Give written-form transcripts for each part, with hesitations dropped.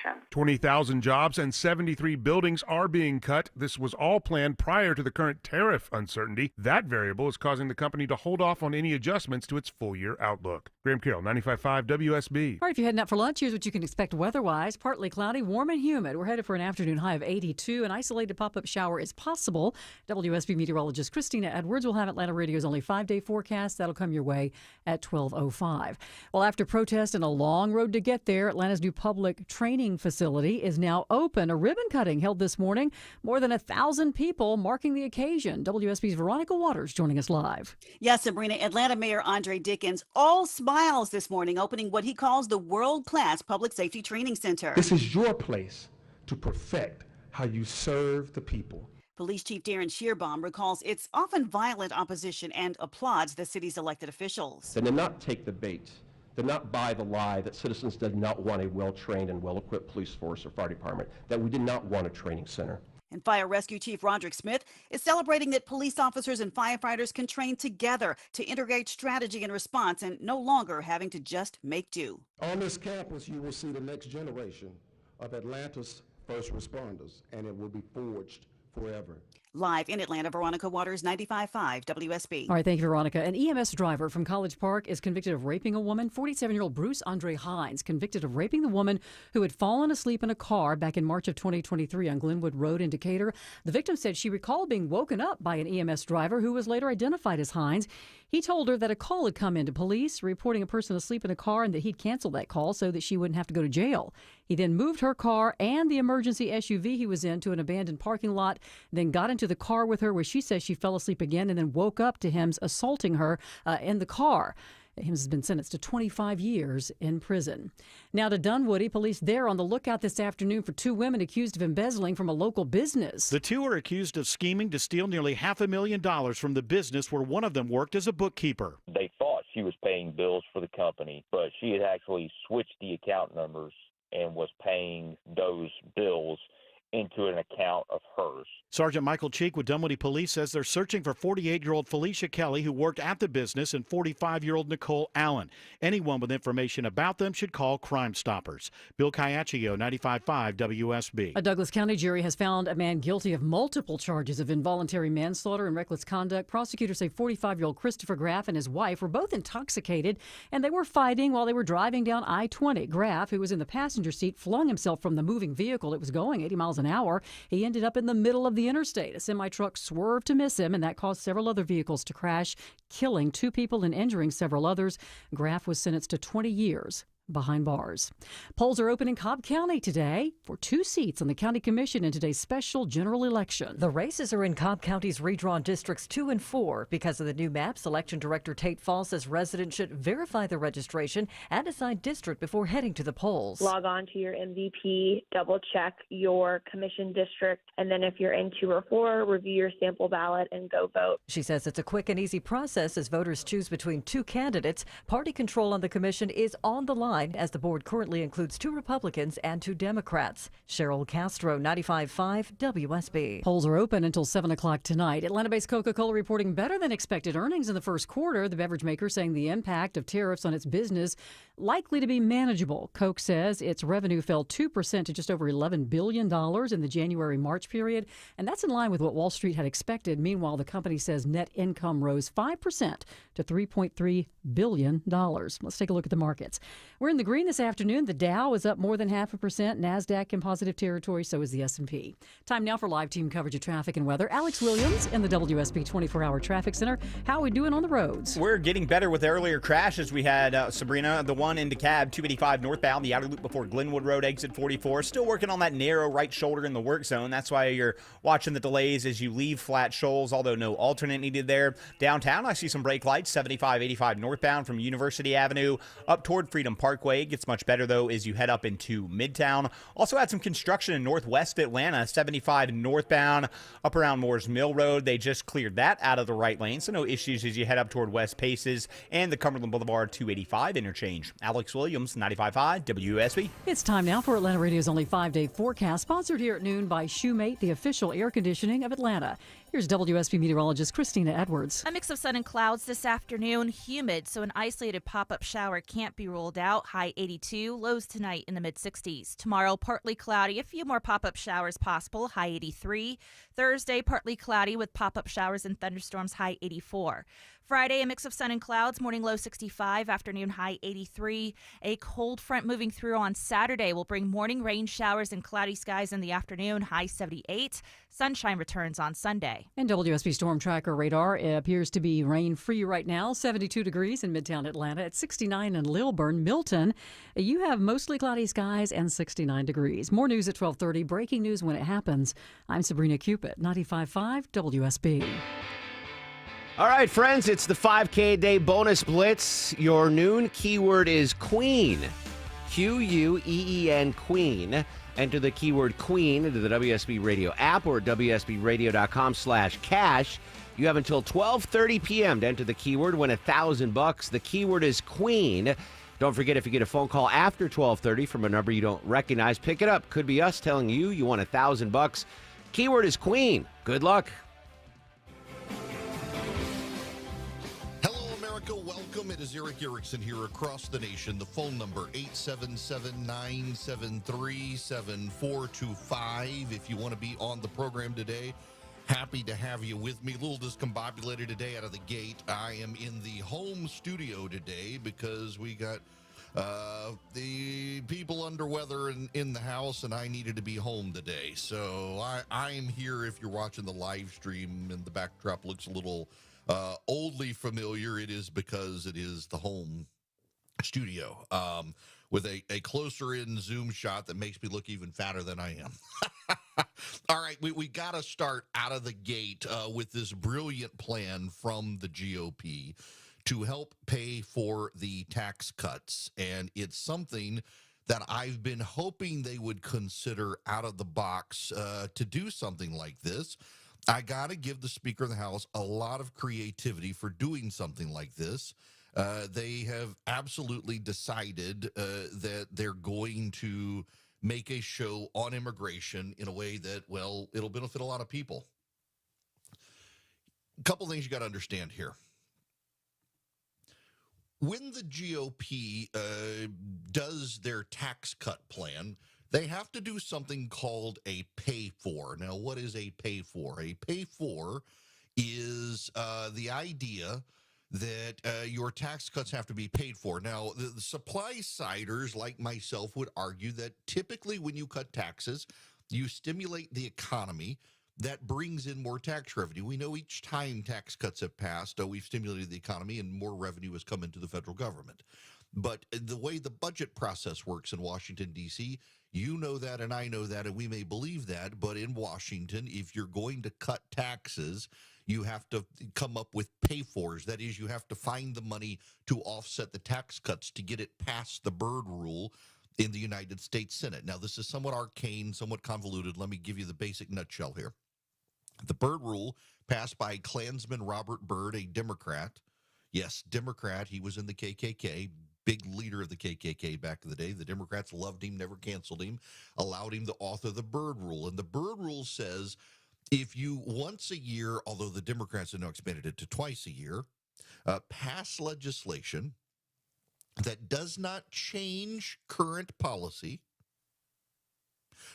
solution. 20,000 jobs and 73 buildings are being cut. This was all planned prior to the current tariff uncertainty. That variable is causing the company to hold off on any adjustments to its full-year outlook. Graham Carroll, 95.5 WSB. All right, if you're heading out for lunch, here's what you can expect weather-wise. Partly cloudy, warm and humid. We're headed for an afternoon high of 82. An isolated pop-up shower is possible. WSB meteorologist Christina Edwards will have Atlanta Radio's only 5-day forecast. That'll come your way at 12:05. Well, after protest and a long road to get there, Atlanta's new public training facility is now open. A ribbon cutting held this morning. More than 1,000 people marking the occasion. WSB's Veronica Waters joining us live. Yes, Sabrina, Atlanta Mayor Andre Dickens all smiles this morning, opening what he calls the world-class Public Safety Training Center. This is your place to perfect how you serve the people. Police Chief Darren Shearbaum recalls it's often violent opposition and applauds the city's elected officials. They did not take the bait, did not buy the lie that citizens did not want a well-trained and well-equipped police force or fire department, that we did not want a training center. And Fire Rescue Chief Roderick Smith is celebrating that police officers and firefighters can train together to integrate strategy and response and no longer having to just make do. On this campus, you will see the next generation of Atlanta's first responders, and it will be forged forever. Live in Atlanta, Veronica Waters, 95.5 WSB. All right, thank you, Veronica. An EMS driver from College Park is convicted of raping a woman. 47-year-old Bruce Andre Hines convicted of raping the woman who had fallen asleep in a car back in March of 2023 on Glenwood Road in Decatur. The victim said she recalled being woken up by an EMS driver who was later identified as Hines. He told her that a call had come into police reporting a person asleep in a car and that he'd cancel that call so that she wouldn't have to go to jail. He then moved her car and the emergency SUV he was in to an abandoned parking lot, then got into the car with her where she says she fell asleep again and then woke up to him assaulting her in the car. Hims has been sentenced to 25 years in prison. Now to Dunwoody. Police there on the lookout this afternoon for two women accused of embezzling from a local business. The two are accused of scheming to steal nearly $500,000 from the business where one of them worked as a bookkeeper. They thought she was paying bills for the company, but she had actually switched the account numbers and was paying those bills into an account of hers. Sergeant Michael Cheek with Dunwoody Police says they're searching for 48-year-old Felicia Kelly, who worked at the business, and 45-year-old Nicole Allen. Anyone with information about them should call Crime Stoppers. Bill Caiaccio, 95.5 WSB. A Douglas County jury has found a man guilty of multiple charges of involuntary manslaughter and reckless conduct. Prosecutors say 45-year-old Christopher Graff and his wife were both intoxicated, and they were fighting while they were driving down I-20. Graff, who was in the passenger seat, flung himself from the moving vehicle. It was going 80 miles an hour. He ended up in the middle of the interstate. A semi-truck swerved to miss him, and that caused several other vehicles to crash, killing two people and injuring several others. Graff was sentenced to 20 years behind bars. Polls are open in Cobb County today for 2 seats on the county commission in today's special general election. The races are in Cobb County's redrawn districts 2 and 4. Because of the new maps, election director Tate Fall says residents should verify their registration and decide district before heading to the polls. Log on to your MVP, double check your commission district, and then if you're in 2 or 4, review your sample ballot and go vote. She says it's a quick and easy process as voters choose between 2 candidates. Party control on the commission is on the line, as the board currently includes 2 Republicans and 2 Democrats. Cheryl Castro, 95.5 WSB. Polls are open until 7 o'clock tonight. Atlanta-based Coca-Cola reporting better than expected earnings in the first quarter. The beverage maker saying the impact of tariffs on its business likely to be manageable. Coke says its revenue fell 2% to just over $11 billion in the January-March period, and that's in line with what Wall Street had expected. Meanwhile, the company says net income rose 5% to $3.3 billion. Let's take a look at the markets. We're in the green this afternoon. The Dow is up more than 0.5%. NASDAQ in positive territory, so is the S&P. Time now for live team coverage of traffic and weather. Alex Williams in the WSB 24-hour traffic center. How are we doing on the roads? We're getting better with earlier crashes. We had, Sabrina, the one into Cab, 285 northbound, the outer loop before Glenwood Road, exit 44. Still working on that narrow right shoulder in the work zone. That's why you're watching the delays as you leave Flat Shoals, although no alternate needed there. Downtown, I see some brake lights, 75, 85 northbound from University Avenue up toward Freedom Parkway. Gets much better, though, as you head up into Midtown. Also had some construction in northwest Atlanta, 75 northbound, up around Moores Mill Road. They just cleared that out of the right lane, so no issues as you head up toward West Paces and the Cumberland Boulevard 285 interchange. Alex Williams, 95.5 WSB. It's time now for Atlanta Radio's only 5-day forecast, sponsored here at noon by Shoemate, the official air conditioning of Atlanta. Here's WSB meteorologist Christina Edwards. A mix of sun and clouds this afternoon, humid, so an isolated pop-up shower can't be ruled out. out, high 82. Lows tonight in the mid-60s. Tomorrow, partly cloudy, a few more pop-up showers possible, high 83. Thursday, partly cloudy with pop-up showers and thunderstorms, high 84. Friday, a mix of sun and clouds, morning low 65, afternoon high 83. A cold front moving through on Saturday will bring morning rain showers and cloudy skies in the afternoon, high 78. Sunshine returns on Sunday. And WSB Storm Tracker radar appears to be rain-free right now. 72 degrees in Midtown Atlanta, at 69 in Lilburn. Milton, you have mostly cloudy skies and 69 degrees. More news at 12:30. Breaking news when it happens. I'm Sabrina Cupid, 95.5 WSB. All right, friends, it's the 5K a day bonus blitz. Your noon keyword is Queen. Queen, Queen. Enter the keyword Queen into the WSB Radio app or WSBRadio.com/cash. You have until 12:30 p.m. to enter the keyword, win $1,000. The keyword is Queen. Don't forget, if you get a phone call after 12:30 from a number you don't recognize, pick it up. Could be us telling you you won $1,000. Keyword is Queen. Good luck. Welcome. It is Eric Erickson here across the nation. The phone number 877-973-7425. If you want to be on the program today, happy to have you with me. A little discombobulated today out of the gate. I am in the home studio today because we got the people under weather in the house, and I needed to be home today. So I am here. If you're watching the live stream and the backdrop looks a little oldly familiar, it is because it is the home studio with a closer in zoom shot that makes me look even fatter than I am. All right, we got to start out of the gate with this brilliant plan from the GOP to help pay for the tax cuts. And it's something that I've been hoping they would consider out of the box to do something like this. I got to give the Speaker of the House a lot of creativity for doing something like this. They have absolutely decided that they're going to make a show on immigration in a way that, well, it'll benefit a lot of people. A couple things you got to understand here. When the GOP does their tax cut plan, they have to do something called a pay for. Now, what is a pay for? A pay for is the idea that your tax cuts have to be paid for. Now, the supply-siders like myself would argue that typically when you cut taxes, you stimulate the economy. That brings in more tax revenue. We know each time tax cuts have passed, we've stimulated the economy and more revenue has come into the federal government. But the way the budget process works in Washington, D.C., you know that and I know that, and we may believe that, but in Washington, if you're going to cut taxes, you have to come up with pay-fors. That is, you have to find the money to offset the tax cuts to get it past the Byrd rule in the United States Senate. Now, this is somewhat arcane, somewhat convoluted. Let me give you the basic nutshell here. The Byrd rule, passed by Klansman Robert Byrd, a Democrat. Yes, Democrat. He was in the KKK. Big leader of the KKK back in the day. The Democrats loved him, never canceled him, allowed him to author the Byrd rule. And the Byrd rule says if you once a year, although the Democrats have now expanded it to twice a year, pass legislation that does not change current policy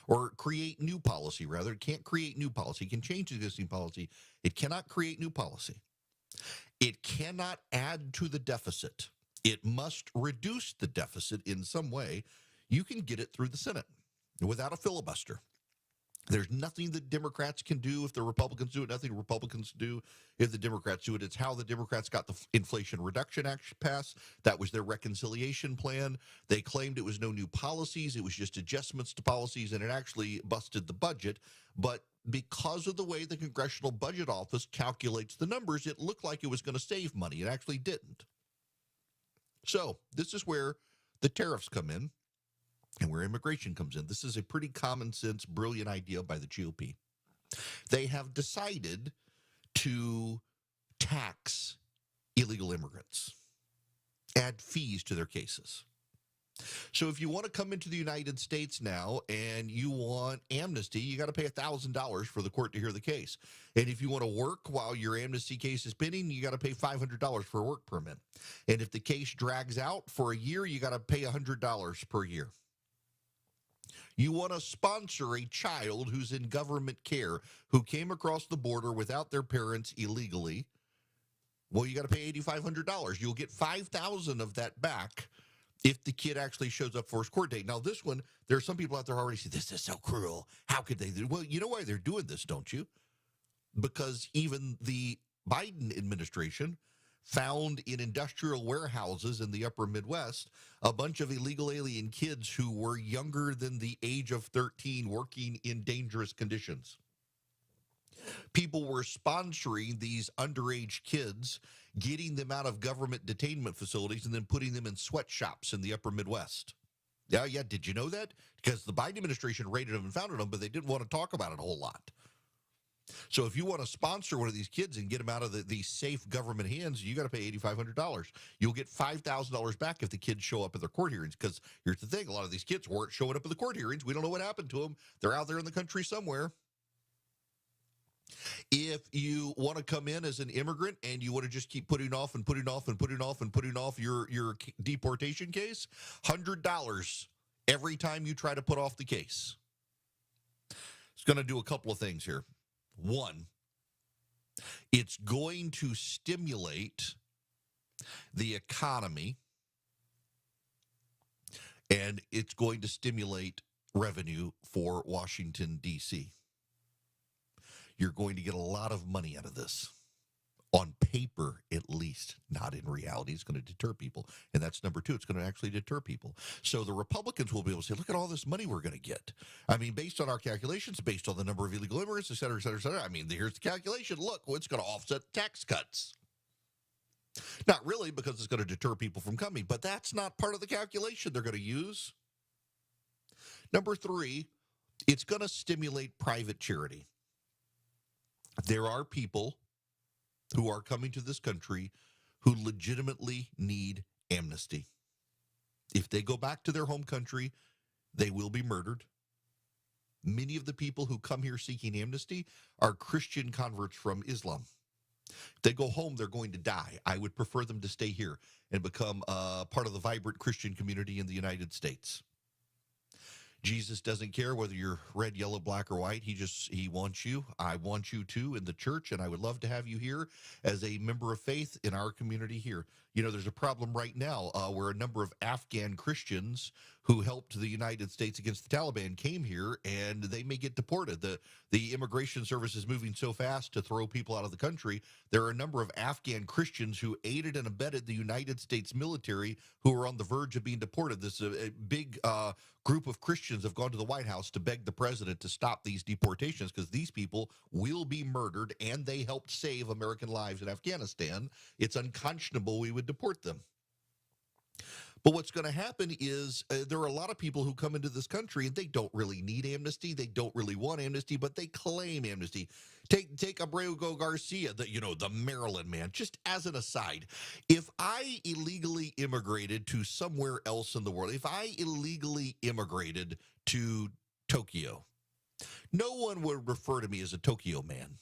or create new policy, rather. It can't create new policy. It can change existing policy. It cannot create new policy. It cannot add to the deficit. It must reduce the deficit in some way. You can get it through the Senate without a filibuster. There's nothing that Democrats can do if the Republicans do it, nothing Republicans do if the Democrats do it. It's how the Democrats got the Inflation Reduction Act passed. That was their reconciliation plan. They claimed it was no new policies. It was just adjustments to policies, and it actually busted the budget. But because of the way the Congressional Budget Office calculates the numbers, it looked like it was going to save money. It actually didn't. So this is where the tariffs come in and where immigration comes in. This is a pretty common sense, brilliant idea by the GOP. They have decided to tax illegal immigrants, add fees to their cases. So if you want to come into the United States now and you want amnesty, you got to pay $1,000 for the court to hear the case. And if you want to work while your amnesty case is pending, you got to pay $500 for a work permit. And if the case drags out for a year, you got to pay $100 per year. You want to sponsor a child who's in government care who came across the border without their parents illegally. Well, you got to pay $8,500. You'll get $5,000 of that back if the kid actually shows up for his court date. Now, this one, there are some people out there already say, this is so cruel. How could they do? Well, you know why they're doing this, don't you? Because even the Biden administration found in industrial warehouses in the upper Midwest a bunch of illegal alien kids who were younger than the age of 13 working in dangerous conditions. People were sponsoring these underage kids, getting them out of government detainment facilities and then putting them in sweatshops in the upper Midwest. Yeah. Did you know that? Because the Biden administration raided them and founded them, but they didn't want to talk about it a whole lot. So if you want to sponsor one of these kids and get them out of these safe government hands, you got to pay $8,500. You'll get $5,000 back if the kids show up at their court hearings. Because here's the thing, a lot of these kids weren't showing up at the court hearings. We don't know what happened to them. They're out there in the country somewhere. If you want to come in as an immigrant and you want to just keep putting off your deportation case, $100 every time you try to put off the case. It's going to do a couple of things here. One, it's going to stimulate the economy, and it's going to stimulate revenue for Washington, D.C. You're going to get a lot of money out of this. On paper, at least, not in reality. It's going to deter people. And that's number two. It's going to actually deter people. So the Republicans will be able to say, look at all this money we're going to get. I mean, based on our calculations, based on the number of illegal immigrants, et cetera, et cetera, et cetera. I mean, here's the calculation. Look, it's going to offset tax cuts. Not really, because it's going to deter people from coming. But that's not part of the calculation they're going to use. Number three, it's going to stimulate private charity. There are people who are coming to this country who legitimately need amnesty. If they go back to their home country, they will be murdered. Many of the people who come here seeking amnesty are Christian converts from Islam. If they go home, they're going to die. I would prefer them to stay here and become part of the vibrant Christian community in the United States. Jesus doesn't care whether you're red, yellow, black, or white. He wants you. I want you too in the church, and I would love to have you here as a member of faith in our community here. You know, there's a problem right now where a number of Afghan Christians who helped the United States against the Taliban came here, and they may get deported. The immigration service is moving so fast to throw people out of the country. There are a number of Afghan Christians who aided and abetted the United States military who are on the verge of being deported. This is a big group of Christians have gone to the White House to beg the president to stop these deportations because these people will be murdered, and they helped save American lives in Afghanistan. It's unconscionable we would deport them. But what's going to happen is there are a lot of people who come into this country and they don't really need amnesty. They don't really want amnesty, but they claim amnesty. Take Abrego Garcia, the Maryland man. Just as an aside, if I illegally immigrated to somewhere else in the world, if I illegally immigrated to Tokyo, no one would refer to me as a Tokyo man.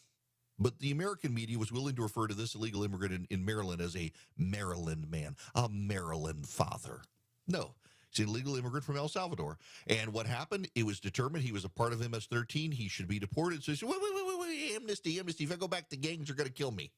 But the American media was willing to refer to this illegal immigrant in Maryland as a Maryland man, a Maryland father. No, he's an illegal immigrant from El Salvador. And what happened? It was determined he was a part of MS-13. He should be deported. So he said, wait, amnesty. If I go back, the gangs are going to kill me.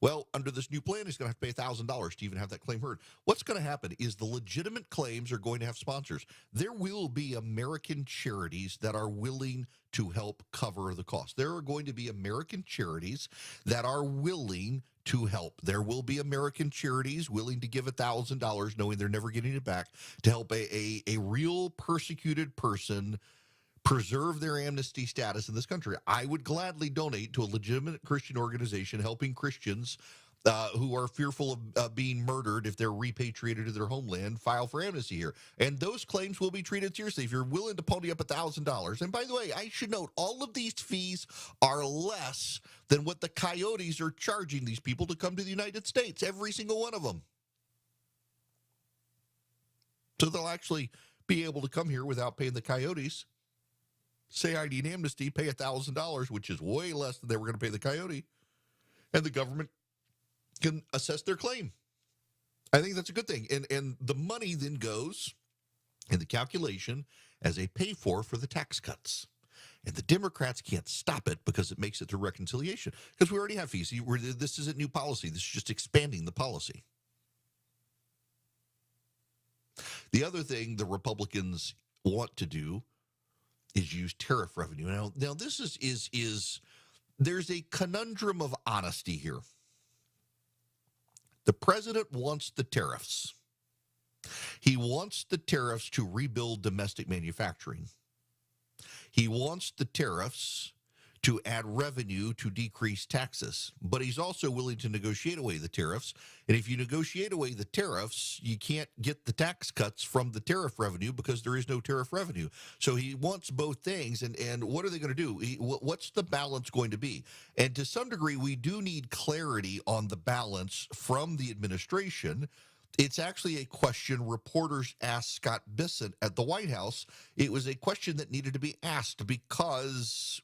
Well, under this new plan, he's going to have to pay $1,000 to even have that claim heard. What's going to happen is the legitimate claims are going to have sponsors. There will be American charities that are willing to help cover the cost. There are going to be American charities that are willing to help. There will be American charities willing to give $1,000, knowing they're never getting it back, to help a real persecuted person preserve their amnesty status in this country. I would gladly donate to a legitimate Christian organization helping Christians who are fearful of being murdered if they're repatriated to their homeland, file for amnesty here. And those claims will be treated seriously if you're willing to pony up $1,000. And by the way, I should note, all of these fees are less than what the Coyotes are charging these people to come to the United States, every single one of them. So they'll actually be able to come here without paying the coyotes. Say I need amnesty, pay $1,000, which is way less than they were going to pay the coyote. And the government can assess their claim. I think that's a good thing. And the money then goes in the calculation as a pay-for the tax cuts. And the Democrats can't stop it because it makes it through reconciliation. Because we already have fees. This isn't new policy. This is just expanding the policy. The other thing the Republicans want to do is use tariff revenue. Now this is there's a conundrum of honesty here. The president wants the tariffs. He wants the tariffs to rebuild domestic manufacturing. He wants the tariffs to add revenue to decrease taxes, but he's also willing to negotiate away the tariffs. And if you negotiate away the tariffs, you can't get the tax cuts from the tariff revenue because there is no tariff revenue. So he wants both things. And what are they going to do? What's the balance going to be? And to some degree, we do need clarity on the balance from the administration. It's actually a question reporters asked Scott Bissett at the White House. It was a question that needed to be asked because,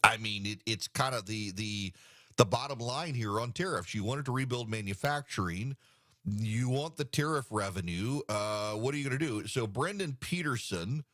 I mean, it's kind of the bottom line here on tariffs. You wanted to rebuild manufacturing. You want the tariff revenue. What are you going to do? So Brendan Peterson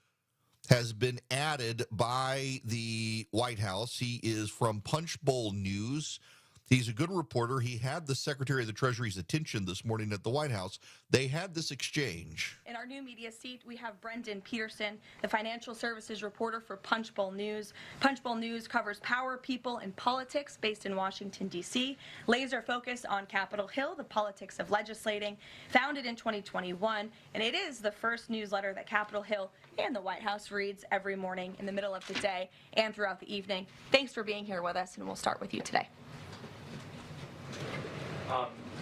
has been added by the White House. He is from Punchbowl News. He's a good reporter. He had the Secretary of the Treasury's attention this morning at the White House. They had this exchange. In our new media seat, we have Brendan Peterson, the financial services reporter for Punchbowl News. Punchbowl News covers power, people, and politics based in Washington, D.C. Laser focus on Capitol Hill, the politics of legislating, founded in 2021. And it is the first newsletter that Capitol Hill and the White House reads every morning in the middle of the day and throughout the evening. Thanks for being here with us, and we'll start with you today.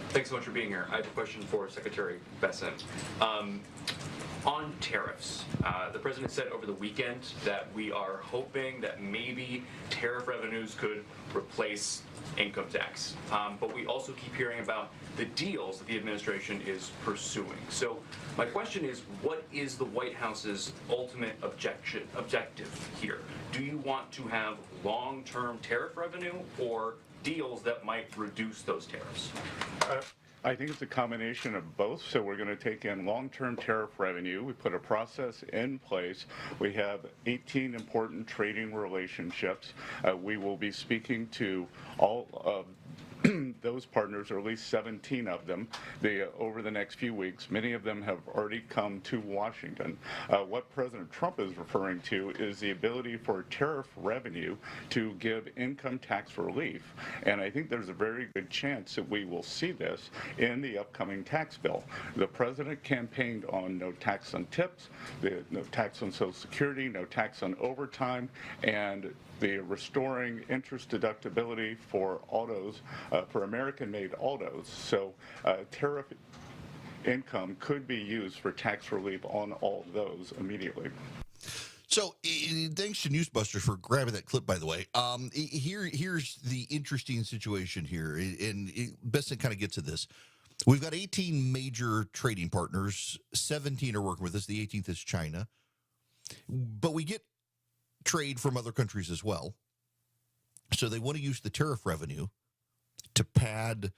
Thanks so much for being here. I have a question for Secretary Bessent. On tariffs, the president said over the weekend that we are hoping that maybe tariff revenues could replace income tax. But we also keep hearing about the deals that the administration is pursuing. So my question is, what is the White House's ultimate objective here? Do you want to have long-term tariff revenue or deals that might reduce those tariffs? I think it's a combination of both. So we're going to take in long-term tariff revenue. We put a process in place. We have 18 important trading relationships. We will be speaking to all of those partners, or at least 17 of them, over the next few weeks. Many of them have already come to Washington. What President Trump is referring to is the ability for tariff revenue to give income tax relief. And I think there's a very good chance that we will see this in the upcoming tax bill. The president campaigned on no tax on tips, no tax on Social Security, no tax on overtime, and the restoring interest deductibility for autos, for American-made autos. So tariff income could be used for tax relief on all those immediately. So thanks to Newsbusters for grabbing that clip, by the way. Here's the interesting situation here, and Bessent kind of gets to this. We've got 18 major trading partners. 17 are working with us. The 18th is China. But we get trade from other countries as well. So they want to use the tariff revenue to pad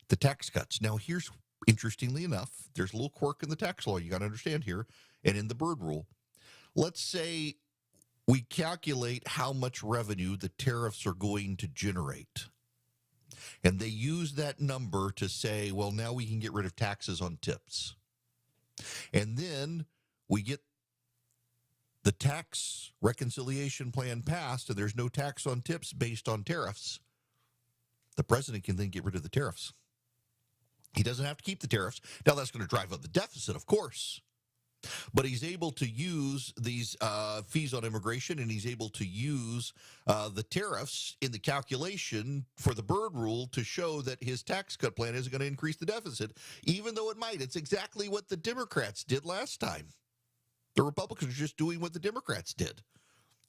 the tax cuts. Now, here's, interestingly enough, there's a little quirk in the tax law you got to understand here, and in the Byrd Rule. Let's say we calculate how much revenue the tariffs are going to generate. And they use that number to say, well, now we can get rid of taxes on tips. And then we get the tax reconciliation plan passed, and there's no tax on tips based on tariffs. The president can then get rid of the tariffs. He doesn't have to keep the tariffs. Now, that's going to drive up the deficit, of course. But he's able to use these fees on immigration, and he's able to use the tariffs in the calculation for the Byrd Rule to show that his tax cut plan isn't going to increase the deficit, even though it might. It's exactly what the Democrats did last time. The Republicans are just doing what the Democrats did.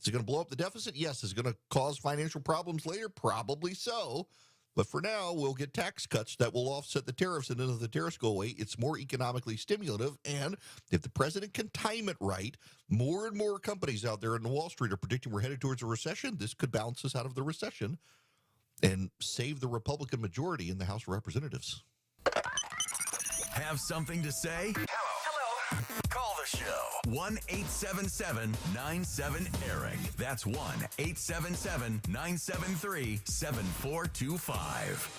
Is it going to blow up the deficit? Yes. Is it going to cause financial problems later? Probably so. But for now, we'll get tax cuts that will offset the tariffs, and then if the tariffs go away, it's more economically stimulative. And if the president can time it right, more and more companies out there in Wall Street are predicting we're headed towards a recession. This could balance us out of the recession and save the Republican majority in the House of Representatives. Have something to say? Hello. Call the show. 1-877-97-ERIC. That's 1-877-973-7425.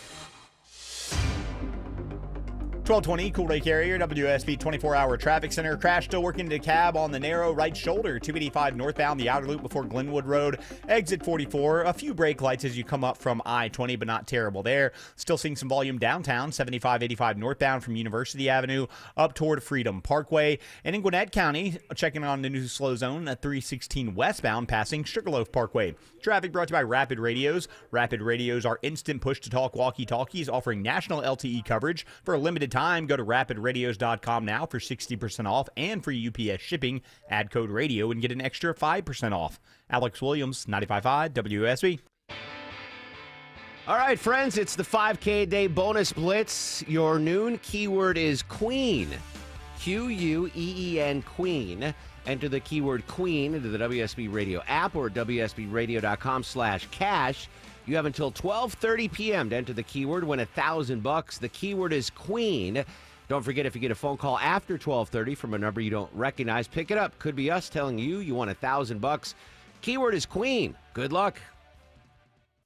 1220, Cool Day Carrier, WSB 24-hour traffic center. Crash still working to cab on the narrow right shoulder, 285 northbound, the outer loop before Glenwood Road, exit 44. A few brake lights as you come up from I-20, but not terrible there. Still seeing some volume downtown, 75-85 northbound from University Avenue up toward Freedom Parkway. And in Gwinnett County, checking on the new slow zone at 316 westbound, passing Sugarloaf Parkway. Traffic brought to you by Rapid Radios. Rapid Radios are instant push-to-talk walkie-talkies offering national LTE coverage for a limited time. Go to rapidradios.com now for 60% off and free UPS shipping. Add code radio and get an extra 5% off. Alex Williams, 95.5 WSB. All right, friends, it's the 5K a day bonus blitz. Your noon keyword is Queen. Queen, Queen. Enter the keyword Queen into the WSB Radio app or WSBradio.com/cash. You have until 12:30 p.m. to enter the keyword, win $1,000. The keyword is Queen. Don't forget, if you get a phone call after 12:30 from a number you don't recognize, pick it up. Could be us telling you you won $1,000. Keyword is Queen. Good luck.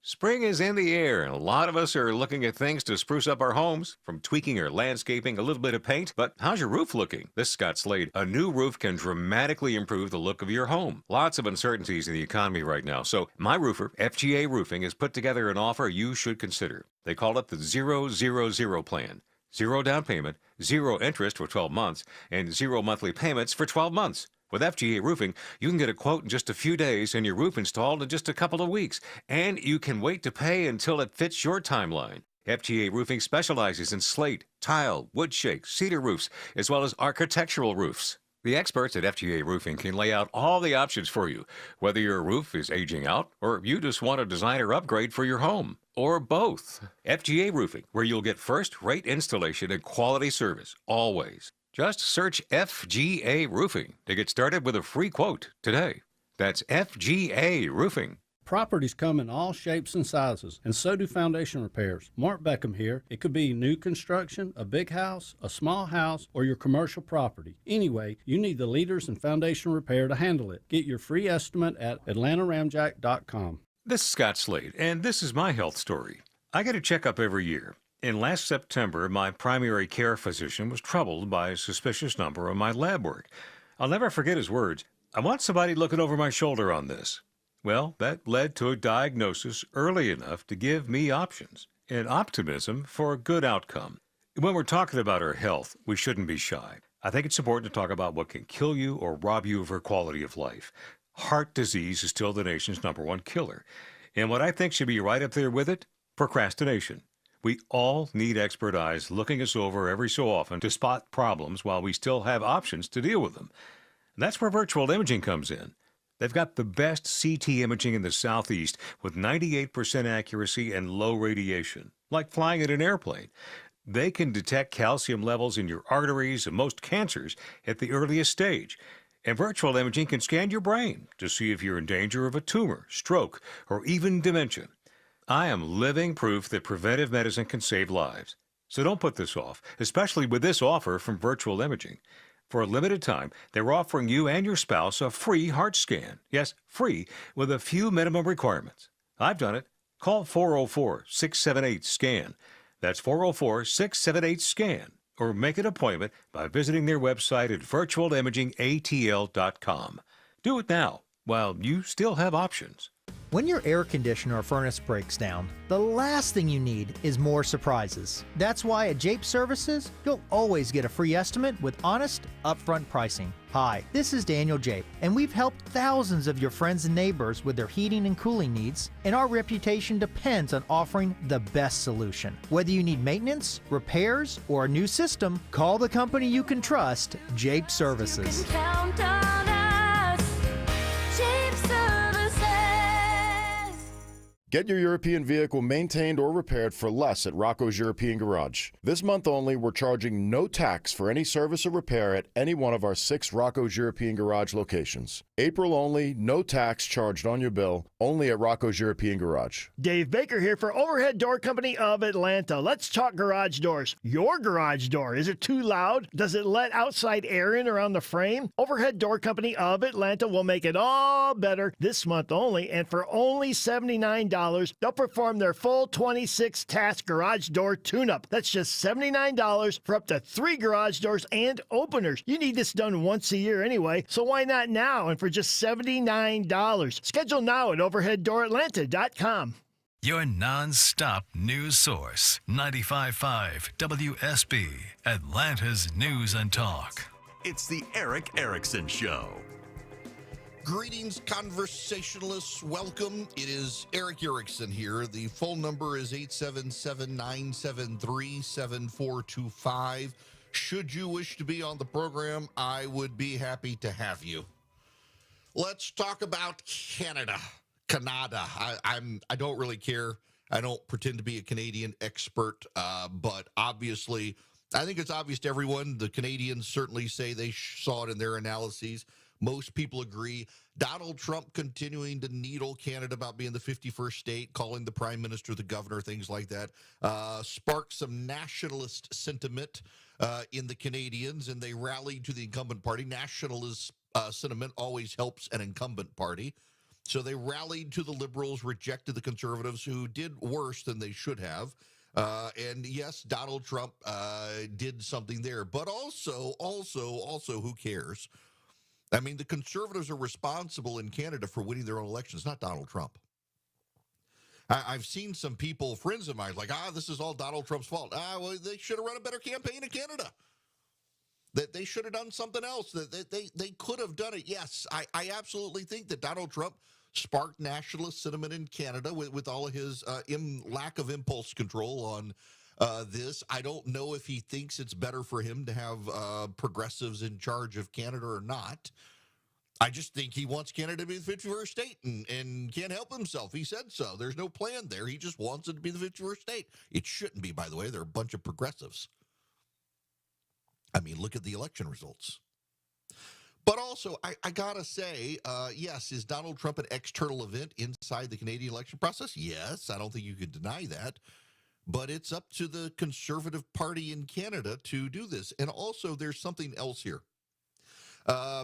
Spring is in the air, and a lot of us are looking at things to spruce up our homes, from tweaking or landscaping, a little bit of paint. But how's your roof looking? This is Scott Slade. A new roof can dramatically improve the look of your home. Lots of uncertainties in the economy right now, so my roofer, FGA Roofing, has put together an offer you should consider. They call it the 000 plan. 0 down payment, 0 interest for 12 months, and 0 monthly payments for 12 months. With FGA Roofing, you can get a quote in just a few days and your roof installed in just a couple of weeks. And you can wait to pay until it fits your timeline. FGA Roofing specializes in slate, tile, wood shake, cedar roofs, as well as architectural roofs. The experts at FGA Roofing can lay out all the options for you, whether your roof is aging out or you just want a designer upgrade for your home, or both. FGA Roofing, where you'll get first-rate installation and quality service, always. Just search FGA Roofing to get started with a free quote today. That's FGA Roofing. Properties come in all shapes and sizes, and so do foundation repairs. Mark Beckham here. It could be new construction, a big house, a small house, or your commercial property. Anyway, you need the leaders in foundation repair to handle it. Get your free estimate at atlantaramjack.com. This is Scott Slade, and this is my health story. I get a checkup every year. In last September, my primary care physician was troubled by a suspicious number on my lab work. I'll never forget his words. I want somebody looking over my shoulder on this. Well, that led to a diagnosis early enough to give me options and optimism for a good outcome. When we're talking about our health, we shouldn't be shy. I think it's important to talk about what can kill you or rob you of your quality of life. Heart disease is still the nation's #1 killer. And what I think should be right up there with it, procrastination. We all need expert eyes looking us over every so often to spot problems while we still have options to deal with them. And that's where virtual imaging comes in. They've got the best CT imaging in the Southeast with 98% accuracy and low radiation, like flying in an airplane. They can detect calcium levels in your arteries and most cancers at the earliest stage. And virtual imaging can scan your brain to see if you're in danger of a tumor, stroke, or even dementia. I am living proof that preventive medicine can save lives. So don't put this off, especially with this offer from Virtual Imaging. For a limited time, they're offering you and your spouse a free heart scan. Yes, free, with a few minimum requirements. I've done it. Call 404-678-SCAN. That's 404-678-SCAN. Or make an appointment by visiting their website at virtualimagingatl.com. Do it now, while you still have options. When your air conditioner or furnace breaks down, the last thing you need is more surprises. That's why at Jape Services, you'll always get a free estimate with honest, upfront pricing. Hi, this is Daniel Jape, and we've helped thousands of your friends and neighbors with their heating and cooling needs, and our reputation depends on offering the best solution. Whether you need maintenance, repairs, or a new system, call the company you can trust, Jape Services. Count on us, Jape Services. Get your European vehicle maintained or repaired for less at Rocco's European Garage. This month only, we're charging no tax for any service or repair at any one of our 6 Rocco's European Garage locations. April only, no tax charged on your bill, only at Rocco's European Garage. Dave Baker here for Overhead Door Company of Atlanta. Let's talk garage doors. Your garage door, is it too loud? Does it let outside air in around the frame? Overhead Door Company of Atlanta will make it all better this month only, and for only $79, they'll perform their full 26-task garage door tune-up. That's just $79 for up to 3 garage doors and openers. You need this done once a year anyway, so why not now and for just $79? Schedule now at overheaddooratlanta.com. Your non-stop news source, 95.5 WSB, Atlanta's News and Talk. It's the Eric Erickson Show. Greetings, conversationalists. Welcome. It is Eric Erickson here. The phone number is 877-973-7425. Should you wish to be on the program, I would be happy to have you. Let's talk about Canada. I don't really care. I don't pretend to be a Canadian expert, but obviously, I think it's obvious to everyone. The Canadians certainly say they saw it in their analyses. Most people agree. Donald Trump continuing to needle Canada about being the 51st state, calling the prime minister, the governor, things like that, sparked some nationalist sentiment in the Canadians, and they rallied to the incumbent party. Nationalist sentiment always helps an incumbent party. So they rallied to the Liberals, rejected the Conservatives, who did worse than they should have. And yes, Donald Trump did something there. But also, who cares? I mean, the Conservatives are responsible in Canada for winning their own elections, not Donald Trump. I've seen some people, friends of mine, like, this is all Donald Trump's fault. Well, they should have run a better campaign in Canada. That they should have done something else. That they could have done it. Yes, I absolutely think that Donald Trump sparked nationalist sentiment in Canada with all of his lack of impulse control on this. I don't know if he thinks it's better for him to have progressives in charge of Canada or not. I just think he wants Canada to be the 51st state and can't help himself. He said so. There's no plan there. He just wants it to be the 51st state. It shouldn't be, by the way. They're a bunch of progressives. I mean, look at the election results. But also, I got to say, yes, is Donald Trump an external event inside the Canadian election process? Yes, I don't think you could deny that. But it's up to the Conservative Party in Canada to do this. And also, there's something else here.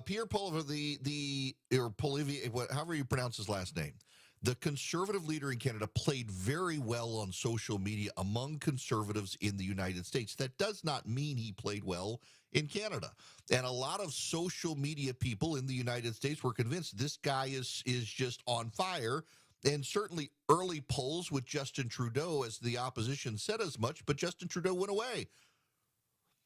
Pierre Poilievre, or Poilievre, however you pronounce his last name, the Conservative leader in Canada played very well on social media among Conservatives in the United States. That does not mean he played well in Canada. And a lot of social media people in the United States were convinced this guy is just on fire. And certainly early polls with Justin Trudeau, as the opposition said as much, but Justin Trudeau went away.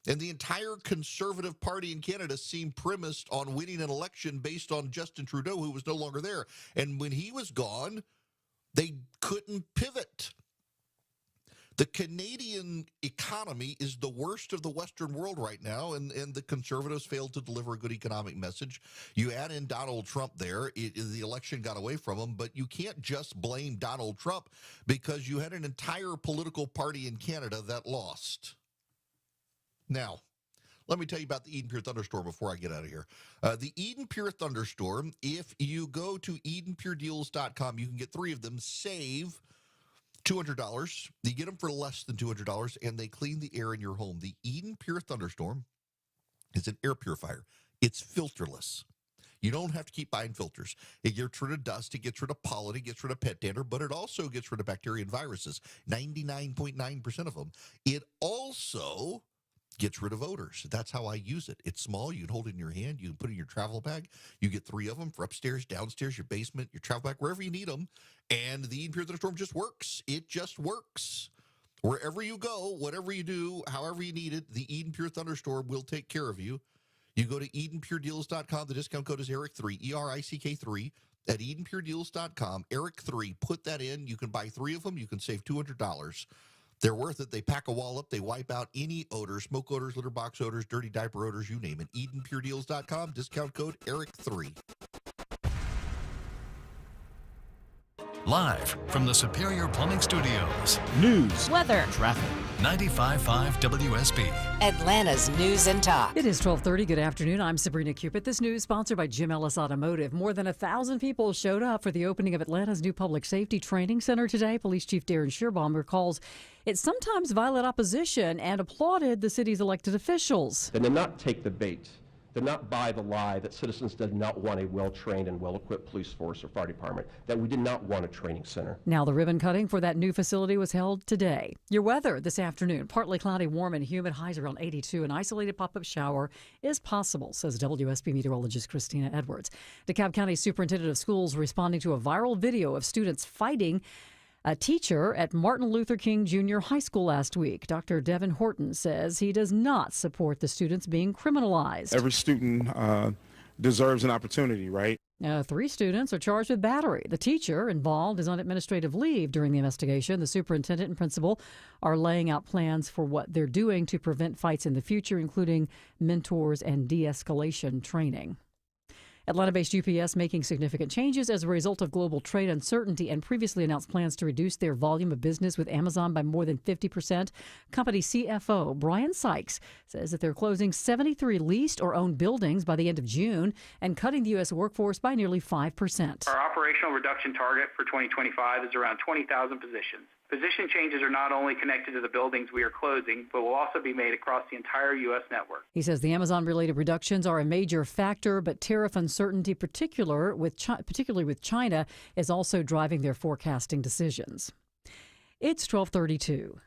And the entire Conservative Party in Canada seemed premised on winning an election based on Justin Trudeau, who was no longer there. And when he was gone, they couldn't pivot. The Canadian economy is the worst of the Western world right now, and the Conservatives failed to deliver a good economic message. You add in Donald Trump there, the election got away from him, but you can't just blame Donald Trump because you had an entire political party in Canada that lost. Now, let me tell you about the Eden Pure Thunderstorm before I get out of here. The Eden Pure Thunderstorm, if you go to EdenPureDeals.com, you can get 3 of them, save $200. You get them for less than $200, and they clean the air in your home. The Eden Pure Thunderstorm is an air purifier. It's filterless. You don't have to keep buying filters. It gets rid of dust, it gets rid of pollen, it gets rid of pet dander, but it also gets rid of bacteria and viruses, 99.9% of them. It also gets rid of odors. That's how I use it. It's small. You can hold it in your hand. You can put it in your travel bag. You get 3 of them for upstairs, downstairs, your basement, your travel bag, wherever you need them. And the Eden Pure Thunderstorm just works. It just works. Wherever you go, whatever you do, however you need it, the Eden Pure Thunderstorm will take care of you. You go to EdenPureDeals.com. The discount code is ERIC3, ERICK3, at EdenPureDeals.com. ERIC3, put that in. You can buy 3 of them. You can save $200. They're worth it. They pack a wall up. They wipe out any odor, smoke odors, litter box odors, dirty diaper odors, you name it. EdenPureDeals.com, discount code ERIC3. Live from the Superior Plumbing Studios. News, weather, traffic. 95.5 WSB. Atlanta's News and Talk. It is 12:30. Good afternoon. I'm Sabrina Cupid. This news sponsored by Jim Ellis Automotive. More than 1,000 people showed up for the opening of Atlanta's new public safety training center today. Police Chief Darren Schierbaum recalls it sometimes violent opposition and applauded the city's elected officials. They did not take the bait. Did not buy the lie that citizens did not want a well-trained and well-equipped police force or fire department, that we did not want a training center. Now the ribbon cutting for that new facility was held today. Your weather this afternoon, partly cloudy, warm and humid, highs around 82. An isolated pop-up shower is possible, says WSB meteorologist Christina Edwards. DeKalb County Superintendent of Schools responding to a viral video of students fighting a teacher at Martin Luther King Jr. High School last week. Dr. Devin Horton says he does not support the students being criminalized. Every student deserves an opportunity, right? 3 students are charged with battery. The teacher involved is on administrative leave during the investigation. The superintendent and principal are laying out plans for what they're doing to prevent fights in the future, including mentors and de-escalation training. Atlanta-based UPS making significant changes as a result of global trade uncertainty and previously announced plans to reduce their volume of business with Amazon by more than 50%. Company CFO Brian Sykes says that they're closing 73 leased or owned buildings by the end of June and cutting the U.S. workforce by nearly 5%. Our operational reduction target for 2025 is around 20,000 positions. Position changes are not only connected to the buildings we are closing, but will also be made across the entire U.S. network. He says the Amazon-related reductions are a major factor, but tariff uncertainty, particularly with China, is also driving their forecasting decisions. It's 12:32.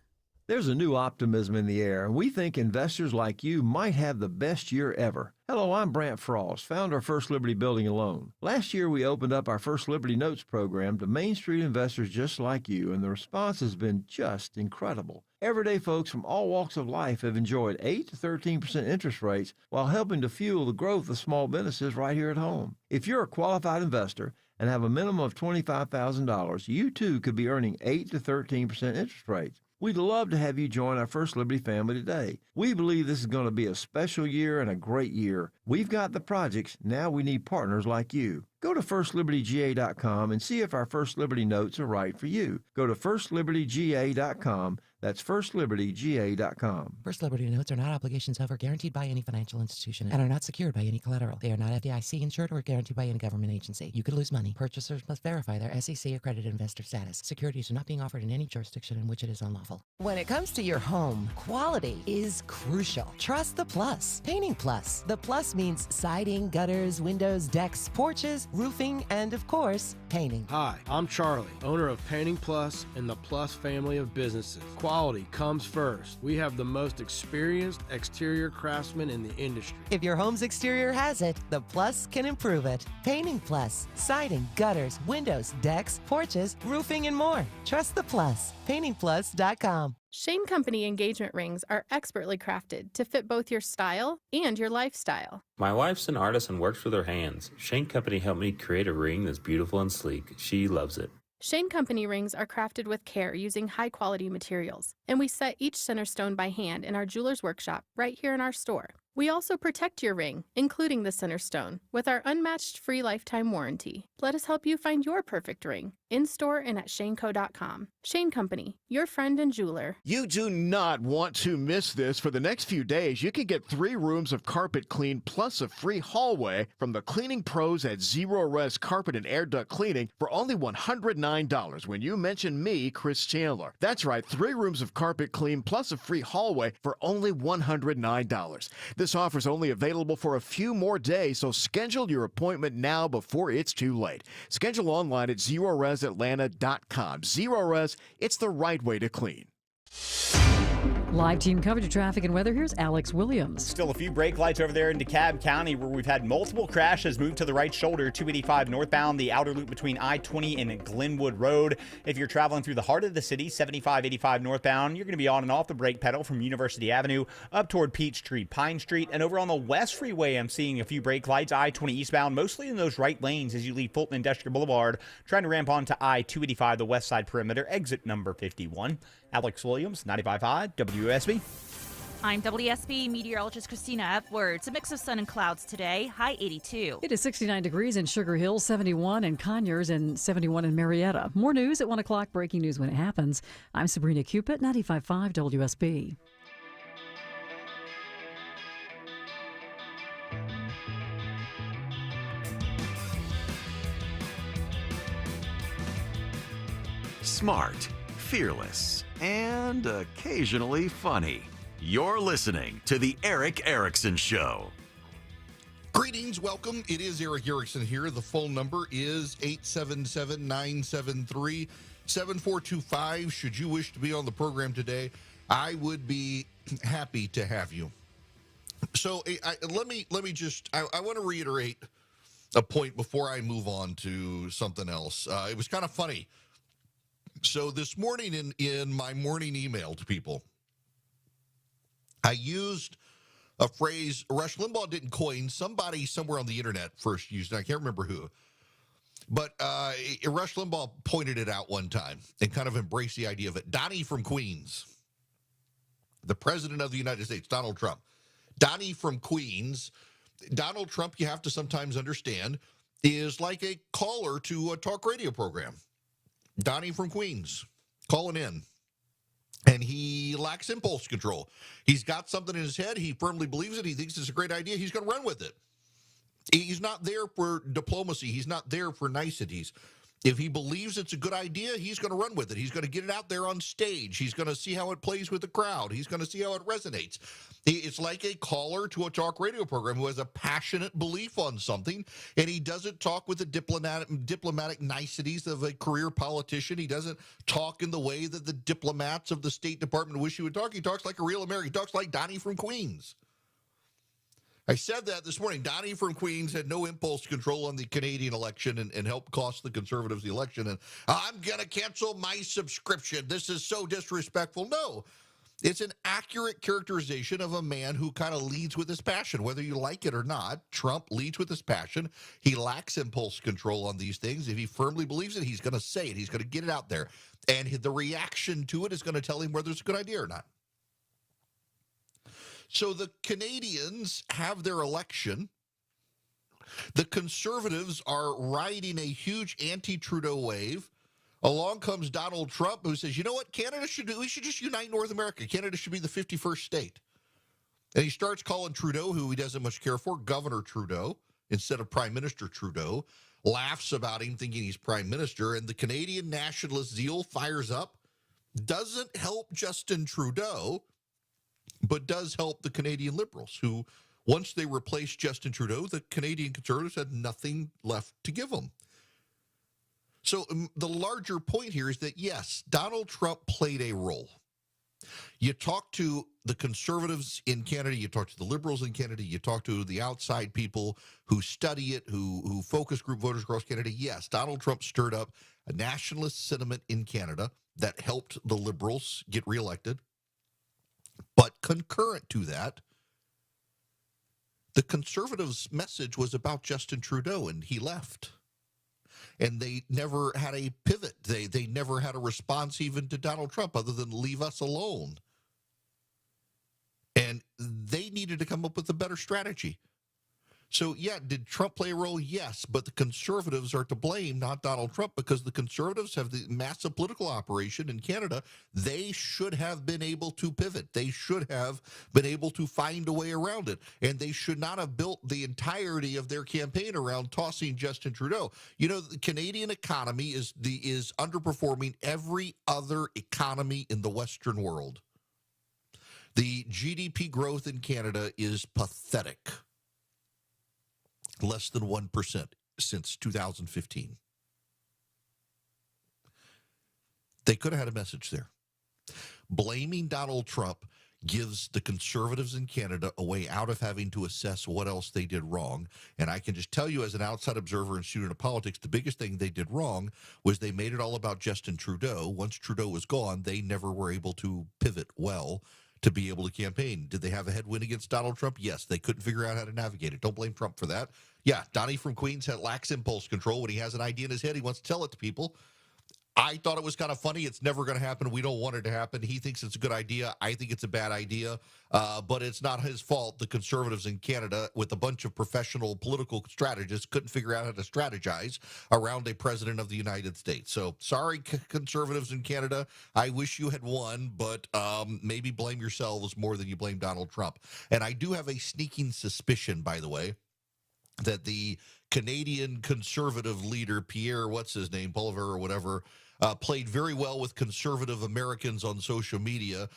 There's a new optimism in the air, and we think investors like you might have the best year ever. Hello, I'm Brant Frost, founder of First Liberty Building and Loan. Last year, we opened up our First Liberty Notes program to Main Street investors just like you, and the response has been just incredible. Everyday folks from all walks of life have enjoyed 8 to 13% interest rates while helping to fuel the growth of small businesses right here at home. If you're a qualified investor and have a minimum of $25,000, you too could be earning 8 to 13% interest rates. We'd love to have you join our First Liberty family today. We believe this is going to be a special year and a great year. We've got the projects. Now we need partners like you. Go to FirstLibertyGA.com and see if our First Liberty notes are right for you. Go to FirstLibertyGA.com. That's FirstLibertyGA.com. First Liberty notes are not obligations of or guaranteed by any financial institution and are not secured by any collateral. They are not FDIC insured or guaranteed by any government agency. You could lose money. Purchasers must verify their SEC accredited investor status. Securities are not being offered in any jurisdiction in which it is unlawful. When it comes to your home, quality is crucial. Trust the Plus. Painting Plus. The Plus means siding, gutters, windows, decks, porches, roofing, and of course, painting. Hi, I'm Charlie, owner of Painting Plus and the Plus family of businesses. Quality comes first. We have the most experienced exterior craftsmen in the industry. If your home's exterior has it, the Plus can improve it. Painting Plus. Siding, gutters, windows, decks, porches, roofing, and more. Trust the Plus. PaintingPlus.com. Shane Company engagement rings are expertly crafted to fit both your style and your lifestyle. My wife's an artist and works with her hands. Shane Company helped me create a ring that's beautiful and sleek. She loves it. Shane Company rings are crafted with care using high-quality materials, and we set each center stone by hand in our jeweler's workshop right here in our store. We also protect your ring, including the center stone, with our unmatched free lifetime warranty. Let us help you find your perfect ring, in-store and at shaneco.com. Shane Company, your friend and jeweler. You do not want to miss this. For the next few days, you can get 3 rooms of carpet clean plus a free hallway from the cleaning pros at Zero Res Carpet and Air Duct Cleaning for only $109 when you mention me, Chris Chandler. That's right, 3 rooms of carpet clean plus a free hallway for only $109. This offer is only available for a few more days, so schedule your appointment now before it's too late. Schedule online at ZeroResAtlanta.com. Zero Res, it's the right way to clean. Live team coverage of traffic and weather. Here's Alex Williams. Still a few brake lights over there in DeKalb County where we've had multiple crashes move to the right shoulder, 285 northbound, the outer loop between I-20 and Glenwood Road. If you're traveling through the heart of the city, 75-85 northbound, you're going to be on and off the brake pedal from University Avenue up toward Peachtree, Pine Street. And over on the West Freeway, I'm seeing a few brake lights, I-20 eastbound, mostly in those right lanes as you leave Fulton Industrial Boulevard, trying to ramp onto I-285, the west side perimeter, exit number 51. Alex Williams, 95.5 WSB. I'm WSB meteorologist Christina Edwards. A mix of sun and clouds today, high 82. It is 69 degrees in Sugar Hill, 71 in Conyers, and 71 in Marietta. More news at 1 o'clock, breaking news when it happens. I'm Sabrina Cupid, 95.5 WSB. Smart, fearless, and occasionally funny. You're listening to The Eric Erickson Show. Greetings, welcome. It is Eric Erickson here. The phone number is 877-973-7425. Should you wish to be on the program today, I would be happy to have you. So let me just, I want to reiterate a point before I move on to something else. It was kind of funny. So this morning in my morning email to people, I used a phrase Rush Limbaugh didn't coin. Somebody somewhere on the internet first used it. I can't remember who. But Rush Limbaugh pointed it out one time and kind of embraced the idea of it. Donnie from Queens, the president of the United States, Donald Trump. Donnie from Queens. Donald Trump, you have to sometimes understand, is like a caller to a talk radio program. Donnie from Queens calling in. And he lacks impulse control. He's got something in his head. He firmly believes it. He thinks it's a great idea. He's going to run with it. He's not there for diplomacy. He's not there for niceties. If he believes it's a good idea, he's going to run with it. He's going to get it out there on stage. He's going to see how it plays with the crowd. He's going to see how it resonates. It's like a caller to a talk radio program who has a passionate belief on something, and he doesn't talk with the diplomatic niceties of a career politician. He doesn't talk in the way that the diplomats of the State Department wish he would talk. He talks like a real American. He talks like Donnie from Queens. I said that this morning. Donnie from Queens had no impulse control on the Canadian election and helped cost the Conservatives the election. And I'm going to cancel my subscription. This is so disrespectful. No, it's an accurate characterization of a man who kind of leads with his passion. Whether you like it or not, Trump leads with his passion. He lacks impulse control on these things. If he firmly believes it, he's going to say it. He's going to get it out there. And the reaction to it is going to tell him whether it's a good idea or not. So the Canadians have their election. The Conservatives are riding a huge anti-Trudeau wave. Along comes Donald Trump, who says, you know what, Canada should do? We should just unite North America. Canada should be the 51st state. And he starts calling Trudeau, who he doesn't much care for, Governor Trudeau, instead of Prime Minister Trudeau. Laughs about him, thinking he's Prime Minister. And the Canadian nationalist zeal fires up. Doesn't help Justin Trudeau, but does help the Canadian Liberals, who, once they replaced Justin Trudeau, the Canadian Conservatives had nothing left to give them. So the larger point here is that, yes, Donald Trump played a role. You talk to the Conservatives in Canada, you talk to the Liberals in Canada, you talk to the outside people who study it, who focus group voters across Canada. Yes, Donald Trump stirred up a nationalist sentiment in Canada that helped the Liberals get reelected. But concurrent to that, the Conservatives' message was about Justin Trudeau, and he left. And they never had a pivot. They never had a response even to Donald Trump other than leave us alone. And they needed to come up with a better strategy. So, yeah, did Trump play a role? Yes, but the Conservatives are to blame, not Donald Trump, because the Conservatives have the massive political operation in Canada. They should have been able to pivot. They should have been able to find a way around it, and they should not have built the entirety of their campaign around tossing Justin Trudeau. You know, the Canadian economy is underperforming every other economy in the Western world. The GDP growth in Canada is pathetic. Less than 1% since 2015. They could have had a message there. Blaming Donald Trump gives the Conservatives in Canada a way out of having to assess what else they did wrong. And I can just tell you, as an outside observer and student of politics, the biggest thing they did wrong was they made it all about Justin Trudeau. Once Trudeau was gone, they never were able to pivot well to be able to campaign. Did they have a headwind against Donald Trump? Yes, they couldn't figure out how to navigate it. Don't blame Trump for that. Yeah, Donnie from Queens lacks impulse control. When he has an idea in his head, he wants to tell it to people. I thought it was kind of funny. It's never going to happen. We don't want it to happen. He thinks it's a good idea. I think it's a bad idea. But it's not his fault. The conservatives in Canada, with a bunch of professional political strategists, couldn't figure out how to strategize around a president of the United States. So sorry, conservatives in Canada. I wish you had won, but maybe blame yourselves more than you blame Donald Trump. And I do have a sneaking suspicion, by the way, that the Canadian conservative leader, Pierre, what's his name, Bolivar or whatever, played very well with conservative Americans on social media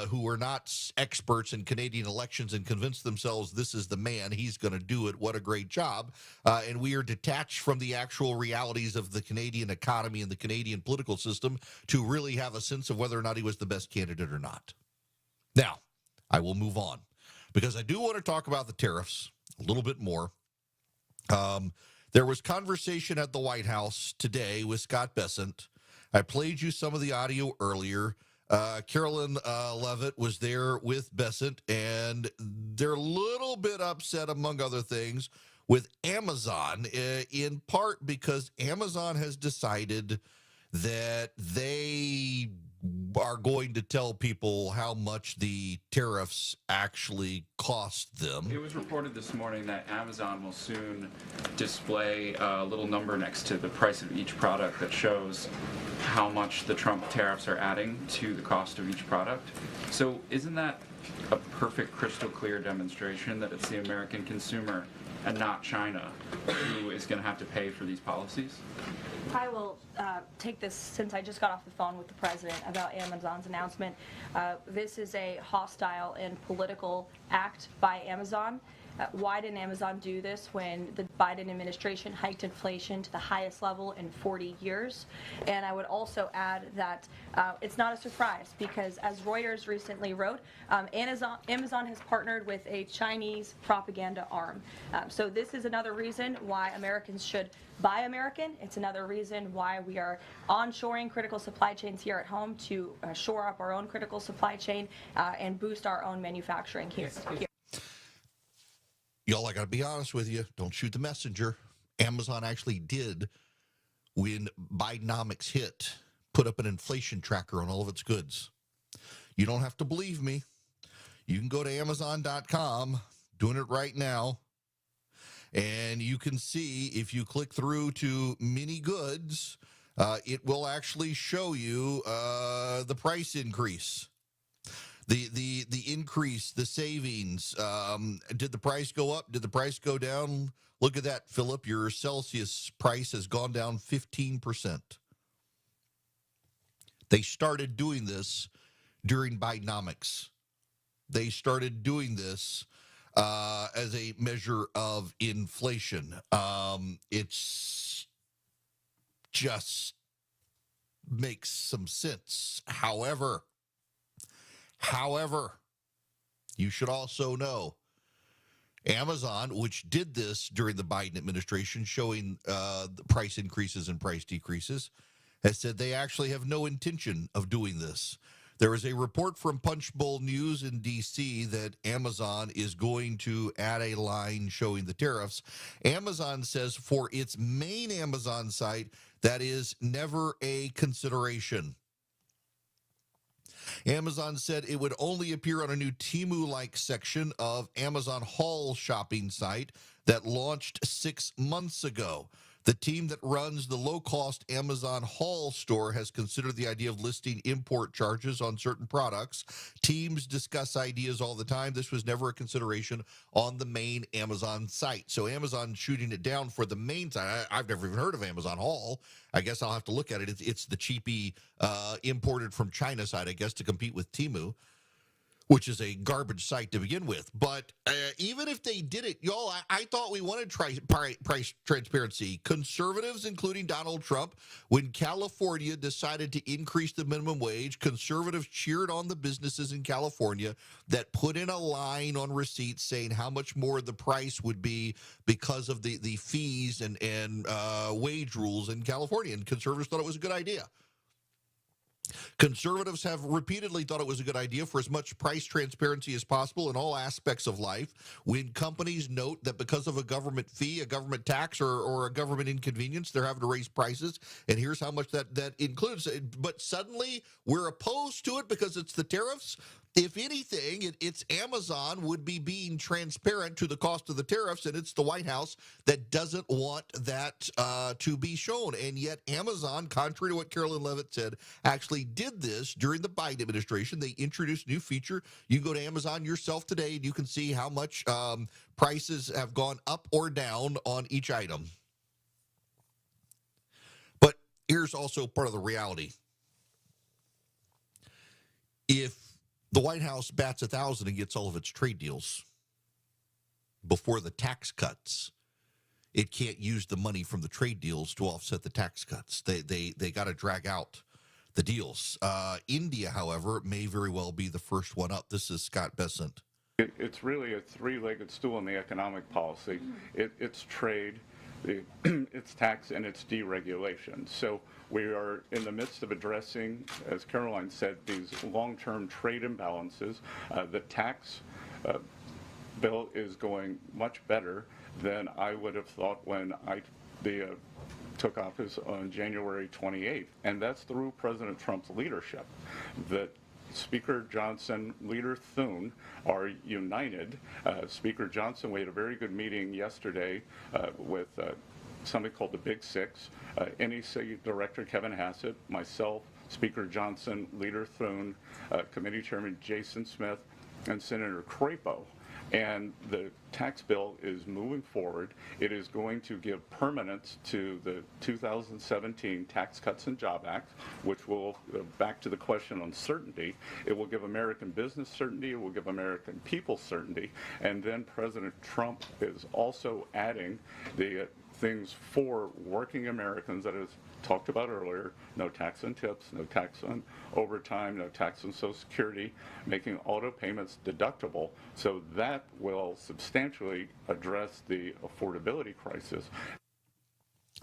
who were not experts in Canadian elections and convinced themselves this is the man, he's going to do it, what a great job. And we are detached from the actual realities of the Canadian economy and the Canadian political system to really have a sense of whether or not he was the best candidate or not. Now, I will move on because I do want to talk about the tariffs a little bit more. There was conversation at the White House today with Scott Bessent. I played you some of the audio earlier. Carolyn Levitt was there with Bessent, and they're a little bit upset, among other things, with Amazon, in part because Amazon has decided that they are going to tell people how much the tariffs actually cost them. It was reported this morning that Amazon will soon display a little number next to the price of each product that shows how much the Trump tariffs are adding to the cost of each product. So isn't that a perfect, crystal clear demonstration that it's the American consumer and not China who is going to have to pay for these policies? I will take this since I just got off the phone with the president about Amazon's announcement. This is a hostile and political act by Amazon. Why didn't Amazon do this when the Biden administration hiked inflation to the highest level in 40 years? And I would also add that it's not a surprise because, as Reuters recently wrote, Amazon has partnered with a Chinese propaganda arm. So this is another reason why Americans should buy American. It's another reason why we are onshoring critical supply chains here at home to shore up our own critical supply chain and boost our own manufacturing here. Y'all, I got to be honest with you. Don't shoot the messenger. Amazon actually did, when Bidenomics hit, put up an inflation tracker on all of its goods. You don't have to believe me. You can go to Amazon.com, doing it right now, and you can see if you click through to many goods, it will actually show you the price increase. The increase, the savings. Did the price go up? Did the price go down? Look at that, Philip. Your Celsius price has gone down 15%. They started doing this during Bidenomics. They started doing this as a measure of inflation. It's just makes some sense. However, you should also know Amazon, which did this during the Biden administration, showing the price increases and price decreases, has said they actually have no intention of doing this. There is a report from Punchbowl News in D.C. that Amazon is going to add a line showing the tariffs. Amazon says for its main Amazon site, that is never a consideration. Amazon said it would only appear on a new Temu-like section of Amazon Haul shopping site that launched 6 months ago. The team that runs the low-cost Amazon Haul store has considered the idea of listing import charges on certain products. Teams discuss ideas all the time. This was never a consideration on the main Amazon site. So Amazon shooting it down for the main site. I've never even heard of Amazon Haul. I guess I'll have to look at it. It's the cheapy imported from China side, I guess, to compete with Temu, which is a garbage site to begin with. But even if they did it, y'all, I thought we wanted price transparency. Conservatives, including Donald Trump, when California decided to increase the minimum wage, conservatives cheered on the businesses in California that put in a line on receipts saying how much more the price would be because of the fees and wage rules in California. And conservatives thought it was a good idea. Conservatives have repeatedly thought it was a good idea for as much price transparency as possible in all aspects of life. When companies note that because of a government fee, a government tax, or a government inconvenience, they're having to raise prices, and here's how much that includes. But suddenly we're opposed to it because it's the tariffs. If anything, it's Amazon would be being transparent to the cost of the tariffs, and it's the White House that doesn't want that to be shown. And yet Amazon, contrary to what Carolyn Levitt said, actually did this during the Biden administration. They introduced a new feature. You can go to Amazon yourself today, and you can see how much prices have gone up or down on each item. But here's also part of the reality. If the White House bats 1,000 and gets all of its trade deals before the tax cuts, it can't use the money from the trade deals to offset the tax cuts. They got to drag out the deals. India, however, may very well be the first one up. This is Scott Bessent. It's really a three-legged stool in the economic policy. It's trade, it's tax, and it's deregulation. So we are in the midst of addressing, as Caroline said, these long-term trade imbalances. The tax bill is going much better than I would have thought when I took office on January 28th, and that's through President Trump's leadership. That Speaker Johnson, Leader Thune are united. Speaker Johnson, we had a very good meeting yesterday with something called the Big Six, NEC Director Kevin Hassett, myself, Speaker Johnson, Leader Thune, Committee Chairman Jason Smith, and Senator Crapo. And the tax bill is moving forward. It is going to give permanence to the 2017 Tax Cuts and Job Act, which will, back to the question on certainty, it will give American business certainty, it will give American people certainty, and then President Trump is also adding the things for working Americans that is talked about earlier: no tax on tips, no tax on overtime, no tax on Social Security, making auto payments deductible. So that will substantially address the affordability crisis.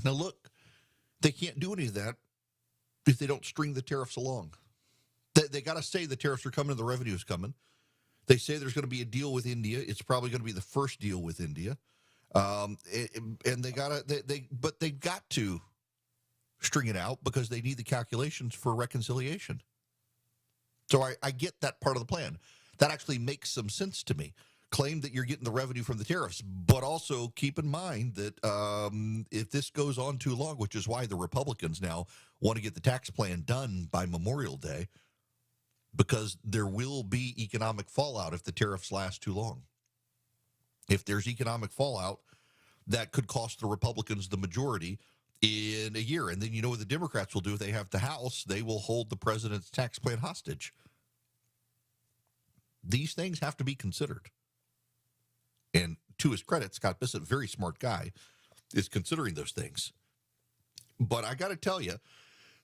Now look, they can't do any of that if they don't string the tariffs along. They got to say the tariffs are coming and the revenue is coming. They say there's going to be a deal with India. It's probably going to be the first deal with India. And they've got to string it out because they need the calculations for reconciliation. So I get that part of the plan. That actually makes some sense to me. Claim that you're getting the revenue from the tariffs, but also keep in mind that if this goes on too long, which is why the Republicans now want to get the tax plan done by Memorial Day, because there will be economic fallout if the tariffs last too long. If there's economic fallout, that could cost the Republicans the majority in a year. And then you know what the Democrats will do if they have the House? They will hold the president's tax plan hostage. These things have to be considered. And to his credit, Scott Bessent, very smart guy, is considering those things. But I got to tell you,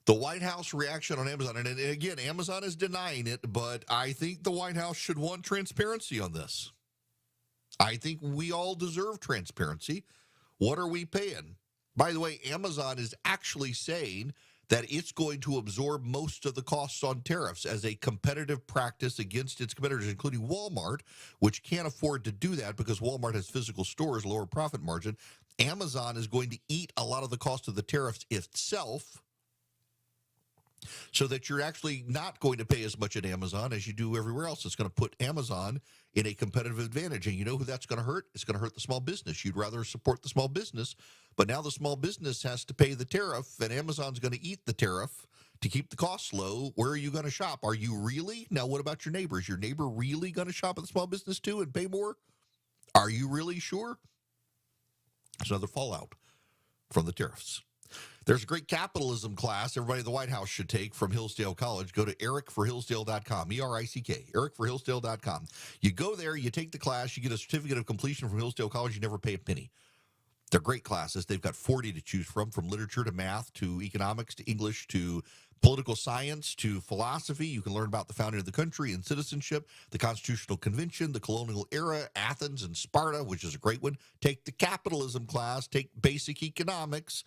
the White House reaction on Amazon, and again, Amazon is denying it, but I think the White House should want transparency on this. I think we all deserve transparency. What are we paying? By the way, Amazon is actually saying that it's going to absorb most of the costs on tariffs as a competitive practice against its competitors, including Walmart, which can't afford to do that because Walmart has physical stores, lower profit margin. Amazon is going to eat a lot of the cost of the tariffs itself, so that you're actually not going to pay as much at Amazon as you do everywhere else. It's going to put Amazon in a competitive advantage. And you know who that's going to hurt? It's going to hurt the small business. You'd rather support the small business, but now the small business has to pay the tariff, and Amazon's going to eat the tariff to keep the costs low. Where are you going to shop? Are you really? Now, what about your neighbor? Is your neighbor really going to shop at the small business too and pay more? Are you really sure? There's another fallout from the tariffs. There's a great capitalism class everybody in the White House should take from Hillsdale College. Go to ericforhillsdale.com, E-R-I-C-K, ericforhillsdale.com. You go there, you take the class, you get a certificate of completion from Hillsdale College, you never pay a penny. They're great classes. They've got 40 to choose from literature to math to economics to English to political science to philosophy. You can learn about the founding of the country and citizenship, the Constitutional Convention, the colonial era, Athens and Sparta, which is a great one. Take the capitalism class, take basic economics.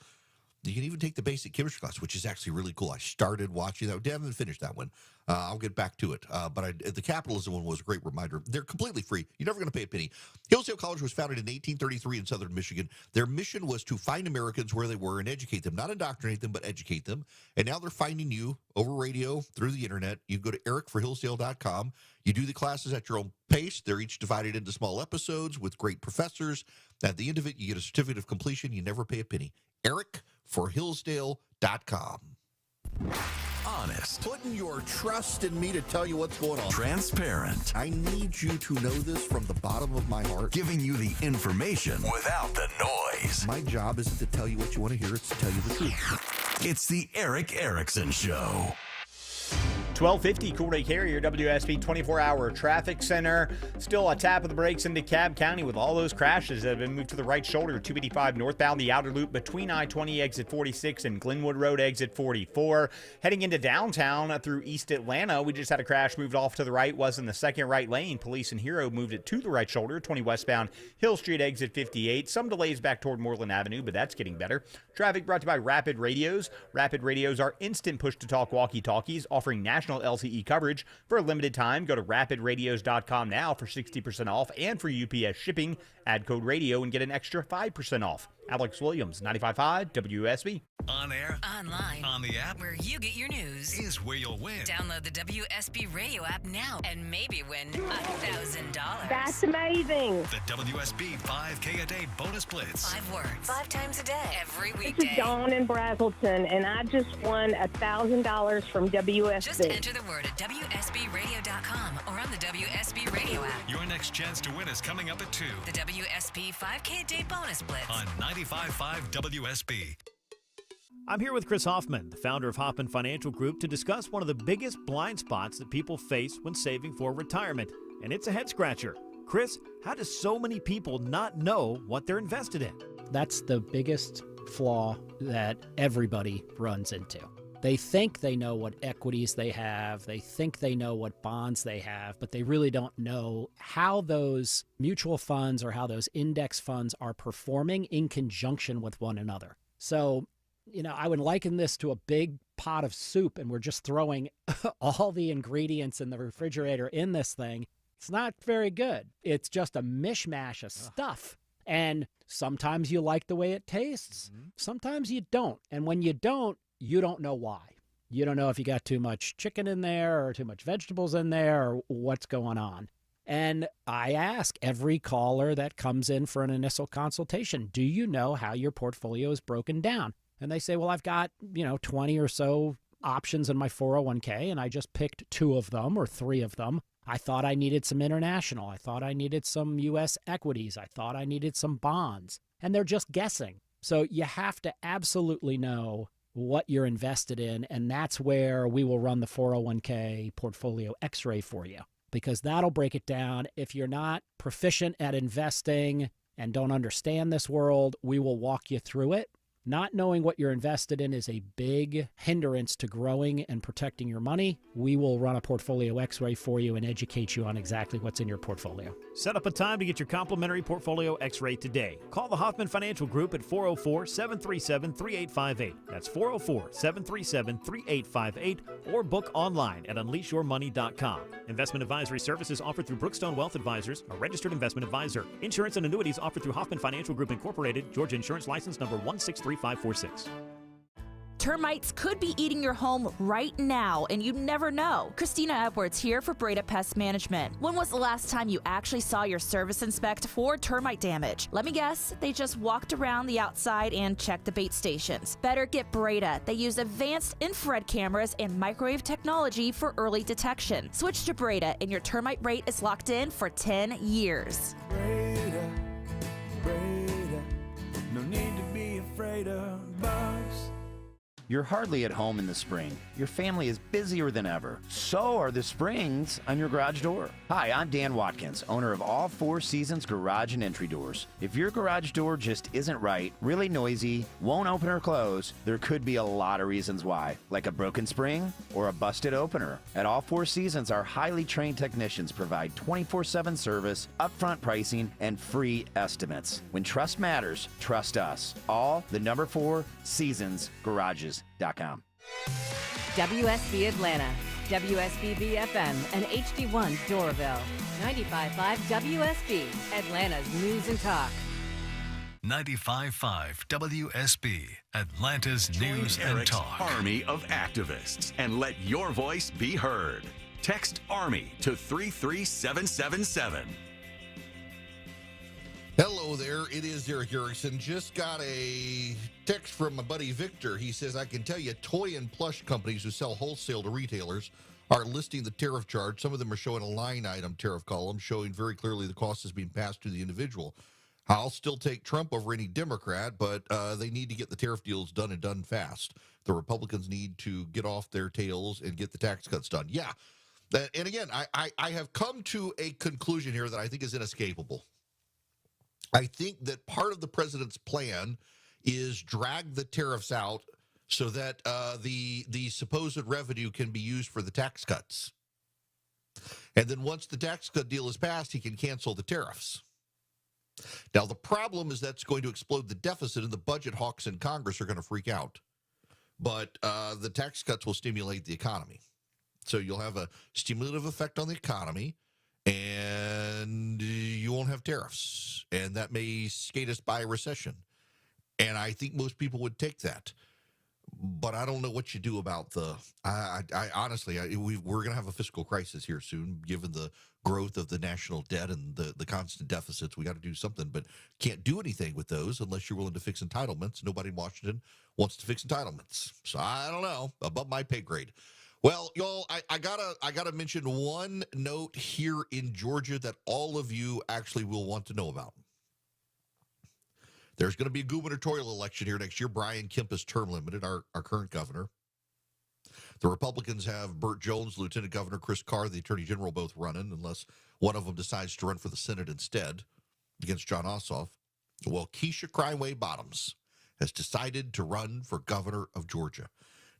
You can even take the basic chemistry class, which is actually really cool. I started watching that. I haven't finished that one. I'll get back to it. But the capitalism one was a great reminder. They're completely free. You're never going to pay a penny. Hillsdale College was founded in 1833 in southern Michigan. Their mission was to find Americans where they were and educate them. Not indoctrinate them, but educate them. And now they're finding you over radio, through the internet. You go to ericforhillsdale.com. You do the classes at your own pace. They're each divided into small episodes with great professors. At the end of it, you get a certificate of completion. You never pay a penny. ericforhillsdale.com. Honest. Putting your trust in me to tell you what's going on. Transparent. I need you to know this from the bottom of my heart. Giving you the information without the noise. My job isn't to tell you what you want to hear, it's to tell you the truth. It's the Eric Erickson Show. 1250 Coolray Carrier WSB 24-hour traffic center. Still a tap of the brakes into DeKalb County with all those crashes that have been moved to the right shoulder. 285 northbound, the outer loop between I-20 exit 46 and Glenwood Road exit 44. Heading into downtown through East Atlanta, we just had a crash moved off to the right. Was in the second right lane. Police and Hero moved it to the right shoulder. 20 westbound, Hill Street exit 58. Some delays back toward Moreland Avenue, but that's getting better. Traffic brought to you by Rapid Radios. Rapid Radios are instant push-to-talk walkie-talkies offering national LTE coverage. For a limited time, go to rapidradios.com now for 60% off and for UPS shipping. Add code radio and get an extra 5% off. Alex Williams, 95.5 WSB. On air, online, on the app, where you get your news, is where you'll win. Download the WSB radio app now and maybe win $1,000. That's amazing. The WSB 5K a day bonus blitz. 5 words, 5 times a day, every This weekday. is Dawn in Brazelton, and I just won $1,000 from WSB. Just enter the word at WSBradio.com or on the WSB radio app. Your next chance to win is coming up at 2. The WSB 5K a day bonus blitz. On 95.5 WSB. I'm here with Chris Hoffman, the founder of Hoffman Financial Group, to discuss one of the biggest blind spots that people face when saving for retirement, and it's a head scratcher. Chris, how do so many people not know what they're invested in? That's the biggest flaw that everybody runs into. They think they know what equities they have, they think they know what bonds they have, but they really don't know how those mutual funds or how those index funds are performing in conjunction with one another. So, I would liken this to a big pot of soup, and we're just throwing all the ingredients in the refrigerator in this thing. It's not very good. It's just a mishmash of stuff. And sometimes you like the way it tastes. Sometimes you don't. And when you don't know why. You don't know if you got too much chicken in there or too much vegetables in there or what's going on. And I ask every caller that comes in for an initial consultation, do you know how your portfolio is broken down? And they say, well, I've got, 20 or so options in my 401k, and I just picked 2 of them or 3 of them. I thought I needed some international. I thought I needed some U.S. equities. I thought I needed some bonds. And they're just guessing. So you have to absolutely know what you're invested in, and that's where we will run the 401k portfolio x-ray for you, because that'll break it down. If you're not proficient at investing and don't understand this world, we will walk you through it. Not knowing what you're invested in is a big hindrance to growing and protecting your money. We will run a portfolio x-ray for you and educate you on exactly what's in your portfolio. Set up a time to get your complimentary portfolio x-ray today. Call the Hoffman Financial Group at 404-737-3858. That's 404-737-3858, or book online at unleashyourmoney.com. Investment advisory services offered through Brookstone Wealth Advisors, a registered investment advisor. Insurance and annuities offered through Hoffman Financial Group Incorporated, Georgia Insurance License number 163. 546. Termites could be eating your home right now, and you never know. Christina Edwards here for Breda Pest Management. When was the last time you actually saw your service inspect for termite damage? Let me guess, they just walked around the outside and checked the bait stations. Better get Breda. They use advanced infrared cameras and microwave technology for early detection. Switch to Breda, and your termite rate is locked in for 10 years. Breda, no need to be afraid of bugs. You're hardly at home in the spring. Your family is busier than ever. So are the springs on your garage door. Hi, I'm Dan Watkins, owner of All Four Seasons Garage and Entry Doors. If your garage door just isn't right, really noisy, won't open or close, there could be a lot of reasons why, like a broken spring or a busted opener. At All Four Seasons, our highly trained technicians provide 24/7 service, upfront pricing, and free estimates. When trust matters, trust us. All the number 4 Seasons Garages.com. WSB Atlanta, WSBB FM, and HD1 Doraville. 95.5 WSB, Atlanta's News and Talk. 95.5 WSB, Atlanta's News and Eric's Talk. army of activists and let your voice be heard. Text ARMY to 33777. Hello there, it is Eric Erickson. Just got a text from my buddy Victor. He says, I can tell you toy and plush companies who sell wholesale to retailers are listing the tariff charge. Some of them are showing a line item tariff column showing very clearly the cost is being passed to the individual. I'll still take Trump over any Democrat, but they need to get the tariff deals done and done fast. The Republicans need to get off their tails and get the tax cuts done. Yeah, and again, I have come to a conclusion here that I think is inescapable. I think that part of the president's plan is drag the tariffs out so that the supposed revenue can be used for the tax cuts. And then once the tax cut deal is passed, he can cancel the tariffs. Now, the problem is that's going to explode the deficit, and the budget hawks in Congress are going to freak out. But the tax cuts will stimulate the economy. So you'll have a stimulative effect on the economy, and you won't have tariffs, and that may skate us by a recession. And I think most people would take that. But I don't know what you do about the. I honestly, we're going to have a fiscal crisis here soon, given the growth of the national debt and the constant deficits. We got to do something, but can't do anything with those unless you're willing to fix entitlements. Nobody in Washington wants to fix entitlements, so I don't know. Above my pay grade. Well, y'all, I gotta mention one note here in Georgia that all of you actually will want to know about. There's going to be a gubernatorial election here next year. Brian Kemp is term limited, our current governor. The Republicans have Burt Jones, Lieutenant Governor Chris Carr, the Attorney General, both running, unless one of them decides to run for the Senate instead against Jon Ossoff. Well, Keisha Crimeway Bottoms has decided to run for governor of Georgia.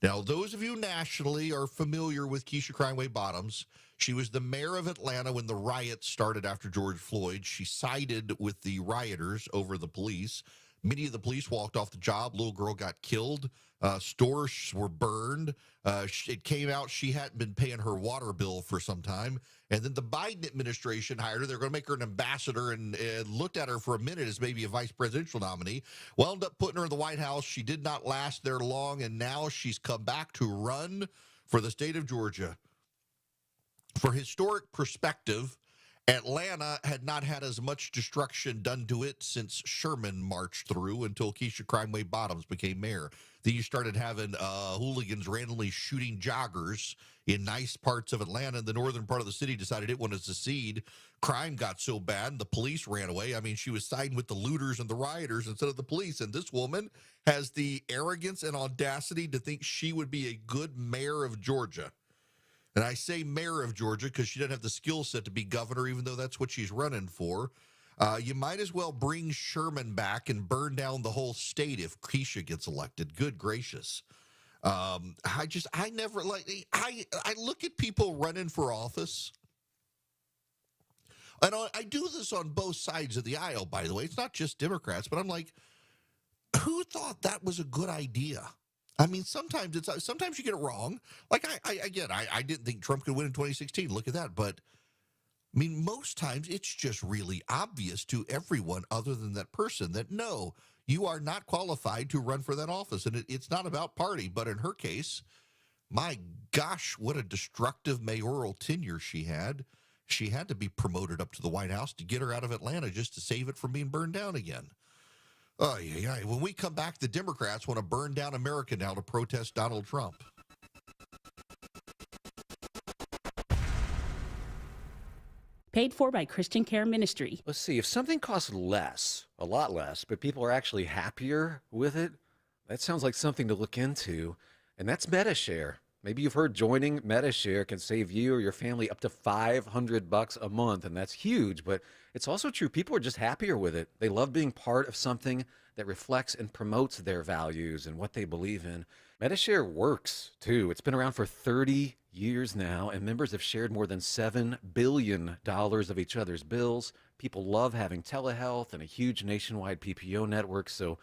Now, those of you nationally are familiar with Keisha Crimeway Bottoms. She was the mayor of Atlanta when the riots started after George Floyd. She sided with the rioters over the police. Many of the police walked off the job. Little girl got killed. Stores were burned. It came out she hadn't been paying her water bill for some time. And then the Biden administration hired her. They're going to make her an ambassador and looked at her for a minute as maybe a vice presidential nominee. Wound up putting her in the White House. She did not last there long, and now she's come back to run for the state of Georgia. For historic perspective, Atlanta had not had as much destruction done to it since Sherman marched through until Keisha Crimeway Bottoms became mayor. Then you started having hooligans randomly shooting joggers in nice parts of Atlanta. The northern part of the city decided it wanted to secede. Crime got so bad, the police ran away. I mean, she was siding with the looters and the rioters instead of the police. And this woman has the arrogance and audacity to think she would be a good mayor of Georgia. And I say mayor of Georgia because she doesn't have the skill set to be governor, even though that's what she's running for. You might as well bring Sherman back and burn down the whole state if Keisha gets elected. Good gracious. I look at people running for office. And I do this on both sides of the aisle, by the way. It's not just Democrats, but I'm like, who thought that was a good idea? I mean, sometimes you get it wrong. Like I didn't think Trump could win in 2016. Look at that. But I mean, most times it's just really obvious to everyone other than that person that no, you are not qualified to run for that office. And it's not about party. But in her case, my gosh, what a destructive mayoral tenure she had. She had to be promoted up to the White House to get her out of Atlanta just to save it from being burned down again. Oh, yeah. When we come back, the Democrats want to burn down America now to protest Donald Trump. Paid for by Christian Care Ministry. Let's see, if something costs less, a lot less, but people are actually happier with it, That sounds like something to look into, and that's MetaShare. Maybe you've heard joining MetaShare can save you or your family up to $500 a month, and that's huge, but it's also true. People are just happier with it. They love being part of something that reflects and promotes their values and what they believe in. MetaShare works, too. It's been around for 30 years now, and members have shared more than $7 billion of each other's bills. People love having telehealth and a huge nationwide PPO network, so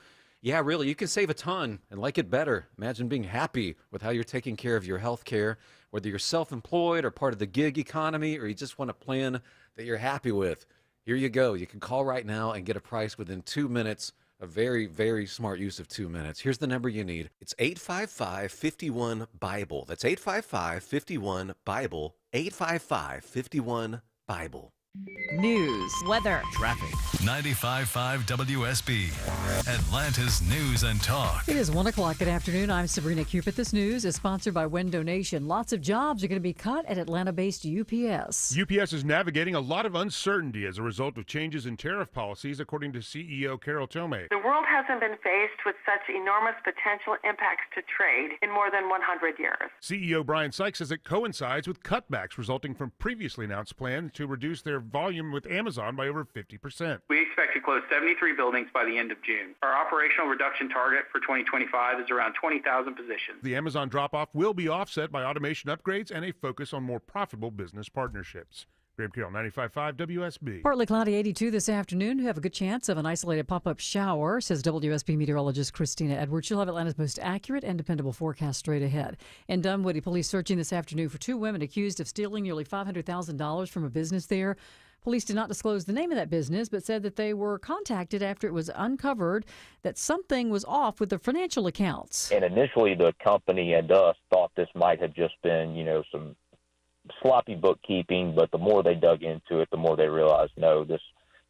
yeah, really, you can save a ton and like it better. Imagine being happy with how you're taking care of your health care, whether you're self-employed or part of the gig economy, or you just want a plan that you're happy with. Here you go. You can call right now and get a price within 2 minutes. A very, very smart use of 2 minutes. Here's the number you need. It's 855-51-BIBLE. That's 855-51-BIBLE. 855-51-BIBLE. News, weather, traffic. 95.5 WSB, Atlanta's News and Talk. It is 1 o'clock. Good afternoon. I'm Sabrina Cupid. This news is sponsored by Wendo Nation. Lots of jobs are going to be cut at Atlanta-based UPS. UPS is navigating a lot of uncertainty as a result of changes in tariff policies, according to CEO Carol Tomei. The world hasn't been faced with such enormous potential impacts to trade in more than 100 years. CEO Brian Sykes says it coincides with cutbacks resulting from previously announced plans to reduce their volume with Amazon by over 50%. We expect to close 73 buildings by the end of June. Our operational reduction target for 2025 is around 20,000 positions. The Amazon drop-off will be offset by automation upgrades and a focus on more profitable business partnerships. Graham Carroll, 95.5 WSB. Partly cloudy, 82 this afternoon. You have a good chance of an isolated pop-up shower, says WSB meteorologist Christina Edwards. She'll have Atlanta's most accurate and dependable forecast straight ahead. In Dunwoody, police searching this afternoon for 2 women accused of stealing nearly $500,000 from a business there. Police did not disclose the name of that business, but said that they were contacted after it was uncovered that something was off with their financial accounts. And initially, the company and us thought this might have just been, some sloppy bookkeeping, but the more they dug into it, the more they realized, no, this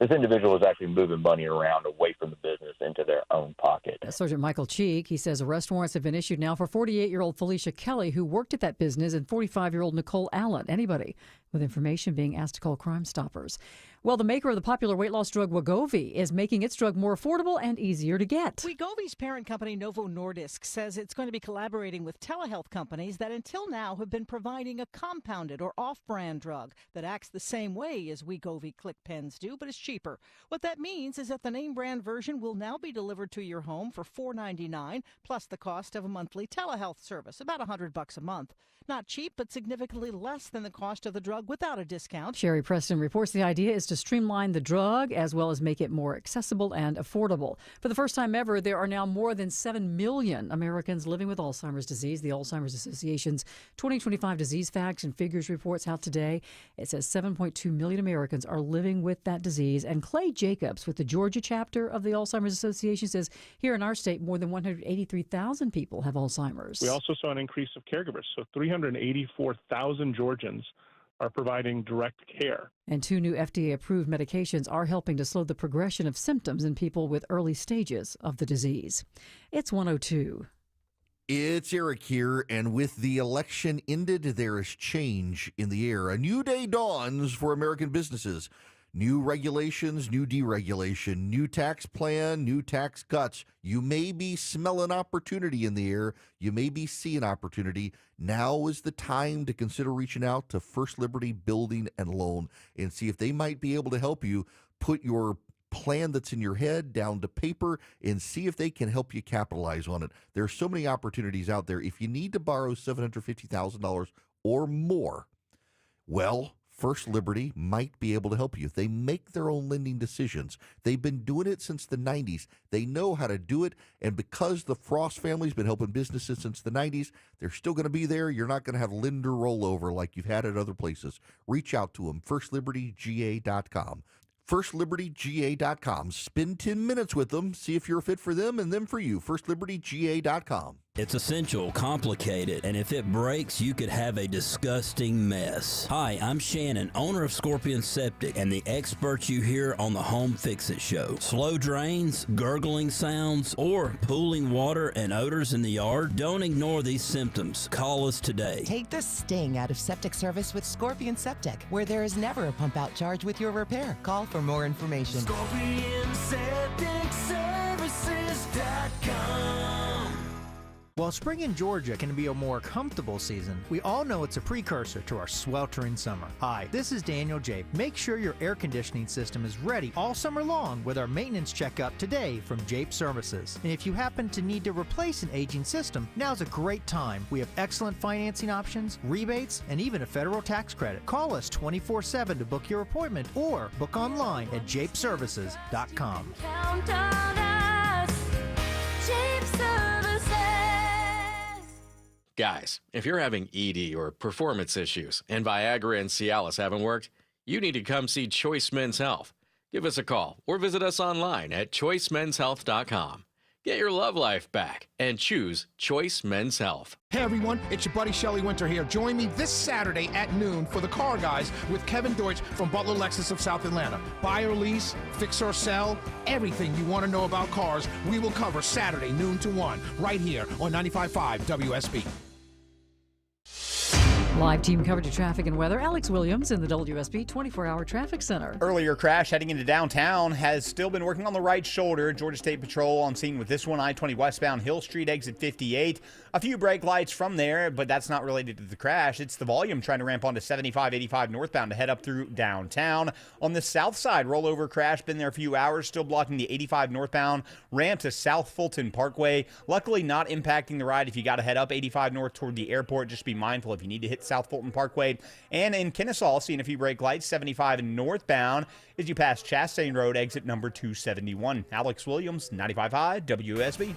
individual was actually moving money around away from the business into their own pocket. Sergeant Michael Cheek, he says arrest warrants have been issued now for 48-year-old Felicia Kelly, who worked at that business, and 45-year-old Nicole Allen. Anybody with information being asked to call Crime Stoppers. Well, the maker of the popular weight loss drug Wegovy is making its drug more affordable and easier to get. Wegovy's parent company Novo Nordisk says it's going to be collaborating with telehealth companies that until now have been providing a compounded or off-brand drug that acts the same way as Wegovy click pens do, but is cheaper. What that means is that the name brand version will now be delivered to your home for $4.99 plus the cost of a monthly telehealth service, about $100 a month. Not cheap, but significantly less than the cost of the drug without a discount. Sherry Preston reports the idea is to streamline the drug as well as make it more accessible and affordable. For the first time ever, there are now more than 7 million Americans living with Alzheimer's disease. The Alzheimer's Association's 2025 Disease Facts and Figures reports out today. It says 7.2 million Americans are living with that disease. And Clay Jacobs with the Georgia chapter of the Alzheimer's Association says here in our state, more than 183,000 people have Alzheimer's. We also saw an increase of caregivers. So 384,000 Georgians are providing direct care. And 2 new FDA-approved medications are helping to slow the progression of symptoms in people with early stages of the disease. It's 102. It's Eric here, and with the election ended, there is change in the air. A new day dawns for American businesses. New regulations, new deregulation, new tax plan, new tax cuts. You may be smelling opportunity in the air. You may be seeing opportunity. Now is the time to consider reaching out to First Liberty Building and Loan and see if they might be able to help you put your plan that's in your head down to paper and see if they can help you capitalize on it. There are so many opportunities out there. If you need to borrow $750,000 or more, well, First Liberty might be able to help you. They make their own lending decisions. They've been doing it since the 90s. They know how to do it, and because the Frost family's been helping businesses since the 90s, they're still going to be there. You're not going to have lender rollover like you've had at other places. Reach out to them, FirstLibertyGA.com. FirstLibertyGA.com. Spend 10 minutes with them, see if you're a fit for them and them for you. FirstLibertyGA.com. It's essential, complicated, and if it breaks, you could have a disgusting mess. Hi, I'm Shannon, owner of Scorpion Septic, and the experts you hear on the Home Fix-It Show. Slow drains, gurgling sounds, or pooling water and odors in the yard? Don't ignore these symptoms. Call us today. Take the sting out of septic service with Scorpion Septic, where there is never a pump-out charge with your repair. Call for more information. ScorpionSepticServices.com. While spring in Georgia can be a more comfortable season, we all know it's a precursor to our sweltering summer. Hi, this is Daniel Jape. Make sure your air conditioning system is ready all summer long with our maintenance checkup today from Jape Services. And if you happen to need to replace an aging system, now's a great time. We have excellent financing options, rebates, and even a federal tax credit. Call us 24/7 to book your appointment or book online at japeservices.com. Count on us, Jape Services. Guys, if you're having ED or performance issues and Viagra and Cialis haven't worked, you need to come see Choice Men's Health. Give us a call or visit us online at choicemenshealth.com. Get your love life back and choose Choice Men's Health. Hey everyone, it's your buddy Shelly Winter here. Join me this Saturday at noon for the Car Guys with Kevin Deutsch from Butler Lexus of South Atlanta. Buy or lease, fix or sell, everything you want to know about cars, we will cover Saturday noon to 1 right here on 95.5 WSB. Live team coverage of traffic and weather. Alex Williams in the WSB 24-hour traffic center. Earlier crash heading into downtown has still been working on the right shoulder. Georgia State Patrol on scene with this one. I-20 westbound Hill Street exit 58. A few brake lights from there, but that's not related to the crash. It's the volume trying to ramp onto 75-85 northbound to head up through downtown. On the south side, rollover crash been there a few hours, still blocking the 85 northbound ramp to South Fulton Parkway. Luckily not impacting the ride if you got to head up 85 north toward the airport. Just be mindful if you need to hit South Fulton Parkway. And in Kennesaw, seeing a few brake lights, 75 northbound as you pass Chastain Road, exit number 271. Alex Williams, 95.5 WSB.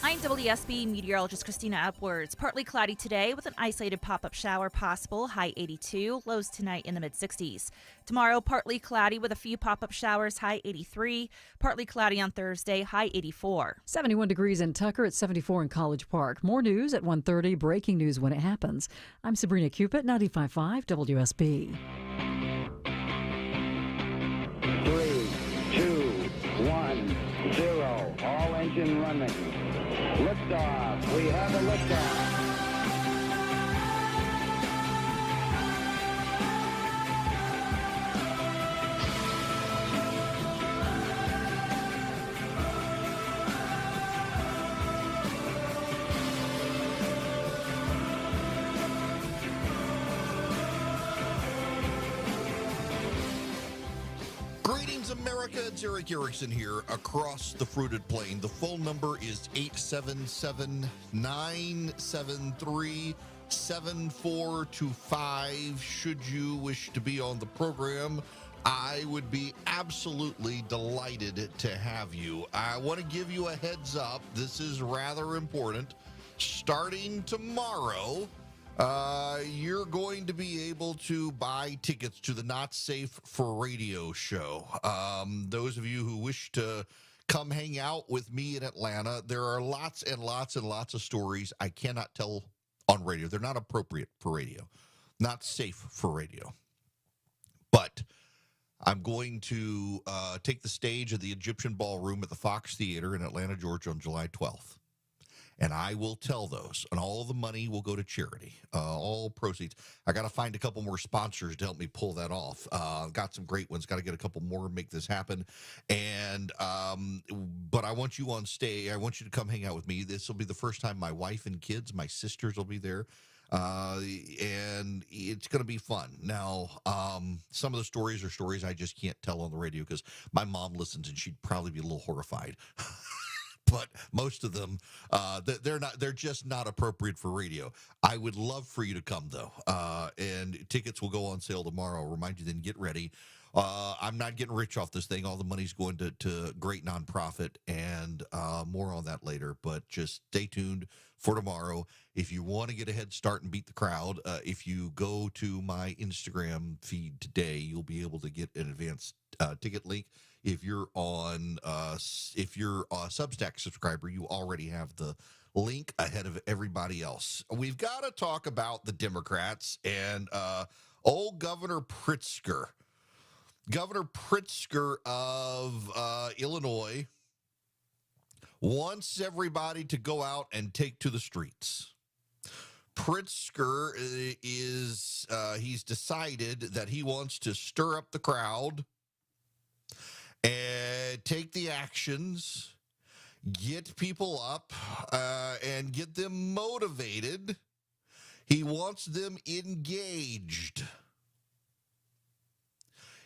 I'm WSB meteorologist Christina Upwards. Partly cloudy today with an isolated pop-up shower possible, high 82, lows tonight in the mid-60s. Tomorrow, partly cloudy with a few pop-up showers, high 83. Partly cloudy on Thursday, high 84. 71 degrees in Tucker, at 74 in College Park. More news at 1:30, breaking news when it happens. I'm Sabrina Cupid, 95.5 WSB. 3, 2, 1, 0. All engine running. Liftoff. We have a liftoff. Greetings, America. It's Eric Erickson here across the fruited plain. The phone number is 877-973-7425. Should you wish to be on the program, I would be absolutely delighted to have you. I want to give you a heads up. This is rather important. Starting tomorrow, you're going to be able to buy tickets to the Not Safe for Radio show. Those of you who wish to come hang out with me in Atlanta, there are lots and lots and lots of stories I cannot tell on radio. They're not appropriate for radio, not safe for radio. But I'm going to take the stage of the Egyptian Ballroom at the Fox Theater in Atlanta, Georgia on July 12th. And I will tell those, and all the money will go to charity, all proceeds. I got to find a couple more sponsors to help me pull that off. Got some great ones. Got to get a couple more and make this happen. And but I want you on stage. I want you to come hang out with me. This will be the first time my wife and kids, my sisters will be there. And it's going to be fun. Now, some of the stories are stories I just can't tell on the radio because my mom listens and she'd probably be a little horrified. But most of them, they're just not appropriate for radio. I would love for you to come, though. And tickets will go on sale tomorrow. I'll remind you, then get ready. I'm not getting rich off this thing. All the money's going to great nonprofit, and more on that later. But just stay tuned for tomorrow. If you want to get a head start and beat the crowd, if you go to my Instagram feed today, you'll be able to get an advanced ticket link. If you're a Substack subscriber, you already have the link ahead of everybody else. We've got to talk about the Democrats and old Governor Pritzker. Governor Pritzker of Illinois wants everybody to go out and take to the streets. Pritzker he's decided that he wants to stir up the crowd and take the actions, get people up and get them motivated. He wants them engaged.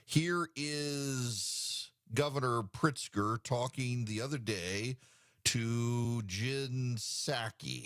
Here is Governor Pritzker talking the other day to Jen Psaki.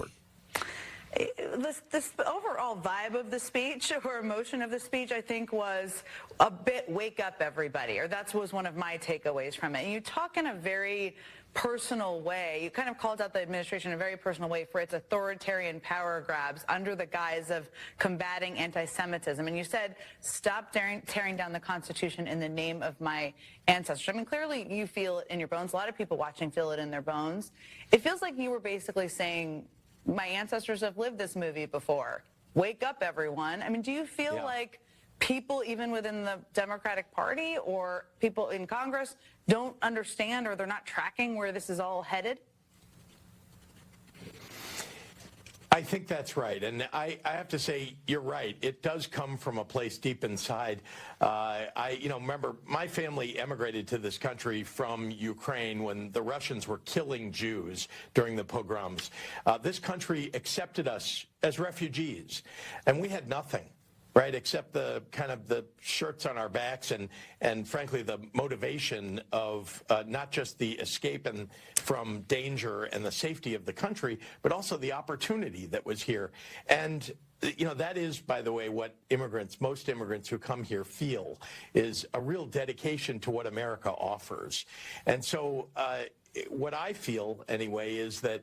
This overall vibe of the speech or emotion of the speech, I think, was a bit wake up everybody, or that was one of my takeaways from it. And you talk in a very personal way. You kind of called out the administration in a very personal way for its authoritarian power grabs under the guise of combating anti-Semitism. And you said, stop tearing down the Constitution in the name of my ancestors. I mean, clearly you feel it in your bones. A lot of people watching feel it in their bones. It feels like you were basically saying, my ancestors have lived this movie before. Wake up, everyone. I mean, do you feel like people, even within the Democratic Party or people in Congress, don't understand or they're not tracking where this is all headed? I think that's right. And I have to say, you're right. It does come from a place deep inside. Remember, my family emigrated to this country from Ukraine when the Russians were killing Jews during the pogroms. This country accepted us as refugees, and we had nothing. Right, except the kind of the shirts on our backs and frankly the motivation of not just the escape from danger and the safety of the country, but also the opportunity that was here. And that is, by the way, what most immigrants who come here feel is a real dedication to what America offers. And so what I feel anyway is that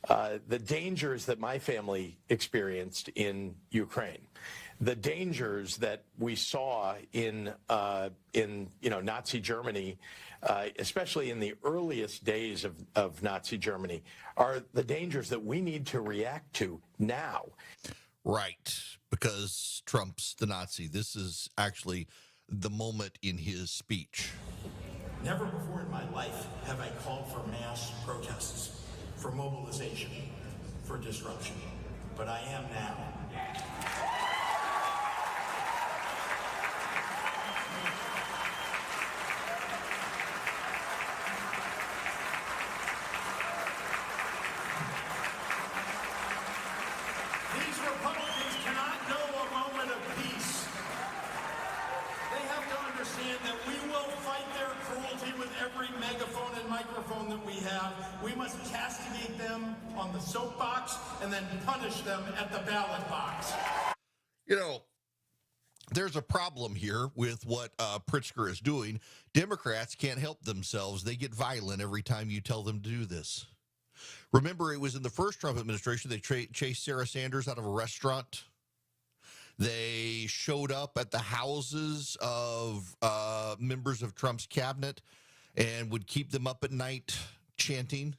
the dangers that my family experienced in Ukraine, the dangers that we saw in Nazi Germany, especially in the earliest days of Nazi Germany, are the dangers that we need to react to now. Right, because Trump's the Nazi. This is actually the moment in his speech. Never before in my life have I called for mass protests, for mobilization, for disruption, but I am now. These Republicans cannot know a moment of peace. They have to understand that we will fight their cruelty with every megaphone and microphone that we have. We must castigate them on the soapbox and then punish them at the ballot box. There's a problem here with what Pritzker is doing. Democrats can't help themselves. They get violent every time you tell them to do this. Remember, it was in the first Trump administration, they chased Sarah Sanders out of a restaurant. They showed up at the houses of members of Trump's cabinet and would keep them up at night chanting.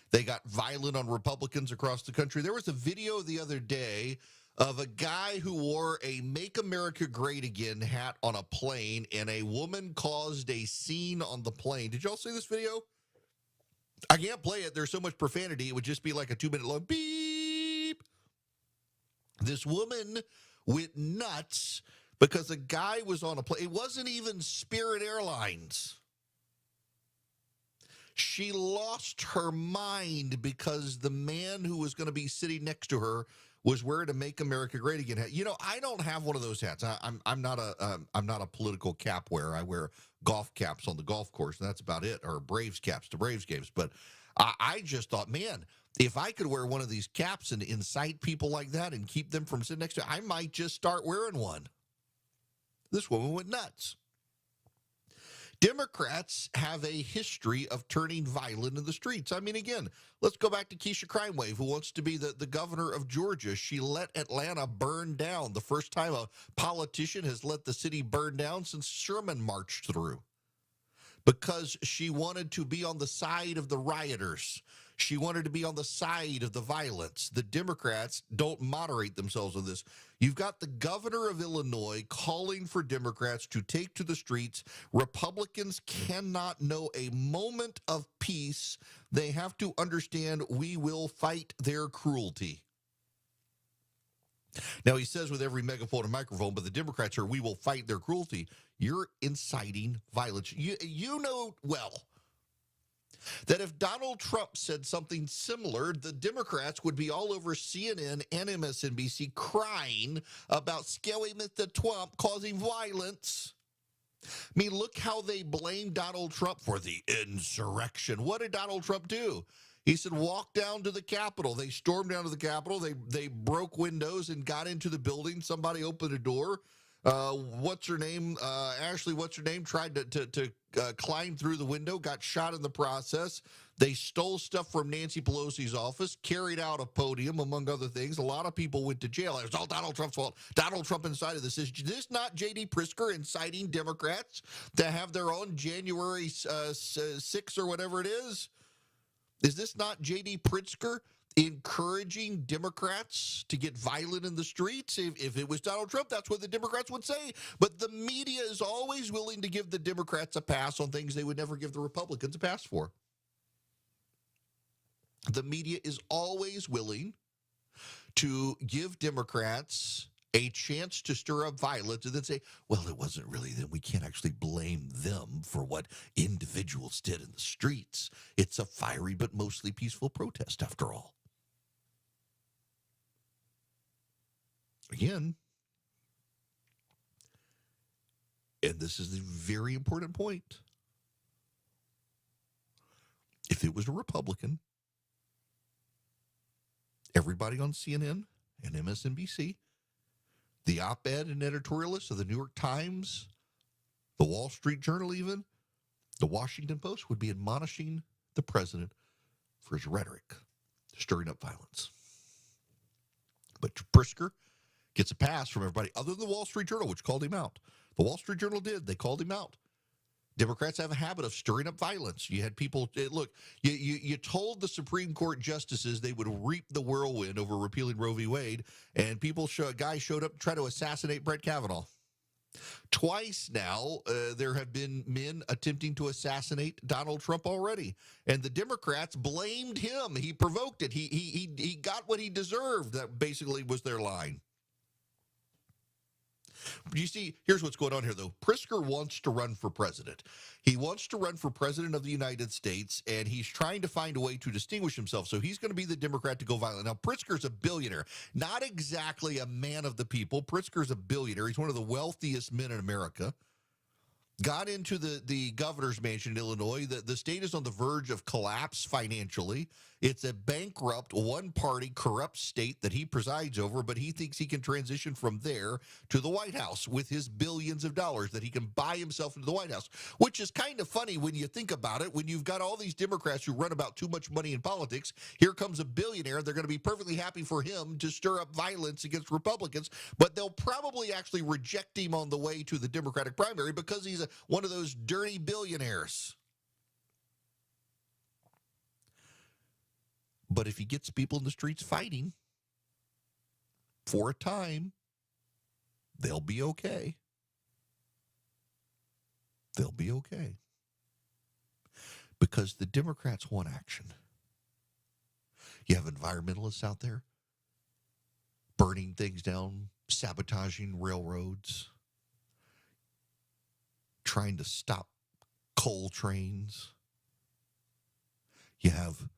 They got violent on Republicans across the country. There was a video the other day of a guy who wore a Make America Great Again hat on a plane, and a woman caused a scene on the plane. Did y'all see this video? I can't play it. There's so much profanity. It would just be like a 2-minute long beep. This woman went nuts because a guy was on a plane. It wasn't even Spirit Airlines. She lost her mind because the man who was going to be sitting next to her was wearing a Make America Great Again hat. I don't have one of those hats. I'm not a political cap wearer. I wear golf caps on the golf course, and that's about it, or Braves caps to Braves games. But I just thought, man, if I could wear one of these caps and incite people like that and keep them from sitting next to, I might just start wearing one. This woman went nuts. Democrats have a history of turning violent in the streets. I mean, again, let's go back to Keisha Crimewave, who wants to be the governor of Georgia. She let Atlanta burn down. The first time a politician has let the city burn down since Sherman marched through, because she wanted to be on the side of the rioters. She wanted to be on the side of the violence. The Democrats don't moderate themselves on this. You've got the governor of Illinois calling for Democrats to take to the streets. Republicans cannot know a moment of peace. They have to understand we will fight their cruelty. Now, he says with every megaphone and microphone, but the Democrats are, we will fight their cruelty. You're inciting violence. You know well that if Donald Trump said something similar, the Democrats would be all over CNN and MSNBC crying about scary Mr. Trump causing violence. I mean, look how they blame Donald Trump for the insurrection. What did Donald Trump do? He said, walk down to the Capitol. They stormed down to the Capitol. They broke windows and got into the building. Somebody opened a door. What's her name? Ashley, what's her name? Tried to climb through the window, got shot in the process. They stole stuff from Nancy Pelosi's office, carried out a podium, among other things. A lot of people went to jail. It was all Donald Trump's fault. Donald Trump inside of this. Is this not J.D. Pritzker inciting Democrats to have their own January 6th or whatever it is? Is this not J.D. Pritzker encouraging Democrats to get violent in the streets? If it was Donald Trump, that's what the Democrats would say. But the media is always willing to give the Democrats a pass on things they would never give the Republicans a pass for. The media is always willing to give Democrats a chance to stir up violence and then say, well, it wasn't really them. We can't actually blame them for what individuals did in the streets. It's a fiery but mostly peaceful protest after all. Again, and this is a very important point, if it was a Republican, everybody on CNN and MSNBC, the op-ed and editorialists of the New York Times, the Wall Street Journal even, the Washington Post would be admonishing the president for his rhetoric, stirring up violence. But Pritzker gets a pass from everybody other than the Wall Street Journal, which called him out. The Wall Street Journal did. They called him out. Democrats have a habit of stirring up violence. You had people, look, you told the Supreme Court justices they would reap the whirlwind over repealing Roe v. Wade, and guys showed up to try to assassinate Brett Kavanaugh. Twice now, there have been men attempting to assassinate Donald Trump already, and the Democrats blamed him. He provoked it. He got what he deserved. That basically was their line. You see, here's what's going on here, though. Pritzker wants to run for president. He wants to run for president of the United States, and he's trying to find a way to distinguish himself. So he's going to be the Democrat to go violent. Now, Pritzker's a billionaire, not exactly a man of the people. Pritzker's a billionaire. He's one of the wealthiest men in America. Got into the governor's mansion in Illinois. The state is on the verge of collapse financially. It's a bankrupt, one-party, corrupt state that he presides over, but he thinks he can transition from there to the White House with his billions of dollars, that he can buy himself into the White House, which is kind of funny when you think about it. When you've got all these Democrats who run about too much money in politics, here comes a billionaire. They're going to be perfectly happy for him to stir up violence against Republicans, but they'll probably actually reject him on the way to the Democratic primary because he's one of those dirty billionaires. But if he gets people in the streets fighting for a time, they'll be okay. They'll be okay. Because the Democrats want action. You have environmentalists out there burning things down, sabotaging railroads, trying to stop coal trains. You have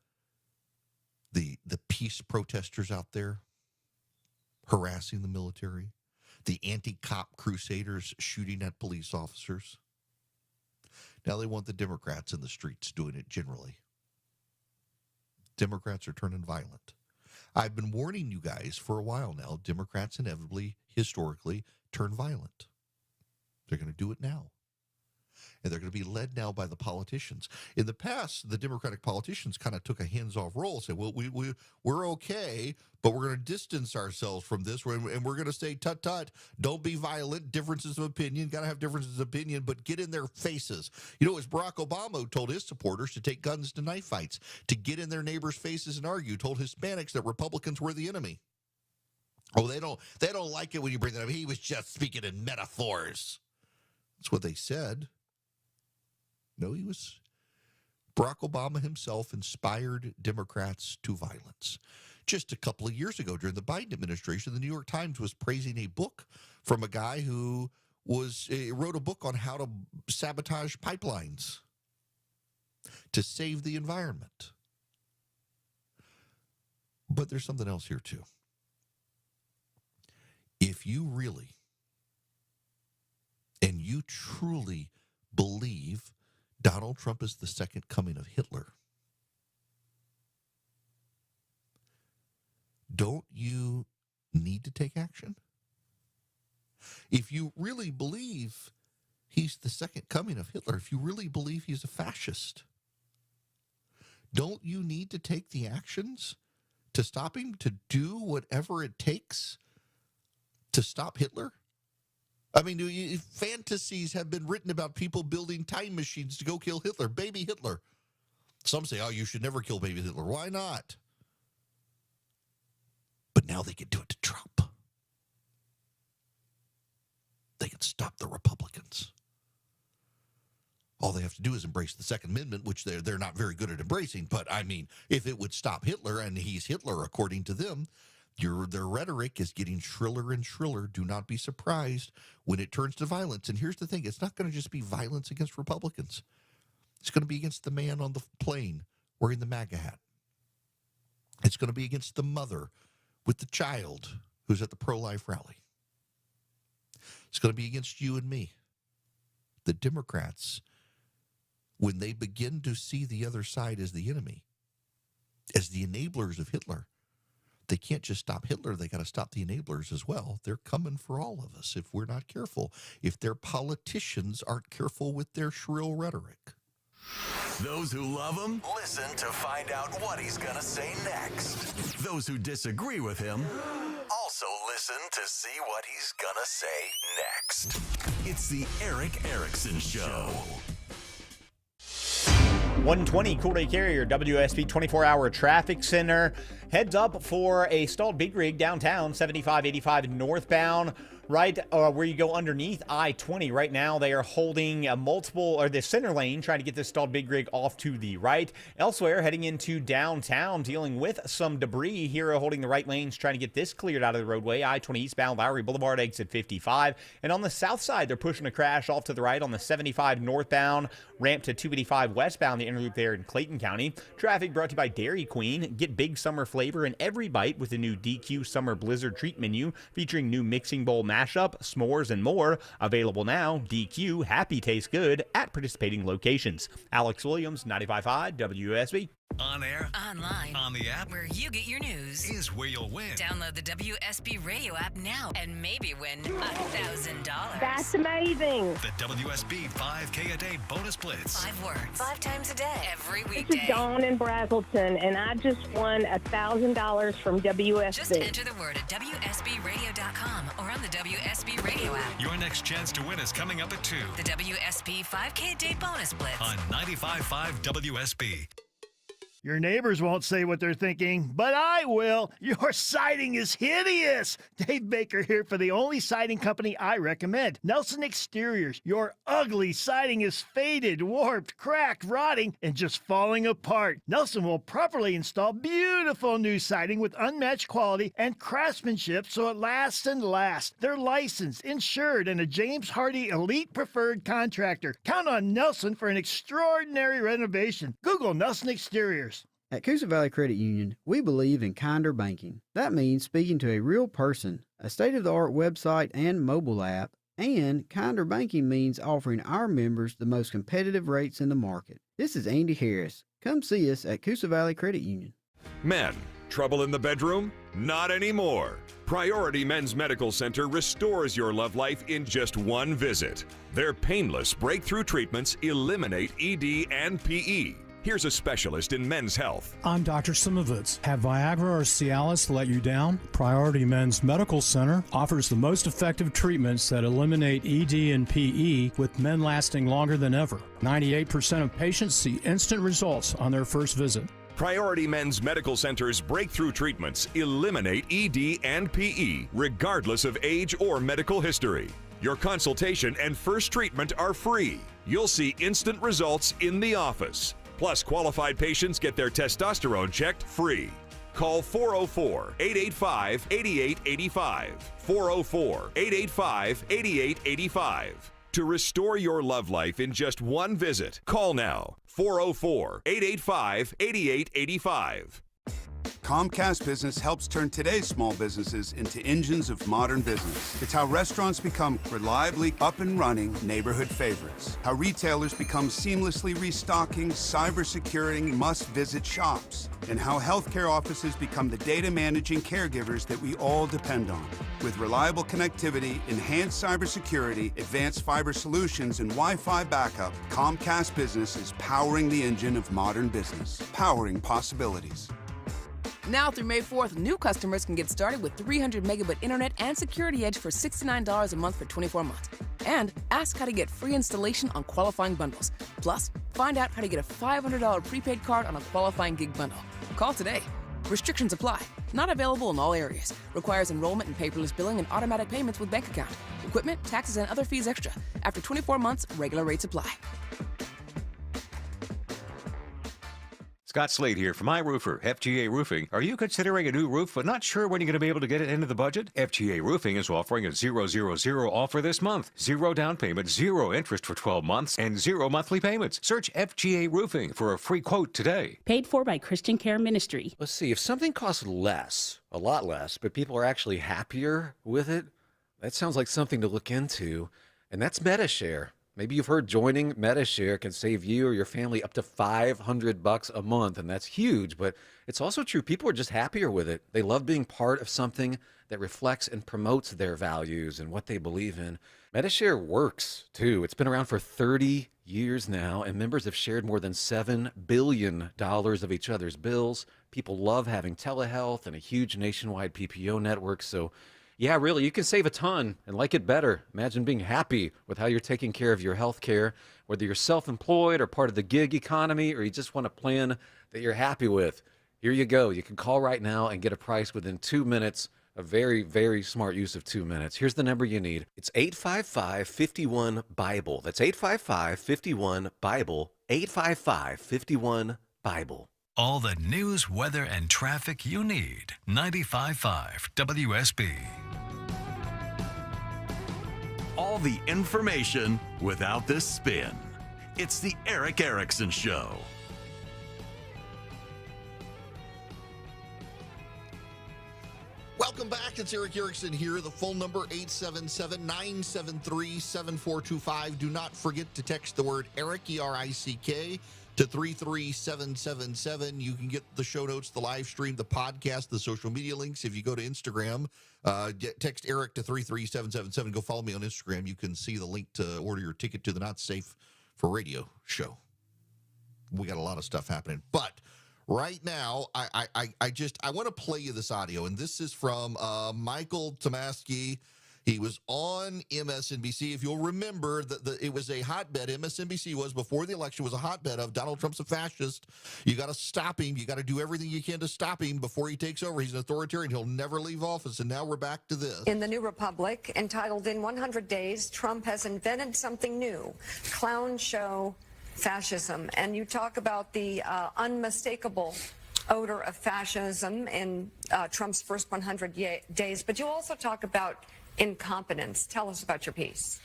the peace protesters out there harassing the military, the anti-cop crusaders shooting at police officers. Now they want the Democrats in the streets doing it generally. Democrats are turning violent. I've been warning you guys for a while now. Democrats inevitably, historically, turn violent. They're going to do it now. And they're going to be led now by the politicians. In the past, the Democratic politicians kind of took a hands-off role, said, well, we're okay, but we're going to distance ourselves from this, and we're going to say, tut-tut, don't be violent, differences of opinion, got to have differences of opinion, but get in their faces. You know, it was Barack Obama who told his supporters to take guns to knife fights, to get in their neighbors' faces and argue, told Hispanics that Republicans were the enemy. Oh, they don't like it when you bring that up. He was just speaking in metaphors. That's what they said. No, Barack Obama himself inspired Democrats to violence. Just a couple of years ago during the Biden administration, the New York Times was praising a book from a guy who wrote a book on how to sabotage pipelines. to save the environment. But there's something else here, too. If you really and you truly believe Donald Trump is the second coming of Hitler, don't you need to take action? If you really believe he's the second coming of Hitler, if you really believe he's a fascist, don't you need to take the actions to stop him, to do whatever it takes to stop Hitler? I mean, fantasies have been written about people building time machines to go kill Hitler, baby Hitler. Some say, oh, you should never kill baby Hitler. Why not? But now they can do it to Trump. They can stop the Republicans. All they have to do is embrace the Second Amendment, which they're not very good at embracing. But, I mean, if it would stop Hitler, and he's Hitler according to them, their rhetoric is getting shriller and shriller. Do not be surprised when it turns to violence. And here's the thing. It's not going to just be violence against Republicans. It's going to be against the man on the plane wearing the MAGA hat. It's going to be against the mother with the child who's at the pro-life rally. It's going to be against you and me. The Democrats, when they begin to see the other side as the enemy, as the enablers of Hitler, they can't just stop Hitler. They got to stop the enablers as well. They're coming for all of us if we're not careful, if their politicians aren't careful with their shrill rhetoric. Those who love him, listen to find out what he's going to say next. Those who disagree with him, also listen to see what he's going to say next. It's the Erick Erickson Show. 120 Cool Day Carrier, WSB 24-hour traffic center. Heads up for a stalled big rig downtown, 7585 northbound, right where you go underneath I-20. Right now, they are holding the center lane, trying to get this stalled big rig off to the right. Elsewhere, heading into downtown, dealing with some debris. Hero holding the right lanes, trying to get this cleared out of the roadway. I-20 eastbound, Lowry Boulevard, exit 55. And on the south side, they're pushing a crash off to the right on the 75 northbound, ramp to 285 westbound, the inner loop there in Clayton County. Traffic brought to you by Dairy Queen. Get big summer flavor in every bite with the new DQ Summer Blizzard Treat Menu, featuring new mixing bowl mashup, s'mores, and more. Available now. DQ, happy tastes good at participating locations. Alex Williams, 95.5 WSB. On air, online, on the app, where you get your news, is where you'll win. Download the WSB radio app now and maybe win $1,000. That's amazing. The WSB 5K a day bonus blitz. 5 words, 5 times a day, every This weekday. is Dawn in Brazelton, and I just won $1,000 from WSB. Just enter the word at WSBradio.com or on the WSB radio app. Your next chance to win is coming up at 2. The WSB 5K a day bonus blitz. On 95.5 WSB. Your neighbors won't say what they're thinking, but I will. Your siding is hideous. Dave Baker here for the only siding company I recommend, Nelson Exteriors. Your ugly siding is faded, warped, cracked, rotting, and just falling apart. Nelson will properly install beautiful new siding with unmatched quality and craftsmanship so it lasts and lasts. They're licensed, insured, and a James Hardy Elite Preferred Contractor. Count on Nelson for an extraordinary renovation. Google Nelson Exteriors. At Coosa Valley Credit Union, we believe in kinder banking. That means speaking to a real person, a state-of-the-art website and mobile app, and kinder banking means offering our members the most competitive rates in the market. This is Andy Harris. Come see us at Coosa Valley Credit Union. Men, trouble in the bedroom? Not anymore. Priority Men's Medical Center restores your love life in just one visit. Their painless breakthrough treatments eliminate ED and PE. Here's a specialist in men's health. I'm Dr. Simovitz. Have Viagra or Cialis let you down? Priority Men's Medical Center offers the most effective treatments that eliminate ED and PE, with men lasting longer than ever. 98% of patients see instant results on their first visit. Priority Men's Medical Center's breakthrough treatments eliminate ED and PE, regardless of age or medical history. Your consultation and first treatment are free. You'll see instant results in the office. Plus, qualified patients get their testosterone checked free. Call 404-885-8885. 404-885-8885. to restore your love life in just one visit. Call now, 404-885-8885. Comcast Business helps turn today's small businesses into engines of modern business. It's how restaurants become reliably up and running neighborhood favorites. How retailers become seamlessly restocking, cyber-securing, must-visit shops. And how healthcare offices become the data managing caregivers that we all depend on. With reliable connectivity, enhanced cybersecurity, advanced fiber solutions, and Wi-Fi backup, Comcast Business is powering the engine of modern business. Powering possibilities. Now through May 4th, new customers can get started with 300 megabit internet and Security Edge for $69 a month for 24 months. And ask how to get free installation on qualifying bundles. Plus, find out how to get a $500 prepaid card on a qualifying gig bundle. Call today. Restrictions apply. Not available in all areas. Requires enrollment and paperless billing and automatic payments with bank account. Equipment, taxes, and other fees extra. After 24 months, regular rates apply. Scott Slade here from iRoofer, FGA Roofing. Are you considering a new roof but not sure when you're going to be able to get it into the budget? FGA Roofing is offering a 000 offer this month. 0 down payment, 0 interest for 12 months, and 0 monthly payments. Search FGA Roofing for a free quote today. Paid for by Christian Care Ministry. Let's see, if something costs less, a lot less, but people are actually happier with it, that sounds like something to look into, and that's MetaShare. Maybe you've heard joining MetaShare can save you or your family up to $500 a month, and that's huge, but it's also true. People are just happier with it. They love being part of something that reflects and promotes their values and what they believe in. MetaShare works, too. It's been around for 30 years now, and members have shared more than $7 billion of each other's bills. People love having telehealth and a huge nationwide PPO network, so yeah, really, you can save a ton and like it better. Imagine being happy with how you're taking care of your health care, whether you're self-employed or part of the gig economy, or you just want a plan that you're happy with. Here you go. You can call right now and get a price within 2 minutes. A very, very smart use of 2 minutes. Here's the number you need. It's 855-51-BIBLE. That's 855-51-BIBLE. 855-51-BIBLE. All the news, weather, and traffic you need. 95.5 WSB. All the information without the spin. It's the Erick Erickson Show. Welcome back. It's Erick Erickson here. The phone number 877-973-7425. Do not forget to text the word Erick, E-R-I-C-K, to 33777. You can get the show notes, the live stream, the podcast, the social media links. If you go to Instagram, text Erick to 33777. Go follow me on Instagram. You can see the link to order your ticket to the Not Safe for Radio show. We got a lot of stuff happening. But right now, I want to play you this audio, and this is from Michael Tomasky. He was on MSNBC. If you'll remember, it was a hotbed. MSNBC was, before the election, was a hotbed of Donald Trump's a fascist. You got to stop him. You got to do everything you can to stop him before he takes over. He's an authoritarian. He'll never leave office. And now we're back to this. In the New Republic, entitled In 100 Days, Trump has invented something new, clown show fascism. And you talk about the unmistakable odor of fascism in Trump's first 100 days, but you also talk about incompetence. Tell us about your piece.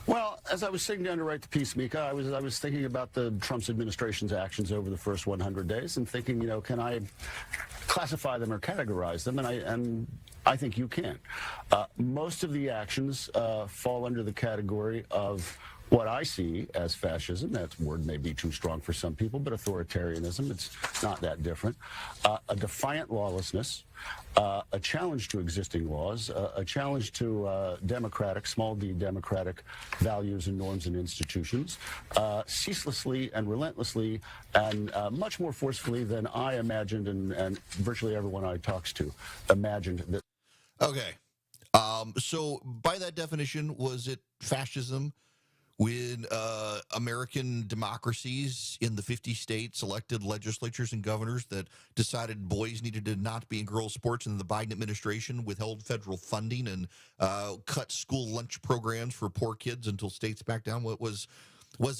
Well, as I was sitting down to write the piece, Mika, I was thinking about the Trump's administration's actions over the first 100 days and thinking, can I classify them or categorize them? And I think you can. Most of the actions fall under the category of what I see as fascism. That word may be too strong for some people, but authoritarianism, it's not that different. A defiant lawlessness, a challenge to existing laws, a challenge to democratic, small d democratic values and norms and institutions, ceaselessly and relentlessly and much more forcefully than I imagined and virtually everyone I talks to imagined that. Okay. So by that definition, was it fascism when American democracies in the 50 states elected legislatures and governors that decided boys needed to not be in girls' sports, and the Biden administration withheld federal funding and cut school lunch programs for poor kids until states backed down? Was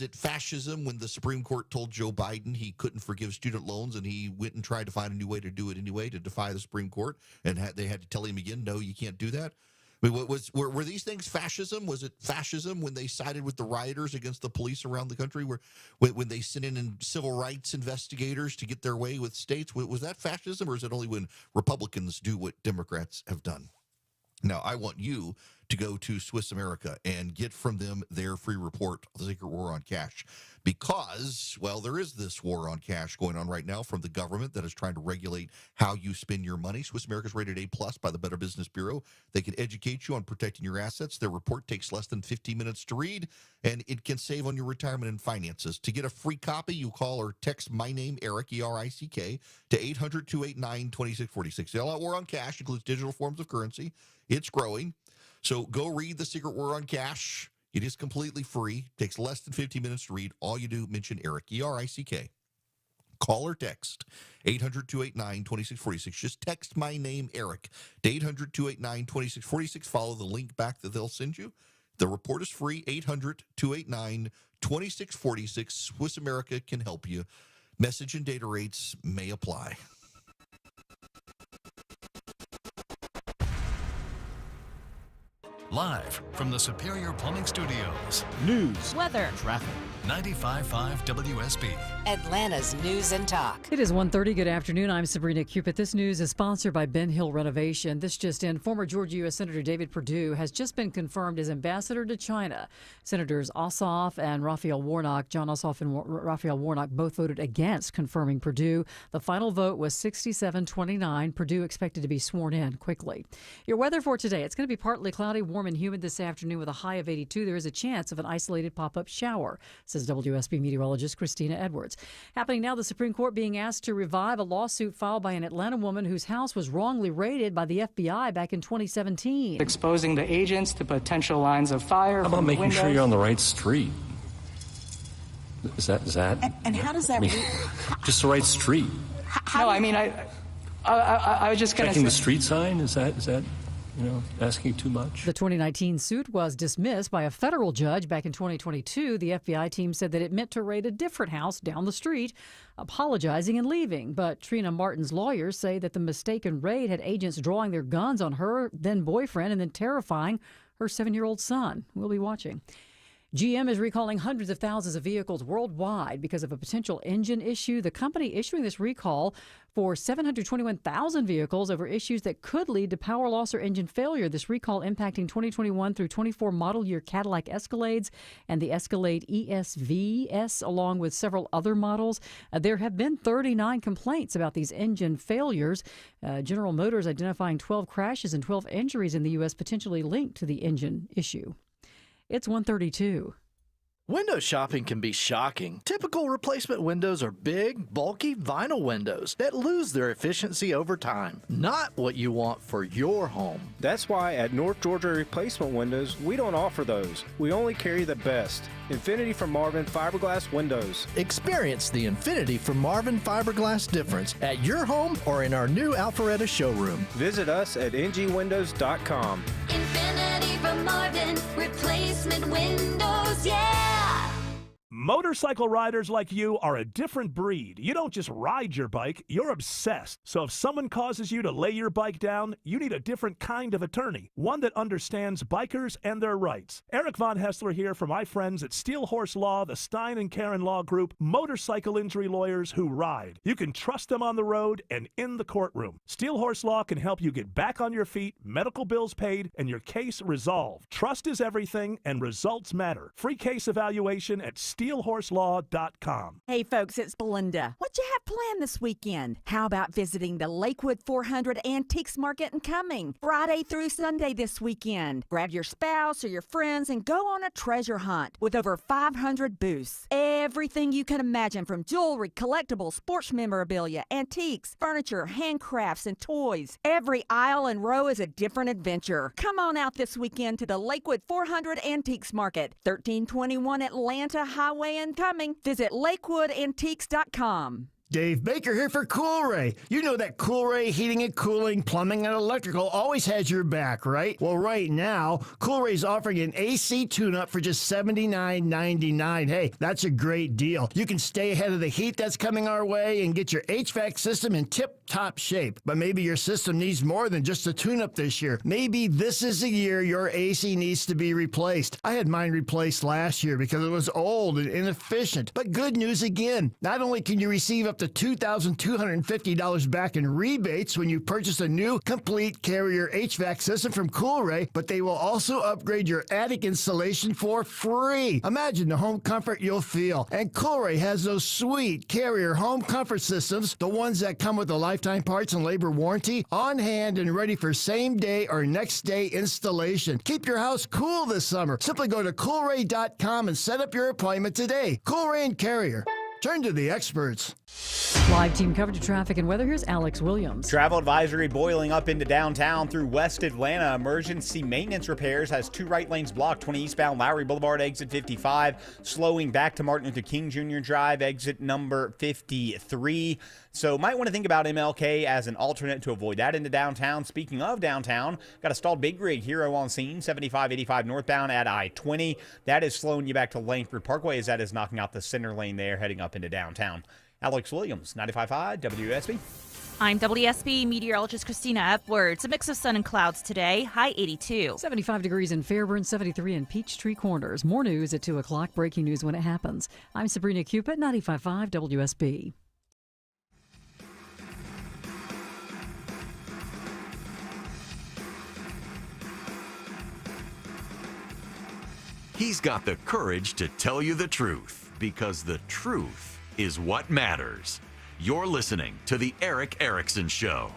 it fascism when the Supreme Court told Joe Biden he couldn't forgive student loans, and he went and tried to find a new way to do it anyway, to defy the Supreme Court, and they had to tell him again, no, you can't do that? I mean, were these things fascism? Was it fascism when they sided with the rioters against the police around the country? When they sent in civil rights investigators to get their way with states? Was that fascism, or is it only when Republicans do what Democrats have done? Now, I want you to go to Swiss America and get from them their free report, The Secret War on Cash, because, well, there is this war on cash going on right now from the government that is trying to regulate how you spend your money. Swiss America is rated A+ by the Better Business Bureau. They can educate you on protecting your assets. Their report takes less than 15 minutes to read, and it can save on your retirement and finances. To get a free copy, you call or text my name, Eric, E-R-I-C-K, to 800-289-2646. The All-Out War on Cash includes digital forms of currency. It's growing. So go read The Secret War on Cash. It is completely free. Takes less than 15 minutes to read. All you do, mention Eric, E-R-I-C-K. Call or text 800-289-2646. Just text my name, Eric, to 800-289-2646. Follow the link back that they'll send you. The report is free, 800-289-2646. Swiss America can help you. Message and data rates may apply. Live from the Superior Plumbing Studios. News, weather, traffic. 95.5 WSB. Atlanta's News and Talk. It is 1:30. Good afternoon. I'm Sabrina Cupid. This news is sponsored by Ben Hill Renovation. This just in. Former Georgia U.S. Senator David Perdue has just been confirmed as ambassador to China. Senators Ossoff and Raphael Warnock, John Ossoff and Raphael Warnock, both voted against confirming Perdue. The final vote was 67-29. Perdue expected to be sworn in quickly. Your weather for today. It's going to be partly cloudy, warm and humid this afternoon with a high of 82. There is a chance of an isolated pop-up shower, says WSB meteorologist Christina Edwards. Happening now, the Supreme Court being asked to revive a lawsuit filed by an Atlanta woman whose house was wrongly raided by the FBI back in 2017. Exposing the agents to potential lines of fire. How about from making sure you're on the right street? Is that? And how does that? Just the right street. No, I mean, I was just going to say. Checking the street sign, is that? Asking too much. The 2019 suit was dismissed by a federal judge back in 2022. The FBI team said that it meant to raid a different house down the street, apologizing and leaving. But Trina Martin's lawyers say that the mistaken raid had agents drawing their guns on her then boyfriend and then terrifying her 7-year-old son. We'll be watching. GM is recalling hundreds of thousands of vehicles worldwide because of a potential engine issue. The company issuing this recall for 721,000 vehicles over issues that could lead to power loss or engine failure. This recall impacting 2021 through 24 model year Cadillac Escalades and the Escalade ESV-S, along with several other models. There have been 39 complaints about these engine failures. General Motors identifying 12 crashes and 12 injuries in the U.S. potentially linked to the engine issue. It's 1:32. Window shopping can be shocking. Typical replacement windows are big, bulky vinyl windows that lose their efficiency over time. Not what you want for your home. That's why at North Georgia Replacement Windows, we don't offer those. We only carry the best. Infinity from Marvin Fiberglass Windows. Experience the Infinity from Marvin Fiberglass difference at your home or in our new Alpharetta showroom. Visit us at ngwindows.com. Infinity from Marvin Replacement Windows, yeah! Motorcycle riders like you are a different breed. You don't just ride your bike, you're obsessed. So if someone causes you to lay your bike down, you need a different kind of attorney, one that understands bikers and their rights. Eric Von Hessler here for my friends at Steel Horse Law, the Stein and Karen Law Group, motorcycle injury lawyers who ride. You can trust them on the road and in the courtroom. Steel Horse Law can help you get back on your feet, medical bills paid, and your case resolved. Trust is everything and results matter. Free case evaluation at steelhorselaw.com. Hey folks, it's Belinda. What you have planned this weekend? How about visiting the Lakewood 400 Antiques Market in Cumming, Friday through Sunday this weekend? Grab your spouse or your friends and go on a treasure hunt with over 500 booths. Everything you can imagine, from jewelry, collectibles, sports memorabilia, antiques, furniture, handcrafts, and toys. Every aisle and row is a different adventure. Come on out this weekend to the Lakewood 400 Antiques Market, 1321 Atlanta Highway in Cumming. Visit LakewoodAntiques.com. Dave Baker here for Coolray. You know that Coolray Heating and Cooling, Plumbing and Electrical always has your back, right? Well, right now, Coolray's offering an AC tune-up for just $79.99. Hey, that's a great deal. You can stay ahead of the heat that's coming our way and get your HVAC system in tip-top shape. But maybe your system needs more than just a tune-up this year. Maybe this is the year your AC needs to be replaced. I had mine replaced last year because it was old and inefficient. But good news again. Not only can you receive up to $2,250 back in rebates when you purchase a new complete Carrier HVAC system from Coolray, but they will also upgrade your attic installation for free. Imagine the home comfort you'll feel. And Coolray has those sweet Carrier home comfort systems, the ones that come with a lifetime parts and labor warranty, on hand and ready for same-day or next-day installation. Keep your house cool this summer. Simply go to Coolray.com and set up your appointment today. Coolray and Carrier. Turn to the experts. Live team coverage of traffic and weather. Here's Alex Williams. Travel advisory boiling up into downtown through West Atlanta. Emergency maintenance repairs has 2 right lanes blocked. 20 eastbound Lowry Boulevard, exit 55. Slowing back to Martin Luther King Jr. Drive, exit number 53. So might want to think about MLK as an alternate to avoid that into downtown. Speaking of downtown, got a stalled big rig Hero on scene, 7585 northbound at I-20. That is slowing you back to Langford Parkway as that is knocking out the center lane there heading up into downtown. Alex Williams, 95.5 WSB. I'm WSB meteorologist Christina Epwords. A mix of sun and clouds today, high 82. 75 degrees in Fairburn, 73 in Peachtree Corners. More news at 2 o'clock, breaking news when it happens. I'm Sabrina Cupid, 95.5 WSB. He's got the courage to tell you the truth, because the truth is what matters. You're listening to The Erick Erickson Show.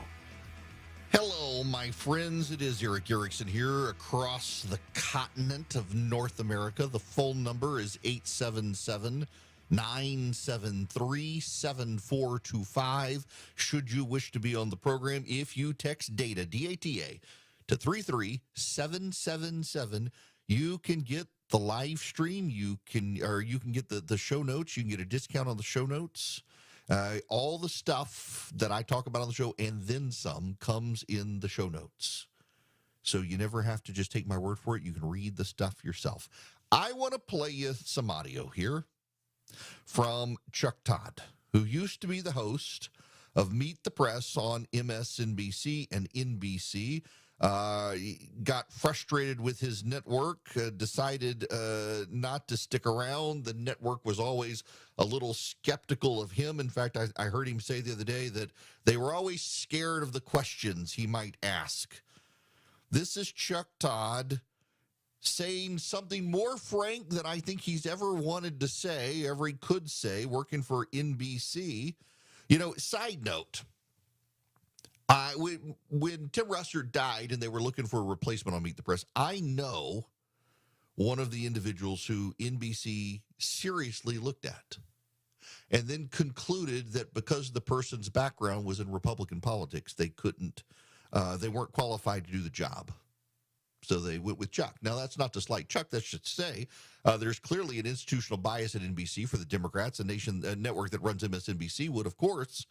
Hello, my friends. It is Erick Erickson here across the continent of North America. The phone number is 877-973-7425. Should you wish to be on the program, if you text DATA, D-A-T-A, to 33777, you can get the live stream, you can get the show notes, you can get a discount on the show notes. All the stuff that I talk about on the show and then some comes in the show notes. So you never have to just take my word for it. You can read the stuff yourself. I want to play you some audio here from Chuck Todd, who used to be the host of Meet the Press on MSNBC and NBC. Got frustrated with his network, decided not to stick around. The network was always a little skeptical of him. In fact, I heard him say the other day that they were always scared of the questions he might ask. This is Chuck Todd saying something more frank than I think he's ever wanted to say, ever he could say, working for NBC. You know, side note, when Tim Russert died and they were looking for a replacement on Meet the Press, I know one of the individuals who NBC seriously looked at and then concluded that because the person's background was in Republican politics, they weren't qualified to do the job. So they went with Chuck. Now, that's not to slight Chuck. That's just to say there's clearly an institutional bias at NBC for the Democrats. A network that runs MSNBC would, of course.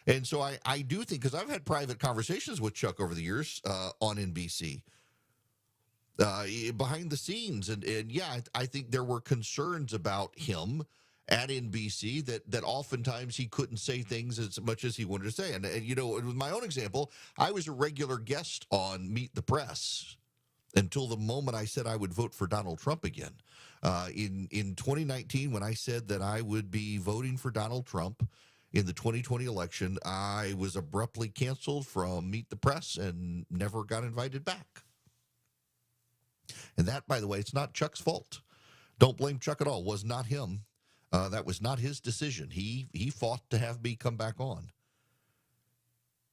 And so I do think, because I've had private conversations with Chuck over the years on NBC, behind the scenes. And yeah, I think there were concerns about him at NBC that oftentimes he couldn't say things as much as he wanted to say. And you know, with my own example, I was a regular guest on Meet the Press until the moment I said I would vote for Donald Trump again. In 2019, when I said that I would be voting for Donald Trump in the 2020 election, I was abruptly canceled from Meet the Press and never got invited back. And that, by the way, it's not Chuck's fault. Don't blame Chuck at all. It was not him. That was not his decision. He fought to have me come back on.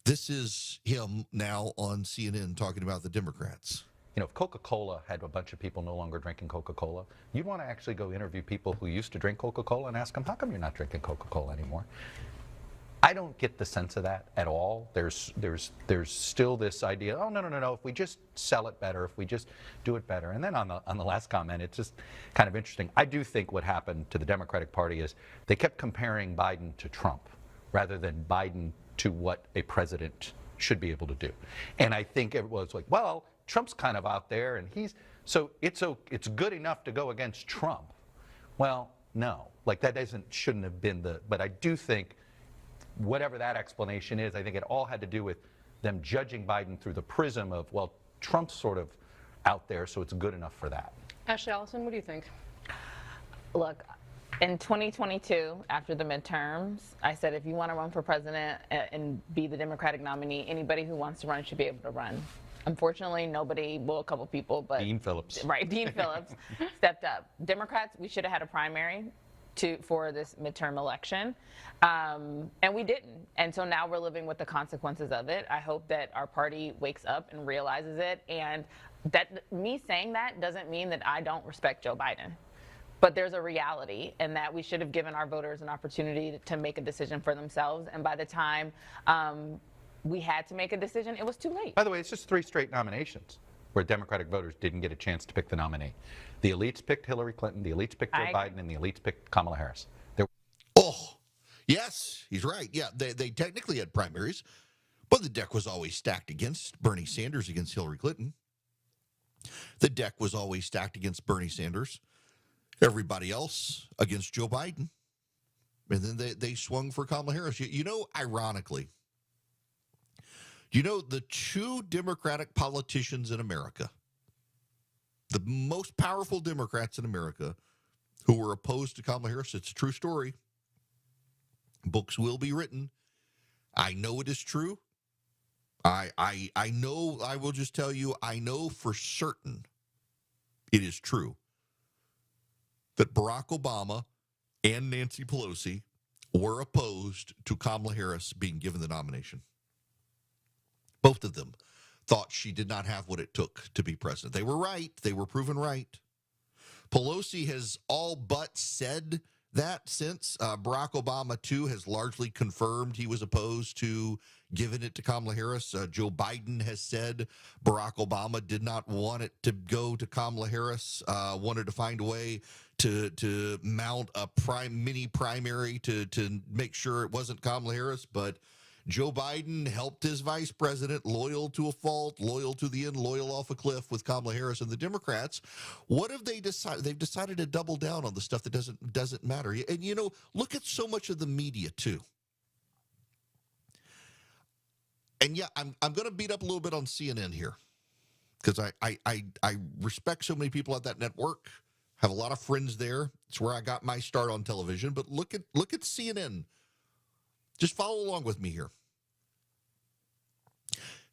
This is him now on CNN talking about the Democrats. You know, if Coca-Cola had a bunch of people no longer drinking Coca-Cola, you'd want to actually go interview people who used to drink Coca-Cola and ask them, how come you're not drinking Coca-Cola anymore? I don't get the sense of that at all. There's still this idea, oh, no, if we just sell it better, if we just do it better. And then on the last comment, it's just kind of interesting. I do think what happened to the Democratic Party is they kept comparing Biden to Trump. rather than Biden to what a president should be able to do. And I think it was like, well, Trump's kind of out there, and it's good enough to go against Trump. Well, no, like that shouldn't have been but I do think whatever that explanation is, I think it all had to do with them judging Biden through the prism of, well, Trump's sort of out there, so it's good enough for that. Ashley Allison, what do you think? Look, in 2022, after the midterms, I said if you want to run for president and be the Democratic nominee, anybody who wants to run should be able to run. Unfortunately, nobody, well, a couple people, but Dean Phillips. Right, Dean Phillips stepped up. Democrats, we should have had a primary for this midterm election, and we didn't. And so now we're living with the consequences of it. I hope that our party wakes up and realizes it. And that me saying that doesn't mean that I don't respect Joe Biden. But there's a reality in that we should have given our voters an opportunity to make a decision for themselves. And by the time we had to make a decision, it was too late. By the way, it's just 3 straight nominations where Democratic voters didn't get a chance to pick the nominee. The elites picked Hillary Clinton, the elites picked Joe Biden, and the elites picked Kamala Harris. Oh, yes, he's right. Yeah, they technically had primaries, but the deck was always stacked against Bernie Sanders against Hillary Clinton. The deck was always stacked against Bernie Sanders. Everybody else against Joe Biden. And then they swung for Kamala Harris. You know, ironically, the 2 Democratic politicians in America, the most powerful Democrats in America who were opposed to Kamala Harris, it's a true story. Books will be written. I know it is true. I know, I will just tell you, I know for certain it is true that Barack Obama and Nancy Pelosi were opposed to Kamala Harris being given the nomination. Both of them thought she did not have what it took to be president. They were right. They were proven right. Pelosi has all but said that since. Barack Obama, too, has largely confirmed he was opposed to giving it to Kamala Harris. Joe Biden has said Barack Obama did not want it to go to Kamala Harris, wanted to find a way to mount a mini primary to make sure it wasn't Kamala Harris, but Joe Biden helped his vice president, loyal to a fault, loyal to the end, loyal off a cliff with Kamala Harris. And the Democrats, what have they decided? They've decided to double down on the stuff that doesn't matter. And, look at so much of the media, too. And, yeah, I'm going to beat up a little bit on CNN here because I respect so many people at that network, have a lot of friends there. It's where I got my start on television. But look at CNN. Just follow along with me here.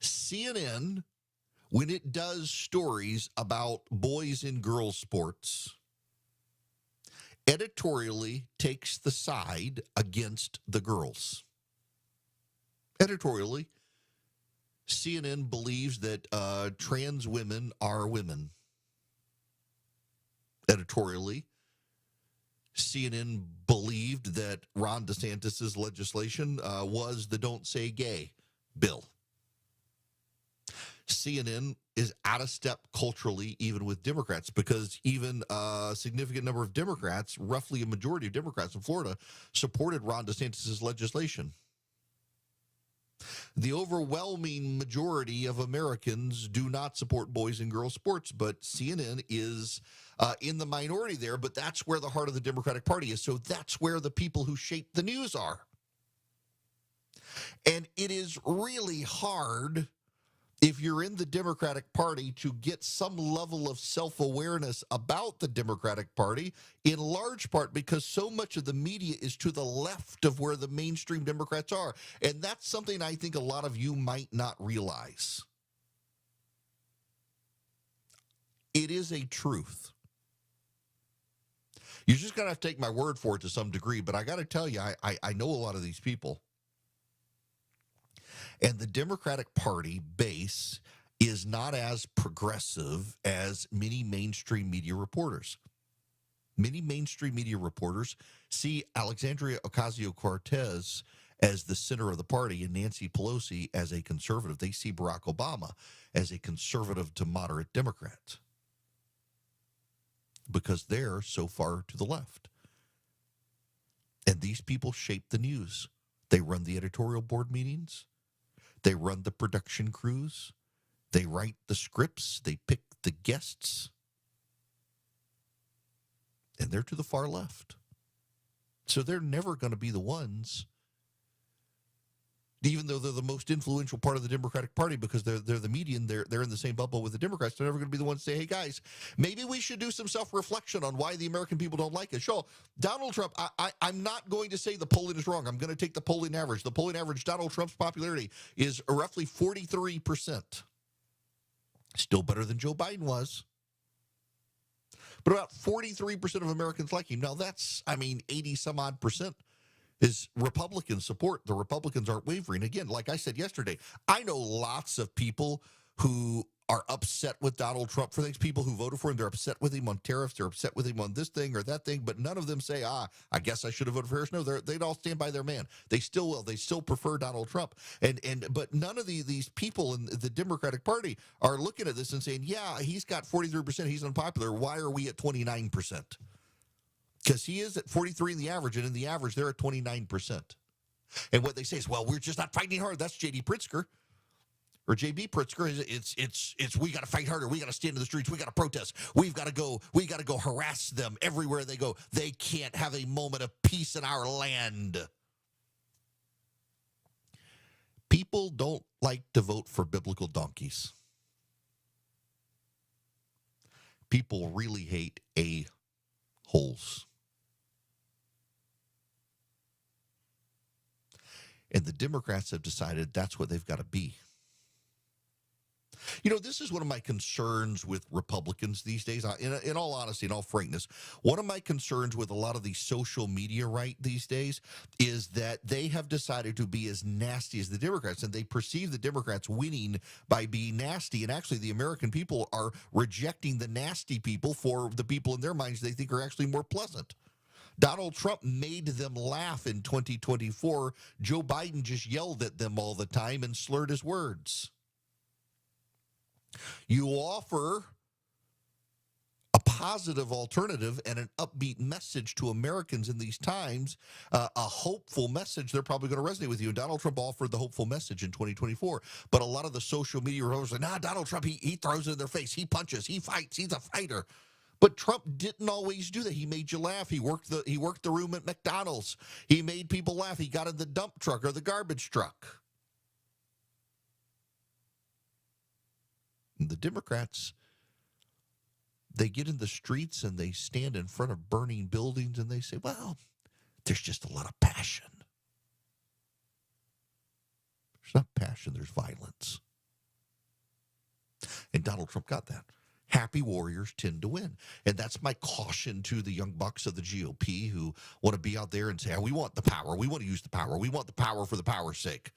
CNN, when it does stories about boys and girls sports, editorially takes the side against the girls. Editorially, CNN believes that trans women are women. Editorially, CNN believed that Ron DeSantis' legislation was the Don't Say Gay bill. CNN is out of step culturally, even with Democrats, because even a significant number of Democrats, roughly a majority of Democrats in Florida, supported Ron DeSantis' legislation. The overwhelming majority of Americans do not support boys and girls sports, but CNN is in the minority there, but that's where the heart of the Democratic Party is. So that's where the people who shape the news are. And it is really hard if you're in the Democratic Party to get some level of self-awareness about the Democratic Party, in large part because so much of the media is to the left of where the mainstream Democrats are. And that's something I think a lot of you might not realize. It is a truth. You're just going to have to take my word for it to some degree, but I got to tell you, I know a lot of these people. And the Democratic Party base is not as progressive as many mainstream media reporters. Many mainstream media reporters see Alexandria Ocasio-Cortez as the center of the party and Nancy Pelosi as a conservative. They see Barack Obama as a conservative to moderate Democrat because they're so far to the left. And these people shape the news. They run the editorial board meetings. They run the production crews. They write the scripts. They pick the guests. And they're to the far left. So they're never going to be the ones, even though they're the most influential part of the Democratic Party because they're the median, they're in the same bubble with the Democrats. They're never going to be the ones to say, hey, guys, maybe we should do some self-reflection on why the American people don't like us. Sure, Donald Trump, I'm not going to say the polling is wrong. I'm going to take the polling average. The polling average, Donald Trump's popularity is roughly 43%. Still better than Joe Biden was. But about 43% of Americans like him. Now, that's, 80-some-odd percent is Republican support. The Republicans aren't wavering. Again, like I said yesterday, I know lots of people who are upset with Donald Trump for things. People who voted for him, they're upset with him on tariffs. They're upset with him on this thing or that thing. But none of them say, I guess I should have voted for Harris. No, they'd all stand by their man. They still will. They still prefer Donald Trump. But none of these people in the Democratic Party are looking at this and saying, yeah, he's got 43%. He's unpopular. Why are we at 29%? Because he is at 43 in the average, and in the average, they're at 29%. And what they say is, well, we're just not fighting hard. That's J.D. Pritzker. Or J.B. Pritzker, it's we got to fight harder. We got to stand in the streets. We got to protest. We got to go harass them everywhere they go. They can't have a moment of peace in our land. People don't like to vote for biblical donkeys. People really hate a-holes. And the Democrats have decided that's what they've got to be. You know, this is one of my concerns with Republicans these days. In all honesty, in all frankness, one of my concerns with a lot of the social media right these days is that they have decided to be as nasty as the Democrats, and they perceive the Democrats winning by being nasty. And actually, the American people are rejecting the nasty people for the people in their minds they think are actually more pleasant. Donald Trump made them laugh in 2024. Joe Biden just yelled at them all the time and slurred his words. You offer a positive alternative and an upbeat message to Americans in these times, a hopeful message, they're probably going to resonate with you. And Donald Trump offered the hopeful message in 2024. But a lot of the social media reporters are like, Donald Trump, he throws it in their face. He punches. He fights. He's a fighter. But Trump didn't always do that. He made you laugh. He worked the room at McDonald's. He made people laugh. He got in the dump truck or the garbage truck. And the Democrats, they get in the streets and they stand in front of burning buildings and they say, well, there's just a lot of passion. There's not passion, there's violence. And Donald Trump got that. Happy warriors tend to win. And that's my caution to the young bucks of the GOP who want to be out there and say, we want the power. We want to use the power. We want the power for the power's sake.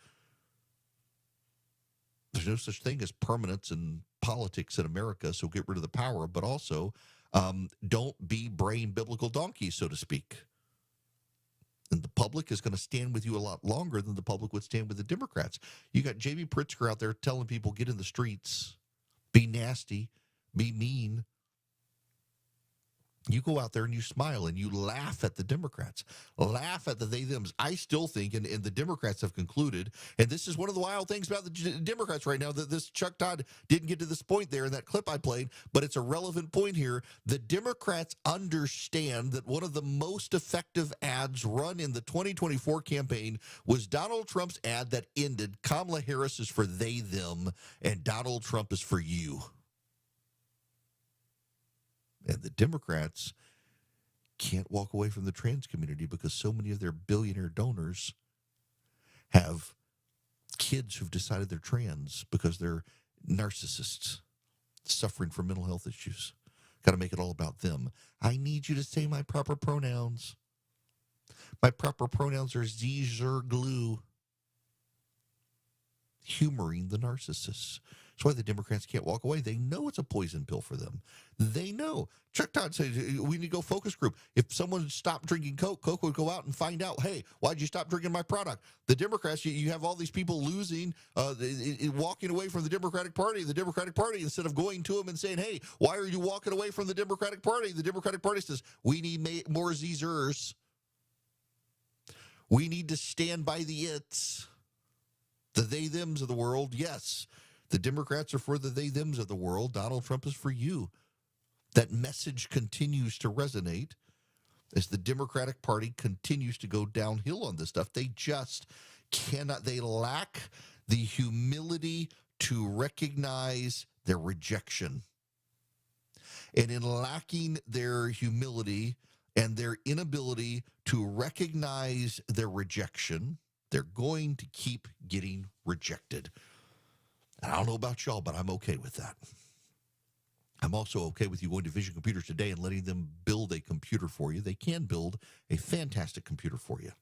There's no such thing as permanence in politics in America, so get rid of the power. But also, don't be brain biblical donkeys, so to speak. And the public is going to stand with you a lot longer than the public would stand with the Democrats. You got J.B. Pritzker out there telling people, get in the streets, be nasty, be mean. You go out there and you smile and you laugh at the Democrats, laugh at the they-thems. I still think, and the Democrats have concluded, and this is one of the wild things about the Democrats right now, that this Chuck Todd didn't get to this point there in that clip I played, but it's a relevant point here. The Democrats understand that one of the most effective ads run in the 2024 campaign was Donald Trump's ad that ended, Kamala Harris is for they-them, and Donald Trump is for you. And the Democrats can't walk away from the trans community because so many of their billionaire donors have kids who've decided they're trans because they're narcissists suffering from mental health issues. Got to make it all about them. I need you to say my proper pronouns. My proper pronouns are Z, Zer, glue. Humoring the narcissists. That's why the Democrats can't walk away. They know it's a poison pill for them. They know. Chuck Todd says we need to go focus group. If someone stopped drinking Coke, Coke would go out and find out, hey, why'd you stop drinking my product? The Democrats, you have all these people losing, walking away from the Democratic Party. The Democratic Party, instead of going to them and saying, hey, why are you walking away from the Democratic Party? The Democratic Party says, we need more Zers. We need to stand by the it's. The they, thems of the world, yes. The Democrats are for the they, thems of the world. Donald Trump is for you. That message continues to resonate as the Democratic Party continues to go downhill on this stuff. They just cannot, they lack the humility to recognize their rejection. And in lacking their humility and their inability to recognize their rejection, they're going to keep getting rejected. And I don't know about y'all, but I'm okay with that. I'm also okay with you going to Vision Computers today and letting them build a computer for you. They can build a fantastic computer for you.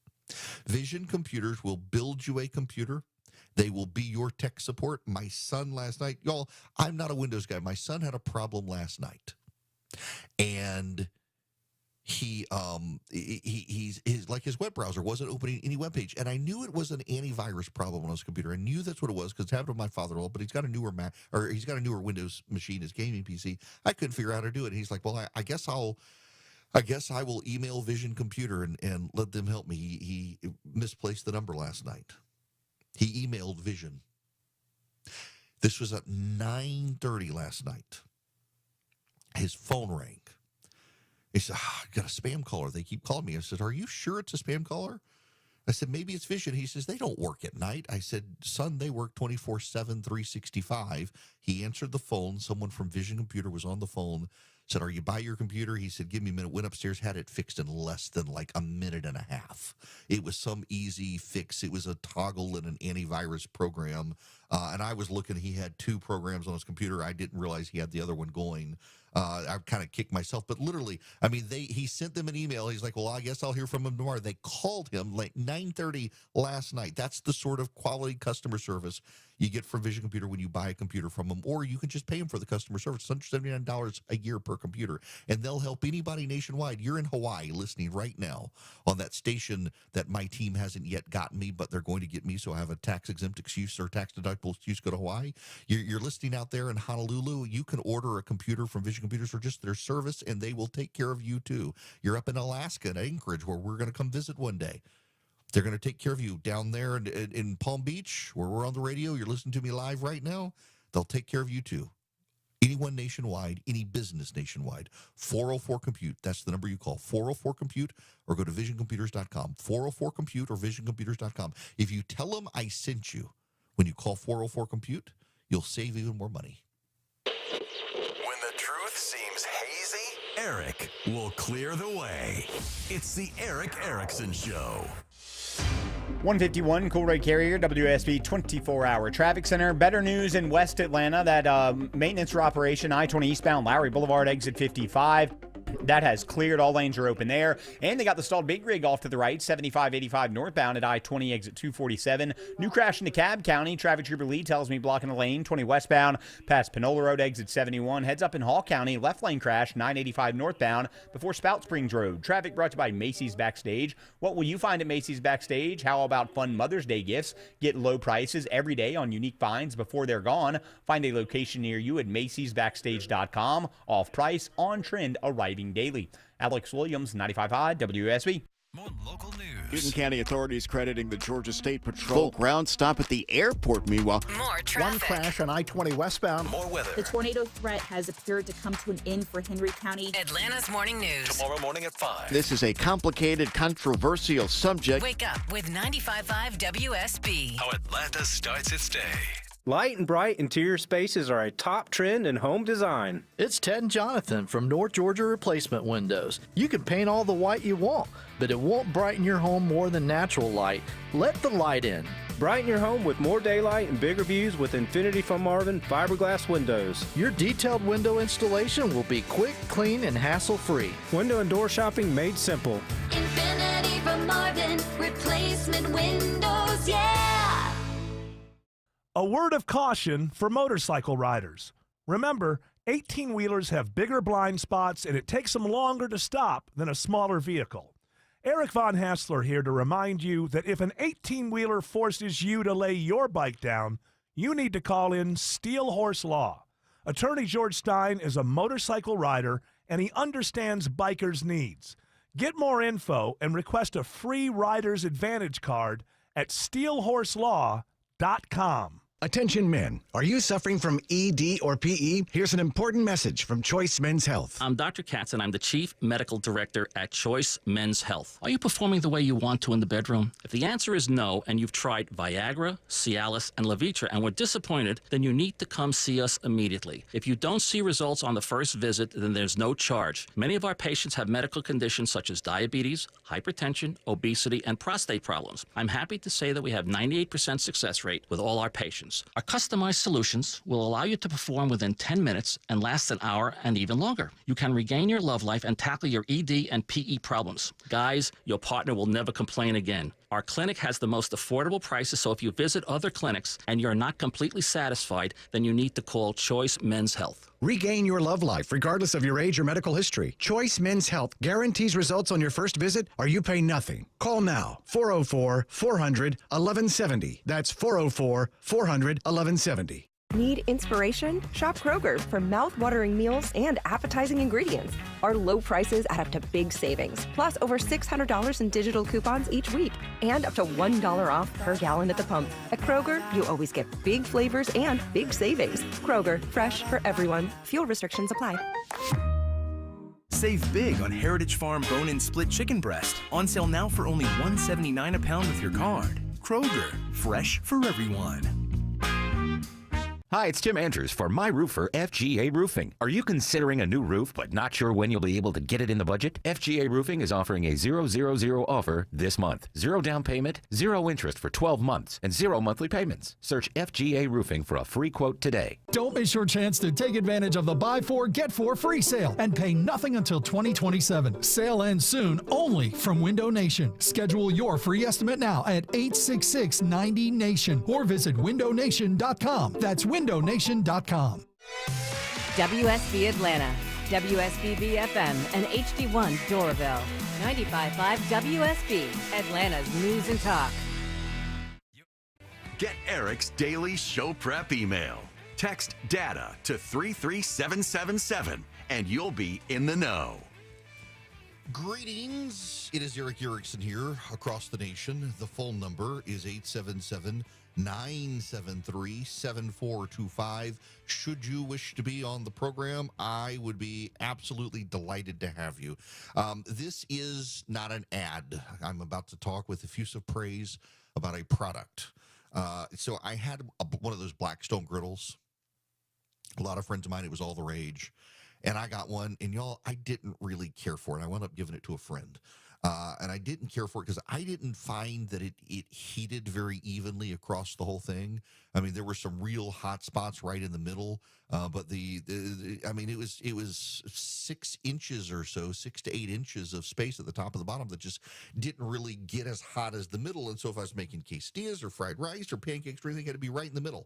Vision Computers will build you a computer. They will be your tech support. My son last night, y'all, I'm not a Windows guy. My son had a problem last night. And he's like his web browser wasn't opening any web page, and I knew it was an antivirus problem on his computer. I knew that's what it was because it happened to my father-in-law. But he's got a newer Mac, or he's got a newer Windows machine, his gaming PC. I couldn't figure out how to do it. And he's like, "Well, I guess I will email Vision Computer and let them help me." He misplaced the number last night. He emailed Vision. This was at 9:30 last night. His phone rang. He said, I got a spam caller. They keep calling me. I said, are you sure it's a spam caller? I said, maybe it's Vision. He says, they don't work at night. I said, son, they work 24/7, 365. He answered the phone. Someone from Vision Computer was on the phone, said, are you by your computer? He said, give me a minute. Went upstairs, had it fixed in less than like a minute and a half. It was some easy fix. It was a toggle in an antivirus program. And I was looking, he had two programs on his computer. I didn't realize he had the other one going. I kind of kicked myself, but literally, I mean, he sent them an email. He's like, well, I guess I'll hear from him tomorrow. They called him like 9:30 last night. That's the sort of quality customer service you get from Vision Computer when you buy a computer from them, or you can just pay them for the customer service. It's $179 a year per computer, and they'll help anybody nationwide. You're in Hawaii listening right now on that station that my team hasn't yet gotten me, but they're going to get me, so I have a tax-exempt excuse or tax-deductible excuse to go to Hawaii. You're listening out there in Honolulu. You can order a computer from Vision Computers for just their service, and they will take care of you too. You're up in Alaska, in Anchorage, where we're going to come visit one day. They're going to take care of you down there in Palm Beach, where we're on the radio. You're listening to me live right now. They'll take care of you too. Anyone nationwide, any business nationwide. 404-COMPUTE. That's the number you call. 404-COMPUTE, or go to visioncomputers.com. 404-COMPUTE or visioncomputers.com. If you tell them I sent you when you call 404-COMPUTE, you'll save even more money. When the truth seems hazy, Eric will clear the way. It's the Eric Erickson Show. 151 Coolray Carrier, WSB 24-hour traffic center. Better news in West Atlanta. That maintenance operation, I-20 eastbound Lowry Boulevard, exit 55. That has cleared. All lanes are open there. And they got the stalled big rig off to the right, 75-85 northbound at I-20 exit 247. New crash in DeKalb County. Traffic Trooper Lee tells me blocking the lane, 20 westbound past Panola Road exit 71. Heads up in Hall County. Left lane crash, 985 northbound before Spout Springs Road. Traffic brought to you by Macy's Backstage. What will you find at Macy's Backstage? How about fun Mother's Day gifts? Get low prices every day on unique finds before they're gone. Find a location near you at macy'sbackstage.com. Off price, on trend, arriving daily. Alex Williams, 95.5 WSB. More local news. Newton County authorities crediting the Georgia State Patrol ground stop at the airport. Meanwhile, More traffic. one crash on I-20 westbound. More weather. The tornado threat has appeared to come to an end for Henry County. Atlanta's morning news. Tomorrow morning at 5. This is a complicated, controversial subject. Wake up with 95.5 WSB. How Atlanta starts its day. Light and bright interior spaces are a top trend in home design. It's Ted and Jonathan from North Georgia Replacement Windows. You can paint all the white you want, but it won't brighten your home more than natural light. Let the light in. Brighten your home with more daylight and bigger views with Infinity from Marvin fiberglass windows. Your detailed window installation will be quick, clean, and hassle-free. Window and door shopping made simple. Infinity from Marvin, replacement windows, yeah! A word of caution for motorcycle riders. Remember, 18-wheelers have bigger blind spots and it takes them longer to stop than a smaller vehicle. Eric Von Hassler here to remind you that if an 18-wheeler forces you to lay your bike down, you need to call in Steel Horse Law. Attorney George Stein is a motorcycle rider and he understands bikers' needs. Get more info and request a free Rider's Advantage card at steelhorselaw.com. Attention men, are you suffering from ED or PE? Here's an important message from Choice Men's Health. I'm Dr. Katz, and I'm the Chief Medical Director at Choice Men's Health. Are you performing the way you want to in the bedroom? If the answer is no, and you've tried Viagra, Cialis, and Levitra and were disappointed, then you need to come see us immediately. If you don't see results on the first visit, then there's no charge. Many of our patients have medical conditions such as diabetes, hypertension, obesity, and prostate problems. I'm happy to say that we have 98% success rate with all our patients. Our customized solutions will allow you to perform within 10 minutes and last an hour and even longer. You can regain your love life and tackle your ED and PE problems. Guys, your partner will never complain again. Our clinic has the most affordable prices, so if you visit other clinics and you're not completely satisfied, then you need to call Choice Men's Health. Regain your love life regardless of your age or medical history. Choice Men's Health guarantees results on your first visit or you pay nothing. Call now, 404-400-1170. That's 404-400-1170. Need inspiration? Shop Kroger for mouth-watering meals and appetizing ingredients. Our low prices add up to big savings, plus over $600 in digital coupons each week, and up to $1 off per gallon at the pump. At Kroger, you always get big flavors and big savings. Kroger, fresh for everyone. Fuel restrictions apply. Save big on Heritage Farm bone-in split chicken breast. On sale now for only $1.79 a pound with your card. Kroger, fresh for everyone. Hi, it's Tim Andrews for My Roofer FGA Roofing. Are you considering a new roof but not sure when you'll be able to get it in the budget? FGA Roofing is offering a 000 offer this month. 0 down payment, 0 interest for 12 months, and 0 monthly payments. Search FGA Roofing for a free quote today. Don't miss your chance to take advantage of the Buy 4, Get 4 free sale and pay nothing until 2027. Sale ends soon only from Window Nation. Schedule your free estimate now at 866-90-NATION or visit windownation.com. That's windownation.com. WSB Atlanta, WSBB FM, and HD1 Doraville. 95.5 WSB, Atlanta's news and talk. Get Eric's daily show prep email. Text DATA to 33777 and you'll be in the know. Greetings. It is Eric Erickson here across the nation. The phone number is 877-973-7425. Should you wish to be on the program, I would be absolutely delighted to have you. This is not an ad. I'm about to talk with effusive praise about a product. So I had one of those Blackstone griddles. A lot of friends of mine, it was all the rage. And I got one, and y'all, I didn't really care for it. I wound up giving it to a friend. And I didn't care for it because I didn't find that it heated very evenly across the whole thing. I mean, there were some real hot spots right in the middle, but it was 6 inches or so, 6 to 8 inches of space at the top and the bottom that just didn't really get as hot as the middle. And so if I was making quesadillas or fried rice or pancakes or anything, it had to be right in the middle.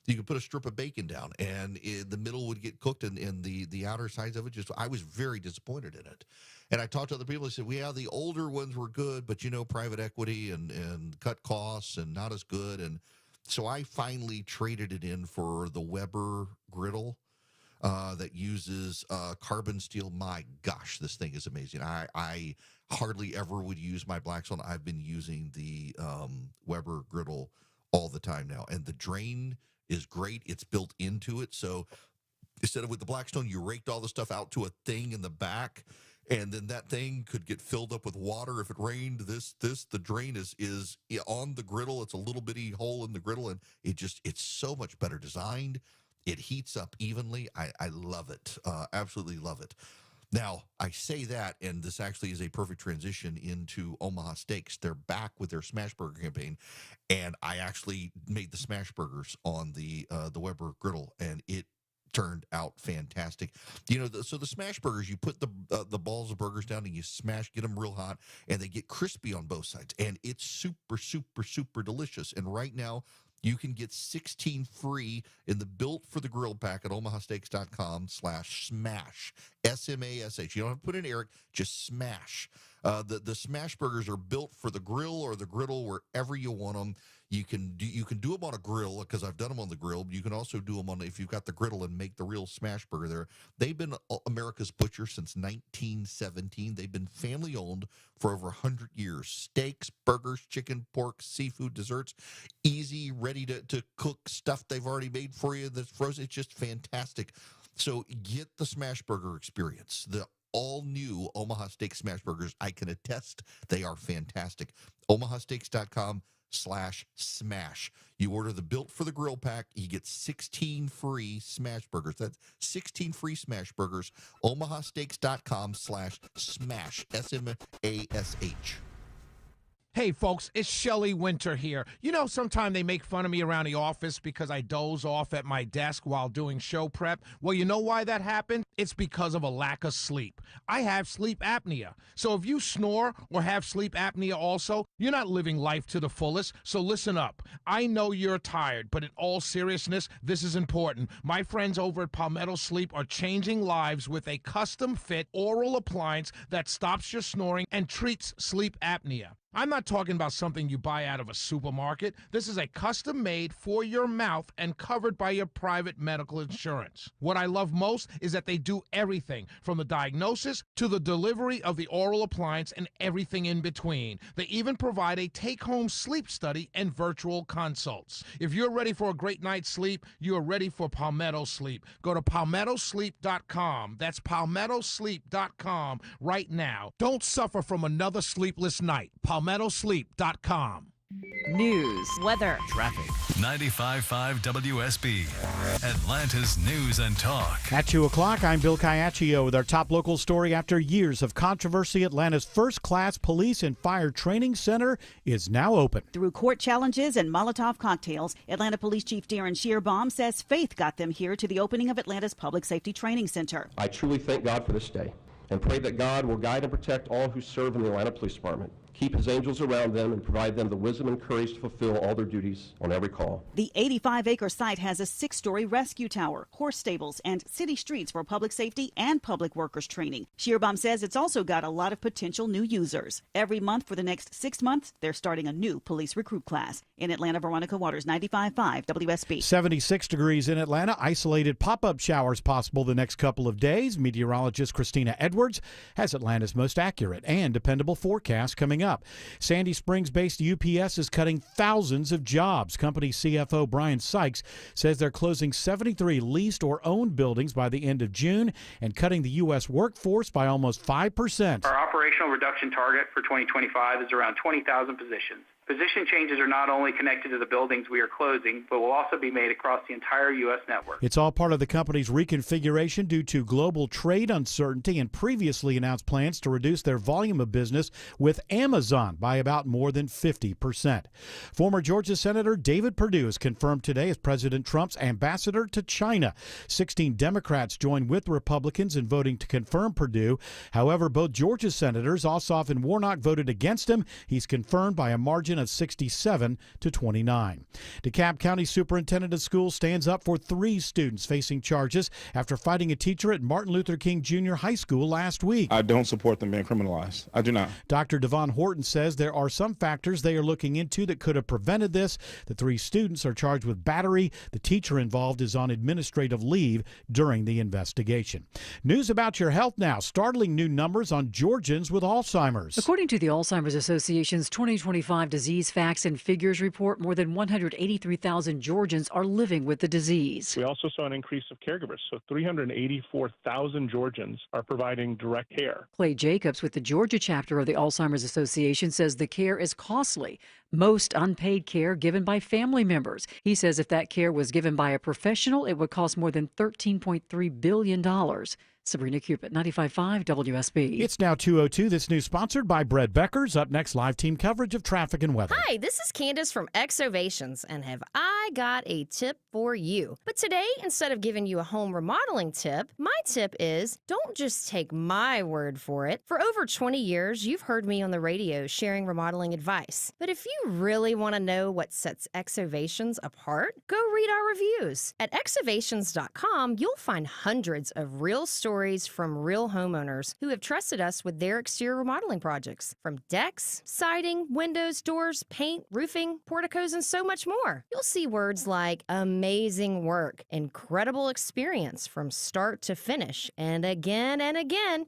You could put a strip of bacon down, and the middle would get cooked, and the outer sides of it I was very disappointed in it. And I talked to other people. They said, well, the older ones were good, but, private equity and cut costs and not as good. And so I finally traded it in for the Weber griddle that uses carbon steel. My gosh, this thing is amazing. I hardly ever would use my Blackstone. I've been using the Weber griddle all the time now. And the drain is great. It's built into it. So instead of with the Blackstone, you raked all the stuff out to a thing in the back, and then that thing could get filled up with water if it rained. The drain is on the griddle. It's a little bitty hole in the griddle, and it's so much better designed. It heats up evenly. I love it. Absolutely love it. Now, I say that, and this actually is a perfect transition into Omaha Steaks. They're back with their Smash Burger campaign, and I actually made the Smash Burgers on the Weber griddle, and it turned out fantastic. So the Smash Burgers, you put the balls of burgers down and you get them real hot, and they get crispy on both sides, and it's super, super, super delicious. And right now, you can get 16 free in the Built for the Grill pack at omahasteaks.com/smash, SMASH. You don't have to put in Eric, just smash. The Smash Burgers are built for the grill or the griddle, wherever you want them. You can do them on a grill, because I've done them on the grill. You can also do them on, if you've got the griddle, and make the real smash burger there. They've been America's Butcher since 1917. They've been family owned for over 100 years. Steaks, burgers, chicken, pork, seafood, desserts, easy, ready to cook stuff they've already made for you that's frozen. It's just fantastic. So get the smash burger experience. The all-new Omaha Steak Smash Burgers, I can attest they are fantastic. omahasteaks.com/smash. You order the Built for the Grill pack, you get 16 free smash burgers. That's 16 free smash burgers. omahasteaks.com/smash. SMASH. Hey, folks, it's Shelley Winter here. You know, sometimes they make fun of me around the office because I doze off at my desk while doing show prep. Well, you know why that happened? It's because of a lack of sleep. I have sleep apnea. So if you snore or have sleep apnea also, you're not living life to the fullest. So listen up. I know you're tired, but in all seriousness, this is important. My friends over at Palmetto Sleep are changing lives with a custom-fit oral appliance that stops your snoring and treats sleep apnea. I'm not talking about something you buy out of a supermarket. This is a custom-made for your mouth and covered by your private medical insurance. What I love most is that they do everything from the diagnosis to the delivery of the oral appliance and everything in between. They even provide a take-home sleep study and virtual consults. If you're ready for a great night's sleep, you are ready for Palmetto Sleep. Go to palmettosleep.com. That's palmettosleep.com right now. Don't suffer from another sleepless night. palmettosleep.com. News, weather, traffic. 95.5 WSB, Atlanta's News and Talk. At 2 o'clock, I'm Bill Caiaccio with our top local story. After years of controversy, Atlanta's first-class police and fire training center is now open. Through court challenges and Molotov cocktails, Atlanta Police Chief Darren Shearbaum says faith got them here to the opening of Atlanta's Public Safety Training Center. I truly thank God for this day and pray that God will guide and protect all who serve in the Atlanta Police Department. Keep his angels around them and provide them the wisdom and courage to fulfill all their duties on every call. The 85-acre site has a 6-story rescue tower, horse stables, and city streets for public safety and public workers training. Shearbaum says it's also got a lot of potential new users. Every month for the next 6 months, they're starting a new police recruit class. In Atlanta, Veronica Waters, 95.5 WSB. 76 degrees in Atlanta. Isolated pop-up showers possible the next couple of days. Meteorologist Christina Edwards has Atlanta's most accurate and dependable forecast coming up. Sandy Springs-based UPS is cutting thousands of jobs. Company CFO Brian Sykes says they're closing 73 leased or owned buildings by the end of June and cutting the U.S. workforce by almost 5%. Our operational reduction target for 2025 is around 20,000 positions. Position changes are not only connected to the buildings we are closing, but will also be made across the entire U.S. network. It's all part of the company's reconfiguration due to global trade uncertainty and previously announced plans to reduce their volume of business with Amazon by about more than 50%. Former Georgia Senator David Perdue is confirmed today as President Trump's ambassador to China. 16 Democrats joined with Republicans in voting to confirm Perdue. However, both Georgia senators, Ossoff and Warnock, voted against him. He's confirmed by a margin of 67 to 29. DeKalb County Superintendent of Schools stands up for 3 students facing charges after fighting a teacher at Martin Luther King Jr. High School last week. I don't support them being criminalized. I do not. Dr. Devon Horton says there are some factors they are looking into that could have prevented this. The 3 students are charged with battery. The teacher involved is on administrative leave during the investigation. News about your health now. Startling new numbers on Georgians with Alzheimer's. According to the Alzheimer's Association's 2025 Disease Facts and Figures report, more than 183,000 Georgians are living with the disease. We also saw an increase of caregivers, so 384,000 Georgians are providing direct care. Clay Jacobs with the Georgia chapter of the Alzheimer's Association says the care is costly, most unpaid care given by family members. He says if that care was given by a professional, it would cost more than $13.3 billion. Sabrina Cupid, 95.5 WSB. It's now 2:02. This news sponsored by Brett Beckers. Up next, live team coverage of traffic and weather. Hi, this is Candace from Exovations, and have I got a tip for you. But today, instead of giving you a home remodeling tip, my tip is don't just take my word for it. For over 20 years, you've heard me on the radio sharing remodeling advice. But if you really want to know what sets Exovations apart, go read our reviews. At exovations.com, you'll find hundreds of real stories stories from real homeowners who have trusted us with their exterior remodeling projects. From decks, siding, windows, doors, paint, roofing, porticos, and so much more. You'll see words like amazing work, incredible experience from start to finish, and again,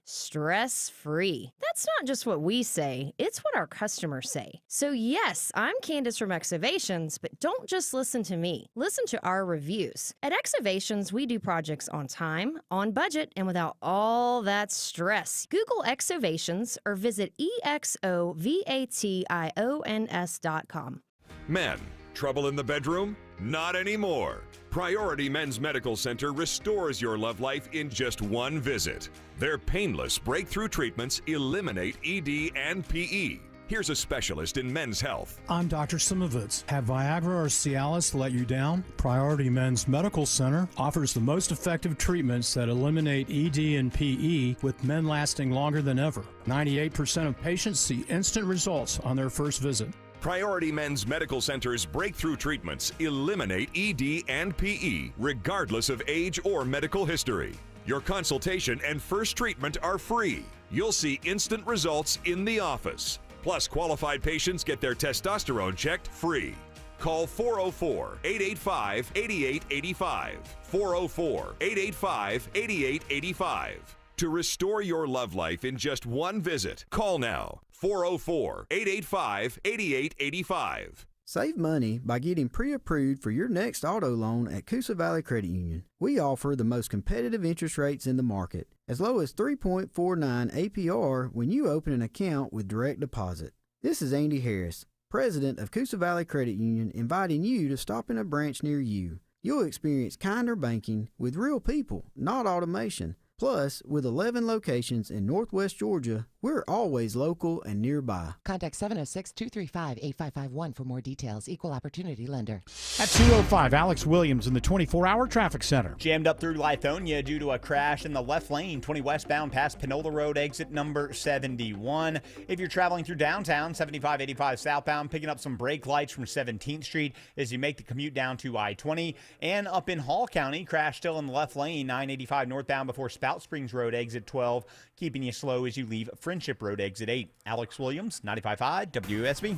stress-free. That's not just what we say, it's what our customers say. So yes, I'm Candace from Exovations, but don't just listen to me. Listen to our reviews. At Exovations, we do projects on time, on budget, and without all that stress. Google Exovations or visit exovations.com. Men, trouble in the bedroom? Not anymore. Priority Men's Medical Center restores your love life in just one visit. Their painless breakthrough treatments eliminate ED and PE. Here's a specialist in men's health. I'm Dr. Simovitz. Have Viagra or Cialis let you down? Priority Men's Medical Center offers the most effective treatments that eliminate ED and PE, with men lasting longer than ever. 98% of patients see instant results on their first visit. Priority Men's Medical Center's breakthrough treatments eliminate ED and PE, regardless of age or medical history. Your consultation and first treatment are free. You'll see instant results in the office. Plus, qualified patients get their testosterone checked free. Call 404-885-8885. 404-885-8885. To restore your love life in just one visit, call now. 404-885-8885. Save money by getting pre-approved for your next auto loan at Coosa Valley Credit Union. We offer the most competitive interest rates in the market, as low as 3.49 APR when you open an account with direct deposit. This is Andy Harris, President of Coosa Valley Credit Union, inviting you to stop in a branch near you. You'll experience kinder banking with real people, not automation. Plus, with 11 locations in Northwest Georgia, we're always local and nearby. Contact 706-235-8551 for more details. Equal Opportunity Lender. At 2:05, Alex Williams in the 24-hour traffic center. Jammed up through Lithonia due to a crash in the left lane, 20 westbound past Panola Road, exit number 71. If you're traveling through downtown, 75-85 southbound, picking up some brake lights from 17th Street as you make the commute down to I-20. And up in Hall County, crash still in the left lane, 985 northbound before Spout Springs Road, exit 12, keeping you slow as you leave Friendship Road, exit 8. Alex Williams, 95.5 WSB.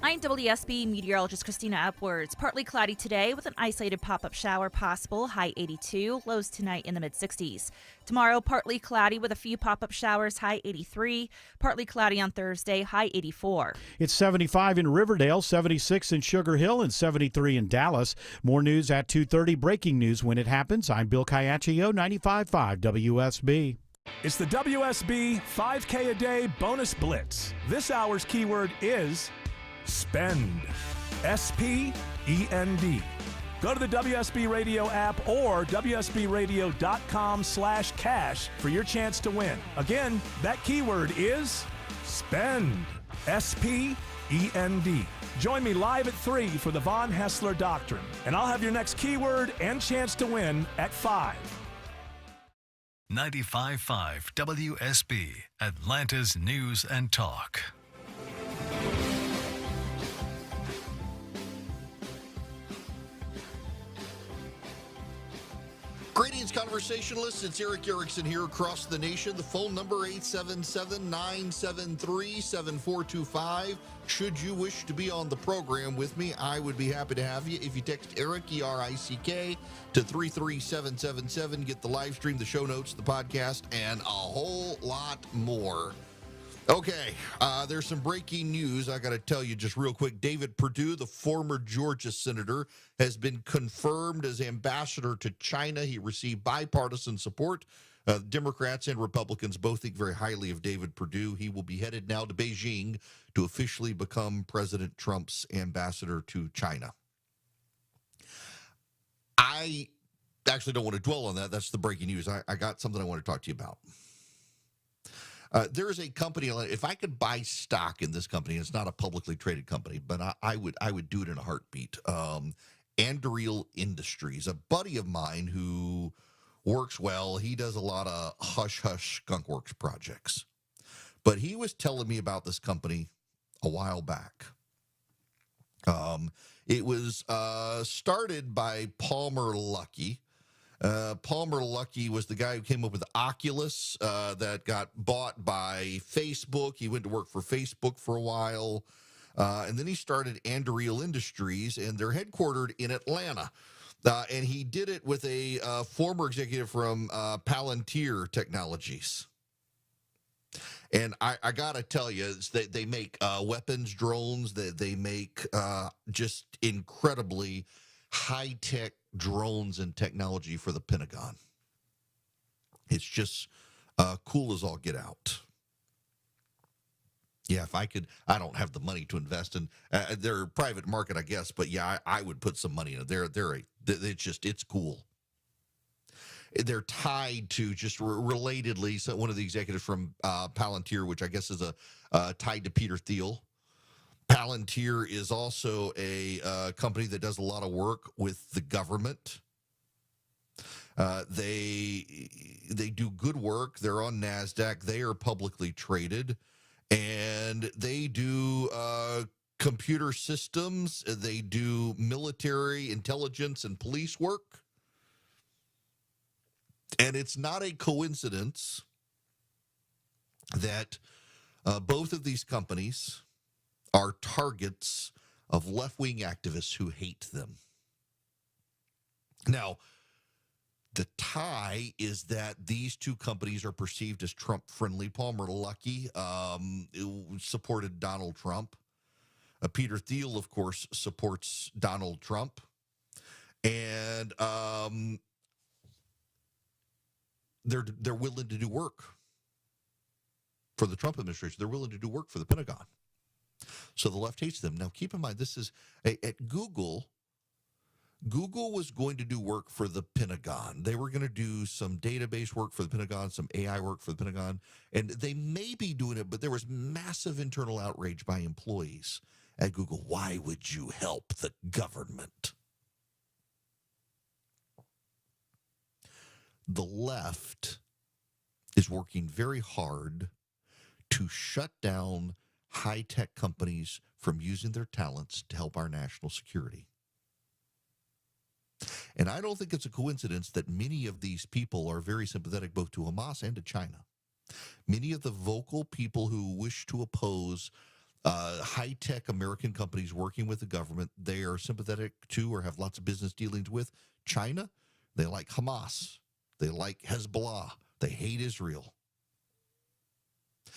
I'm WSB meteorologist Christina Upwards. Partly cloudy today with an isolated pop-up shower possible, high 82, lows tonight in the mid-60s. Tomorrow, partly cloudy with a few pop-up showers, high 83. Partly cloudy on Thursday, high 84. It's 75 in Riverdale, 76 in Sugar Hill, and 73 in Dallas. More news at 2:30. Breaking news when it happens. I'm Bill Caiaccio, 95.5 WSB. It's the WSB 5K a day bonus blitz. This hour's keyword is spend. S-P-E-N-D. Go to the WSB Radio app or WSBRadio.com/cash for your chance to win. Again, that keyword is spend. S-P-E-N-D. Join me live at 3 for the Von Haessler Doctrine, and I'll have your next keyword and chance to win at 5. 95.5 WSB, Atlanta's News and Talk. Greetings, conversationalists. It's Eric Erickson here across the nation. The phone number 877-973-7425. Should you wish to be on the program with me, I would be happy to have you. If you text Eric, E-R-I-C-K, to 33777, get the live stream, the show notes, the podcast, and a whole lot more. Okay, there's some breaking news I got to tell you just real quick. David Perdue, the former Georgia senator, has been confirmed as ambassador to China. He received bipartisan support. Democrats and Republicans both think very highly of David Perdue. He will be headed now to Beijing to officially become President Trump's ambassador to China. I actually don't want to dwell on that. That's the breaking news. I got something I want to talk to you about. There is a company. If I could buy stock in this company, it's not a publicly traded company, but I would do it in a heartbeat. Anduril Industries, a buddy of mine who works well. He does a lot of hush-hush skunkworks projects. But he was telling me about this company a while back. It was started by Palmer Luckey Palmer Luckey was the guy who came up with Oculus that got bought by Facebook. He went to work for Facebook for a while. And then he started Anduril Industries, and they're headquartered in Atlanta. And he did it with a former executive from Palantir Technologies. And I got to tell you, they make weapons drones. They make just incredibly high-tech drones and technology for the Pentagon. It's just cool as all get out. Yeah, if I could, I don't have the money to invest in. They're a private market, I guess, but yeah, I would put some money in it. It's cool. They're tied to just relatedly. So one of the executives from Palantir, which I guess is tied to Peter Thiel. Palantir is also a company that does a lot of work with the government. They do good work. They're on NASDAQ. They are publicly traded. And they do computer systems. They do military intelligence and police work. And it's not a coincidence that both of these companies are targets of left-wing activists who hate them. Now, the tie is that these two companies are perceived as Trump-friendly. Palmer Luckey supported Donald Trump. Peter Thiel, of course, supports Donald Trump. And they're willing to do work for the Trump administration. They're willing to do work for the Pentagon. So the left hates them. Now, keep in mind, this is at Google. Google was going to do work for the Pentagon. They were going to do some database work for the Pentagon, some AI work for the Pentagon, and they may be doing it, but there was massive internal outrage by employees at Google. Why would you help the government? The left is working very hard to shut down high-tech companies from using their talents to help our national security. And I don't think it's a coincidence that many of these people are very sympathetic both to Hamas and to China. Many of the vocal people who wish to oppose high-tech American companies working with the government, they are sympathetic to or have lots of business dealings with China. They like Hamas. They like Hezbollah. They hate Israel.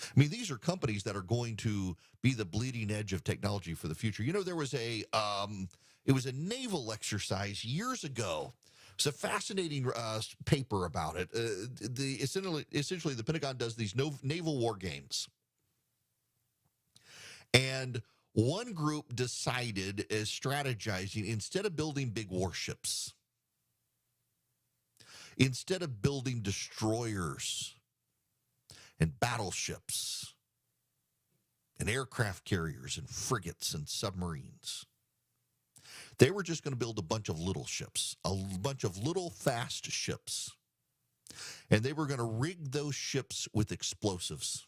I mean, these are companies that are going to be the bleeding edge of technology for the future. You know, there was it was a naval exercise years ago. It's a fascinating paper about it. Essentially, the Pentagon does these naval war games. And one group decided, as strategizing, instead of building big warships, instead of building destroyers and battleships and aircraft carriers and frigates and submarines, they were just going to build a bunch of little ships, a bunch of little fast ships. And they were going to rig those ships with explosives.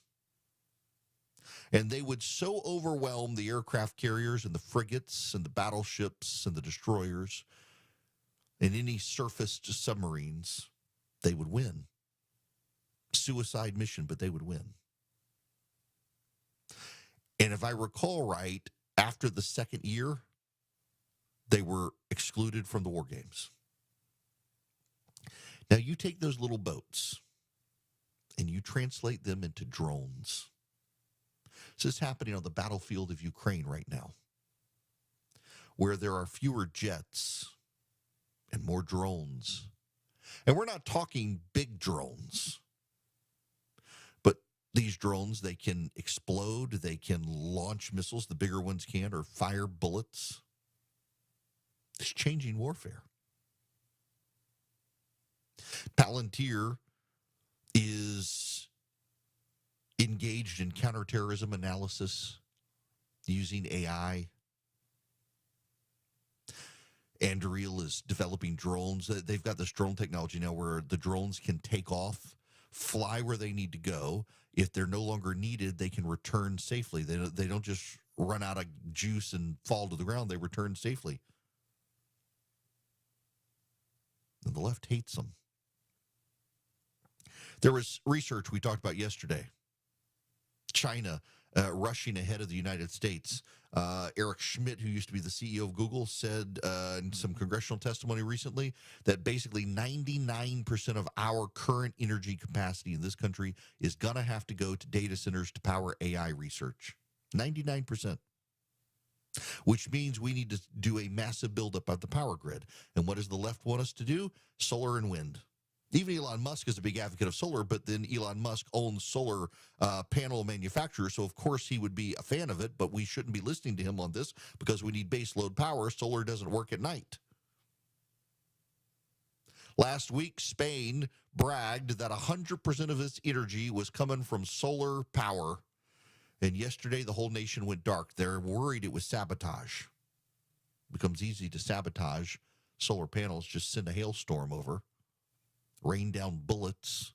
And they would so overwhelm the aircraft carriers and the frigates and the battleships and the destroyers and any surfaced submarines, they would win. Suicide mission, but they would win. And if I recall right, after the second year, they were excluded from the war games. Now, you take those little boats and you translate them into drones. This is happening on the battlefield of Ukraine right now, where there are fewer jets and more drones. And we're not talking big drones, but these drones, they can explode, they can launch missiles, the bigger ones can, or fire bullets. It's changing warfare. Palantir is engaged in counterterrorism analysis using AI. Anduril is developing drones. They've got this drone technology now where the drones can take off, fly where they need to go. If they're no longer needed, they can return safely. They don't just run out of juice and fall to the ground. They return safely. And the left hates them. There was research we talked about yesterday. China rushing ahead of the United States. Eric Schmidt, who used to be the CEO of Google, said in some congressional testimony recently that basically 99% of our current energy capacity in this country is going to have to go to data centers to power AI research. 99%. Which means we need to do a massive buildup of the power grid. And what does the left want us to do? Solar and wind. Even Elon Musk is a big advocate of solar, but then Elon Musk owns solar panel manufacturers, so of course he would be a fan of it, but we shouldn't be listening to him on this because we need base load power. Solar doesn't work at night. Last week, Spain bragged that 100% of its energy was coming from solar power. And yesterday, the whole nation went dark. They're worried it was sabotage. It becomes easy to sabotage solar panels. Just send a hailstorm over, rain down bullets,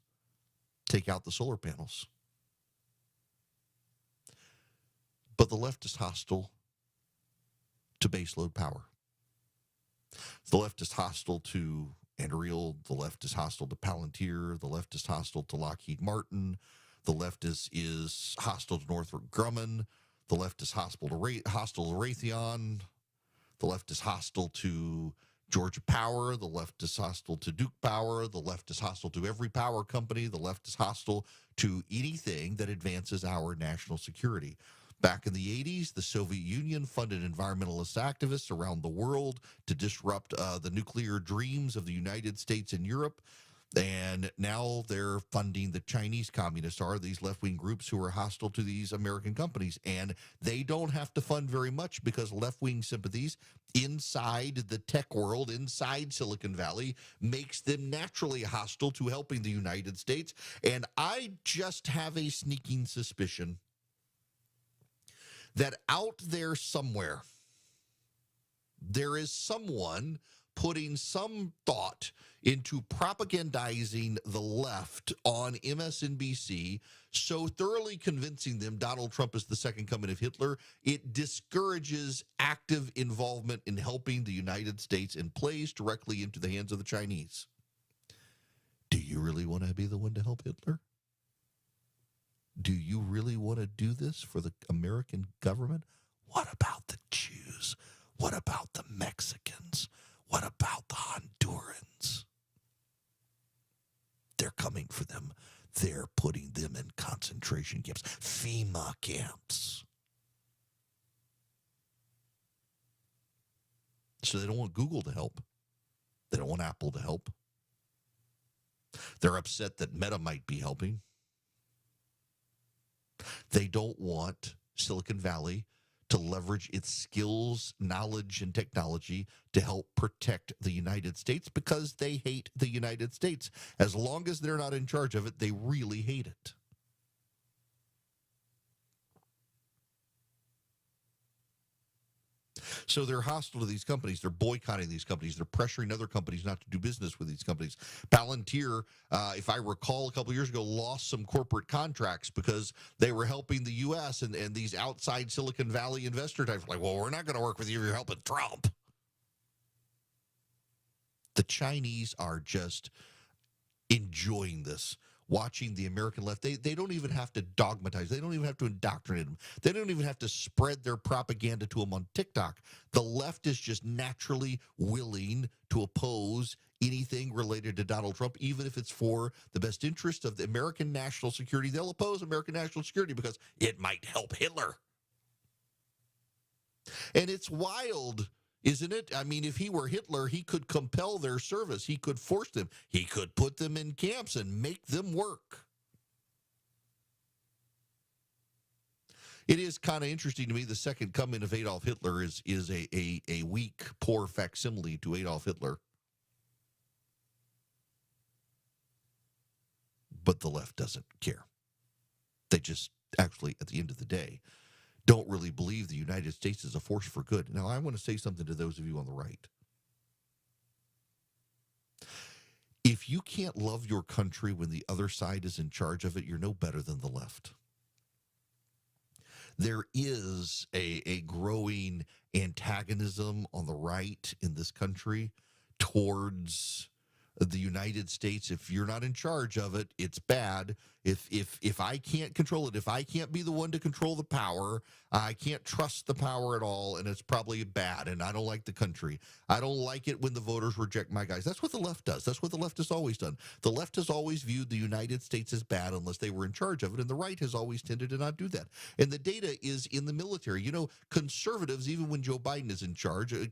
take out the solar panels. But the left is hostile to baseload power. The left is hostile to Anduril. The left is hostile to Palantir. The left is hostile to Lockheed Martin. The left is hostile to Northrop Grumman. The left is hostile to Raytheon. The left is hostile to Georgia Power. The left is hostile to Duke Power. The left is hostile to every power company. The left is hostile to anything that advances our national security. Back in the 80s, the Soviet Union funded environmentalist activists around the world to disrupt the nuclear dreams of the United States and Europe. And now they're funding the Chinese communists, are these left-wing groups who are hostile to these American companies. And they don't have to fund very much because left-wing sympathies inside the tech world, inside Silicon Valley, makes them naturally hostile to helping the United States. And I just have a sneaking suspicion that out there somewhere, there is someone putting some thought into propagandizing the left on MSNBC, so thoroughly convincing them Donald Trump is the second coming of Hitler, it discourages active involvement in helping the United States and plays directly into the hands of the Chinese. Do you really want to be the one to help Hitler? Do you really want to do this for the American government? What about the Jews? What about the Mexicans? What about the Hondurans? They're coming for them. They're putting them in concentration camps, FEMA camps. So they don't want Google to help. They don't want Apple to help. They're upset that Meta might be helping. They don't want Silicon Valley to leverage its skills, knowledge, and technology to help protect the United States because they hate the United States. As long as they're not in charge of it, they really hate it. So they're hostile to these companies. They're boycotting these companies. They're pressuring other companies not to do business with these companies. Palantir, if I recall, a couple of years ago, lost some corporate contracts because they were helping the U.S. and these outside Silicon Valley investor types were like, well, we're not going to work with you if you're helping Trump. The Chinese are just enjoying this. Watching the American left, they don't even have to dogmatize. They don't even have to indoctrinate them. They don't even have to spread their propaganda to them on TikTok. The left is just naturally willing to oppose anything related to Donald Trump, even if it's for the best interest of the American national security. They'll oppose American national security because it might help Hitler. And it's wild, isn't it? I mean, if he were Hitler, he could compel their service. He could force them. He could put them in camps and make them work. It is kind of interesting to me. The second coming of Adolf Hitler is a weak, poor facsimile to Adolf Hitler. But the left doesn't care. They just actually, at the end of the day, don't really believe the United States is a force for good. Now, I want to say something to those of you on the right. If you can't love your country when the other side is in charge of it, you're no better than the left. There is a growing antagonism on the right in this country towards The United States, if you're not in charge of it, it's bad. If I can't control it, if I can't be the one to control the power, I can't trust the power at all, and it's probably bad, and I don't like the country. I don't like it when the voters reject my guys. That's what the left does. That's what the left has always done. The left has always viewed the United States as bad unless they were in charge of it, and the right has always tended to not do that. And the data is in the military. You know, conservatives, even when Joe Biden is in charge, a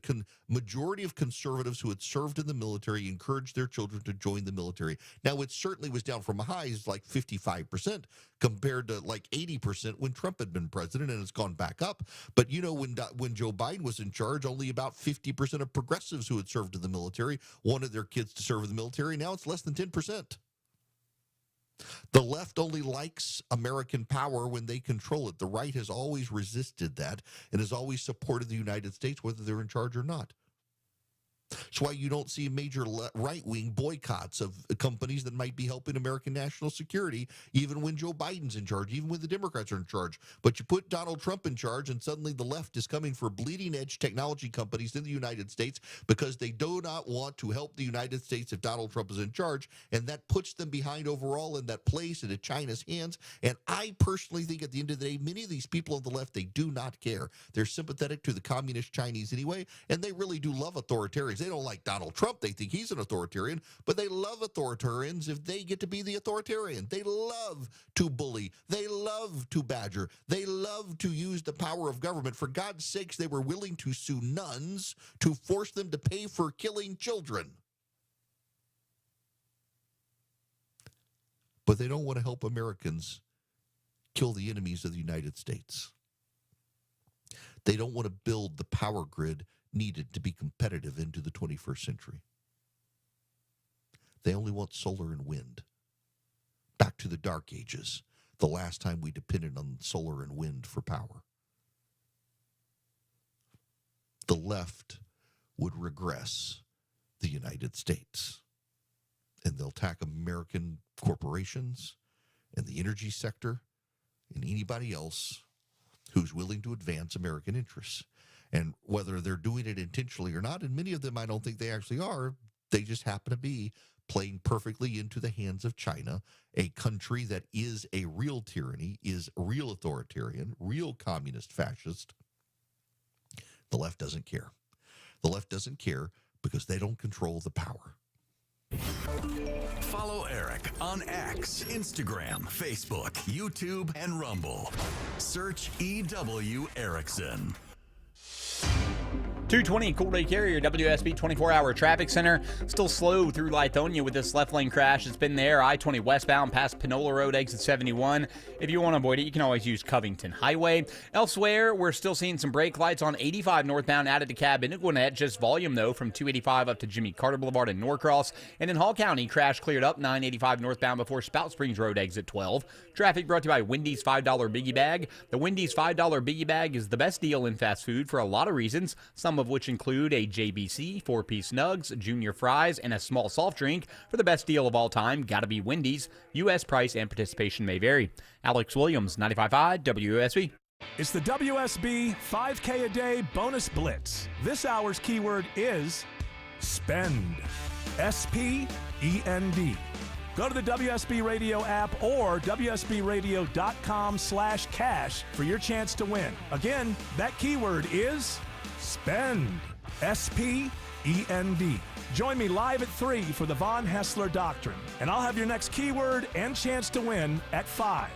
majority of conservatives who had served in the military encouraged their children to join the military. Now, it certainly was down from highs like 55% compared to like 80% when Trump had been president, and it's gone back up. But, you know, when Joe Biden was in charge, only about 50% of progressives who had served in the military wanted their kids to serve in the military. Now it's less than 10%. The left only likes American power when they control it. The right has always resisted that and has always supported the United States, whether they're in charge or not. That's why you don't see major right-wing boycotts of companies that might be helping American national security, even when Joe Biden's in charge, even when the Democrats are in charge. But you put Donald Trump in charge, and suddenly the left is coming for bleeding-edge technology companies in the United States because they do not want to help the United States if Donald Trump is in charge, and that puts them behind overall, and that plays into China's hands. And I personally think at the end of the day, many of these people on the left, they do not care. They're sympathetic to the communist Chinese anyway, and they really do love authoritarians. They don't like Donald Trump. They think he's an authoritarian, but they love authoritarians if they get to be the authoritarian. They love to bully. They love to badger. They love to use the power of government. For God's sakes, they were willing to sue nuns to force them to pay for killing children. But they don't want to help Americans kill the enemies of the United States. They don't want to build the power grid needed to be competitive into the 21st century. They only want solar and wind. Back to the dark ages, the last time we depended on solar and wind for power. The left would regress the United States, and they'll attack American corporations and the energy sector and anybody else who's willing to advance American interests. And whether they're doing it intentionally or not, and many of them I don't think they actually are, they just happen to be playing perfectly into the hands of China, a country that is a real tyranny, is real authoritarian, real communist fascist. The left doesn't care. The left doesn't care because they don't control the power. Follow Eric on X, Instagram, Facebook, YouTube, and Rumble. Search EW Erickson. 220 Cool Day Carrier, WSB 24-hour traffic center. Still slow through Lithonia with this left lane crash. It's been there. I-20 westbound past Panola Road, exit 71. If you want to avoid it, you can always use Covington Highway. Elsewhere, we're still seeing some brake lights on 85 northbound out of DeKalb into Gwinnett. Just volume, though, from 285 up to Jimmy Carter Boulevard in Norcross. And in Hall County, crash cleared up 985 northbound before Spout Springs Road, exit 12. Traffic brought to you by Wendy's $5 Biggie Bag. The Wendy's $5 Biggie Bag is the best deal in fast food for a lot of reasons, some of which include a JBC, 4-piece nugs, junior fries, and a small soft drink. For the best deal of all time, gotta be Wendy's. U.S. price and participation may vary. Alex Williams, 95.5 WSB. It's the WSB 5K a day bonus blitz. This hour's keyword is spend. S-P-E-N-D. Go to the WSB Radio app or WSBRadio.com/cash for your chance to win. Again, that keyword is spend. S-P-E-N-D. Join me live at 3 for the Von Hessler Doctrine, and I'll have your next keyword and chance to win at 5.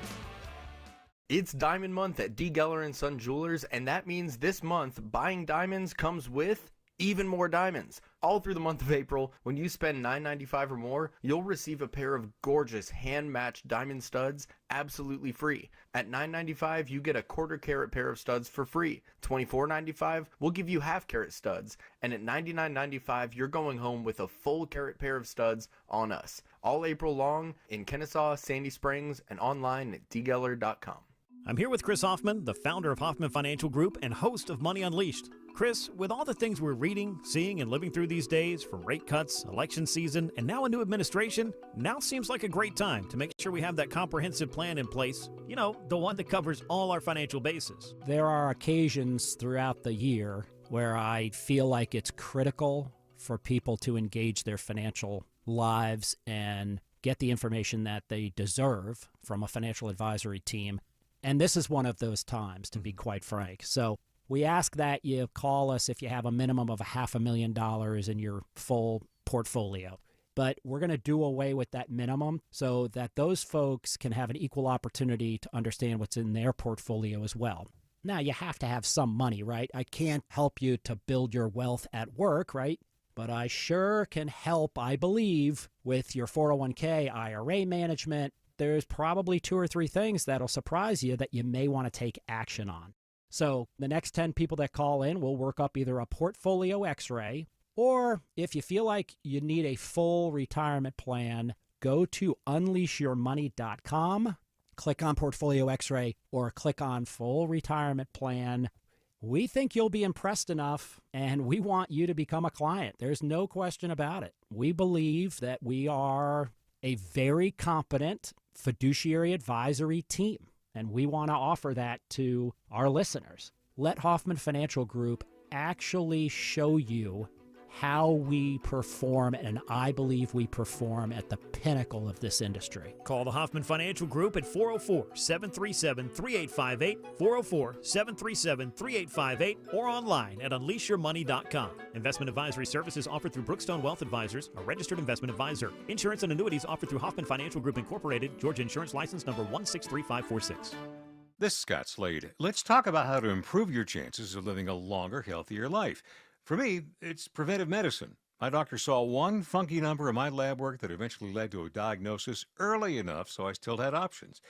It's Diamond Month at D. Geller & Son Jewelers, and that means this month, buying diamonds comes with even more diamonds. All through the month of April, when you spend $9.95 or more, you'll receive a pair of gorgeous hand-matched diamond studs absolutely free. At $9.95, you get a quarter-carat pair of studs for free. $24.95, we'll give you half-carat studs. And at $99.95, you're going home with a full-carat pair of studs on us. All April long in Kennesaw, Sandy Springs, and online at dgeller.com. I'm here with Chris Hoffman, the founder of Hoffman Financial Group and host of Money Unleashed. Chris, with all the things we're reading, seeing, and living through these days, from rate cuts, election season, and now a new administration, now seems like a great time to make sure we have that comprehensive plan in place. You know, the one that covers all our financial bases. There are occasions throughout the year where I feel like it's critical for people to engage their financial lives and get the information that they deserve from a financial advisory team. And this is one of those times, to be quite frank. So we ask that you call us if you have a minimum of $500,000 in your full portfolio. But we're going to do away with that minimum so that those folks can have an equal opportunity to understand what's in their portfolio as well. Now, you have to have some money, right? I can't help you to build your wealth at work, right? But I sure can help, I believe, with your 401k, IRA management. There's probably 2 or 3 things that'll surprise you that you may want to take action on. So the next 10 people that call in, we'll work up either a portfolio x-ray, or if you feel like you need a full retirement plan, go to unleashyourmoney.com, click on Portfolio X-ray, or click on Full Retirement Plan. We think you'll be impressed enough, and we want you to become a client. There's no question about it. We believe that we are a very competent fiduciary advisory team, and we want to offer that to our listeners. Let Hoffman Financial Group actually show you how we perform, and I believe we perform at the pinnacle of this industry. Call the Hoffman Financial Group at 404-737-3858, 404-737-3858, or online at unleashyourmoney.com. Investment advisory services offered through Brookstone Wealth Advisors, a registered investment advisor. Insurance and annuities offered through Hoffman Financial Group Incorporated, Georgia Insurance License number 163546. This is Scott Slade. Let's talk about how to improve your chances of living a longer, healthier life. For me, it's preventive medicine. My doctor saw one funky number in my lab work that eventually led to a diagnosis early enough so I still had options.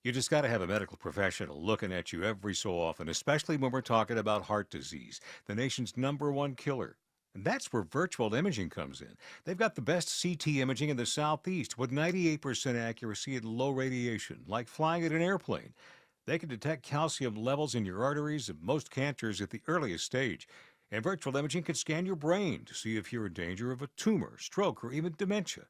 You just got to have a medical professional looking at you every so often, especially when we're talking about heart disease, the nation's #1 killer. And that's where virtual imaging comes in. They've got the best CT imaging in the Southeast with 98% accuracy and low radiation, like flying in an airplane. They can detect calcium levels in your arteries and most cancers at the earliest stage. And virtual imaging can scan your brain to see if you're in danger of a tumor, stroke, or even dementia.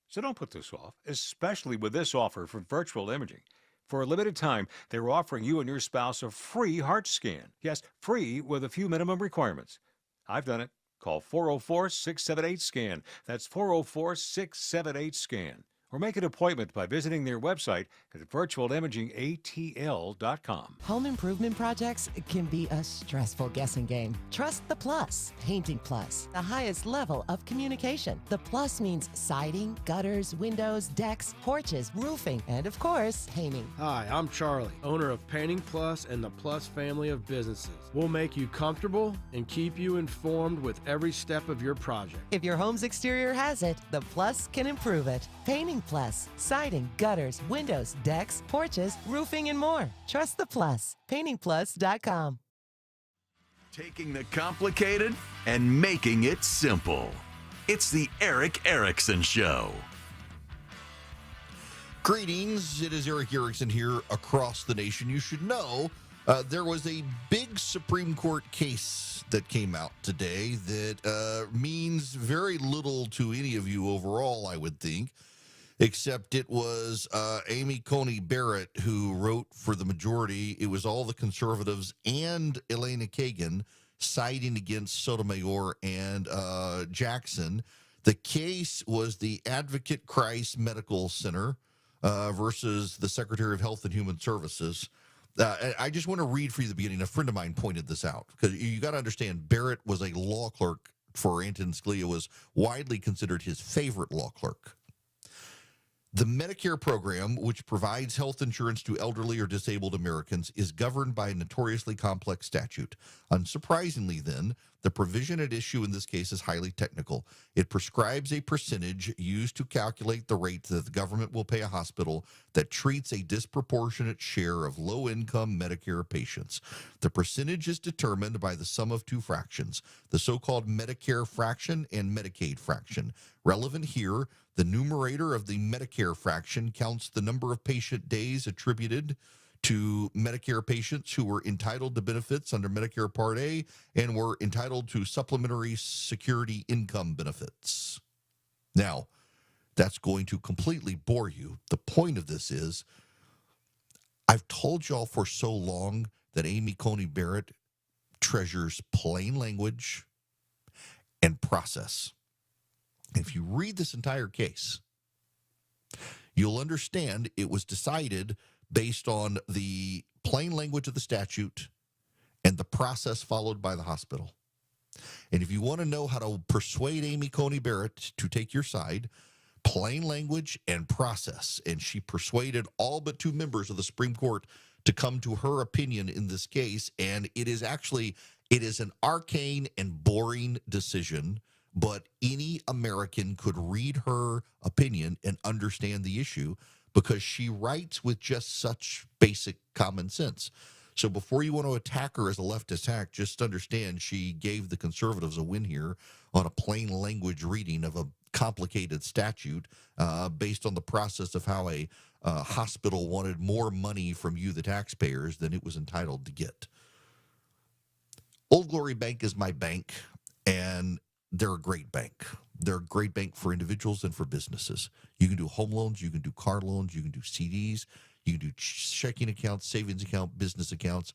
So don't put this off, especially with this offer from virtual imaging. For a limited time, they're offering you and your spouse a free heart scan. Yes, free with a few minimum requirements. I've done it. Call 404-678-SCAN. That's 404-678-SCAN. Or make an appointment by visiting their website at virtualimagingatl.com. Home improvement projects can be a stressful guessing game. Trust the Plus. Painting Plus, the highest level of communication. The Plus means siding, gutters, windows, decks, porches, roofing, and of course, painting. Hi, I'm Charlie, owner of Painting Plus and the Plus family of businesses. We'll make you comfortable and keep you informed with every step of your project. If your home's exterior has it, the Plus can improve it. Painting Plus, siding, gutters, windows, decks, porches, roofing, and more. Trust the Plus. PaintingPlus.com. Taking the complicated and making it simple. It's the Eric Erickson Show. Greetings, it is Eric Erickson here across the nation. You should know there was a big Supreme Court case that came out today that means very little to any of you overall, I would think. Except it was Amy Coney Barrett who wrote for the majority. It was all the conservatives and Elena Kagan siding against Sotomayor and Jackson. The case was the Advocate Christ Medical Center versus the Secretary of Health and Human Services. I just want to read for you the beginning. A friend of mine pointed this out because you got to understand Barrett was a law clerk for Antonin Scalia, was widely considered his favorite law clerk. The Medicare program, which provides health insurance to elderly or disabled Americans, is governed by a notoriously complex statute. Unsurprisingly, then, the provision at issue in this case is highly technical. It prescribes a percentage used to calculate the rate that the government will pay a hospital that treats a disproportionate share of low-income Medicare patients. The percentage is determined by the sum of 2 fractions, the so-called Medicare fraction and Medicaid fraction. Relevant here, the numerator of the Medicare fraction counts the number of patient days attributed to Medicare patients who were entitled to benefits under Medicare Part A and were entitled to supplementary security income benefits. Now, that's going to completely bore you. The point of this is, I've told y'all for so long that Amy Coney Barrett treasures plain language and process. If you read this entire case, you'll understand it was decided based on the plain language of the statute and the process followed by the hospital. And if you want to know how to persuade Amy Coney Barrett to take your side, plain language and process. And she persuaded all but 2 members of the Supreme Court to come to her opinion in this case. And it is an arcane and boring decision, but any American could read her opinion and understand the issue because she writes with just such basic common sense. So before you want to attack her as a leftist hack, just understand she gave the conservatives a win here on a plain language reading of a complicated statute based on the process of how a hospital wanted more money from you, the taxpayers, than it was entitled to get. Old Glory Bank is my bank, and they're a great bank. They're a great bank for individuals and for businesses. You can do home loans, you can do car loans, you can do CDs, you can do checking accounts, savings account, business accounts.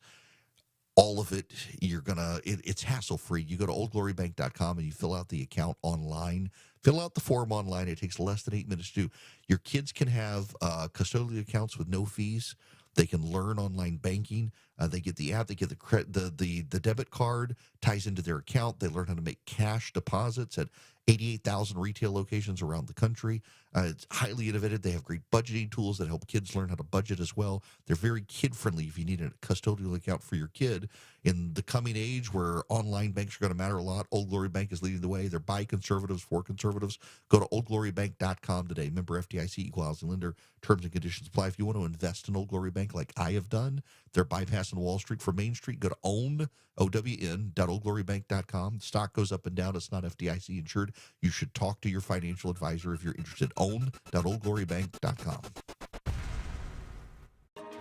All of it, it's hassle-free. You go to oldglorybank.com and you fill out the account online. Fill out the form online. It takes less than 8 minutes to do. Your kids can have custodial accounts with no fees. They can learn online banking. They get the app. They get the debit card ties into their account. They learn how to make cash deposits at 88,000 retail locations around the country. It's highly innovative. They have great budgeting tools that help kids learn how to budget as well. They're very kid-friendly if you need a custodial account for your kid. In the coming age where online banks are going to matter a lot, Old Glory Bank is leading the way. They're by conservatives, for conservatives. Go to oldglorybank.com today. Member FDIC, equal housing lender. Terms and conditions apply. If you want to invest in Old Glory Bank like I have done, they're bypassing Wall Street for Main Street. Go to own.own.oldglorybank.com. The stock goes up and down. It's not FDIC insured. You should talk to your financial advisor if you're interested. Own.oldglorybank.com.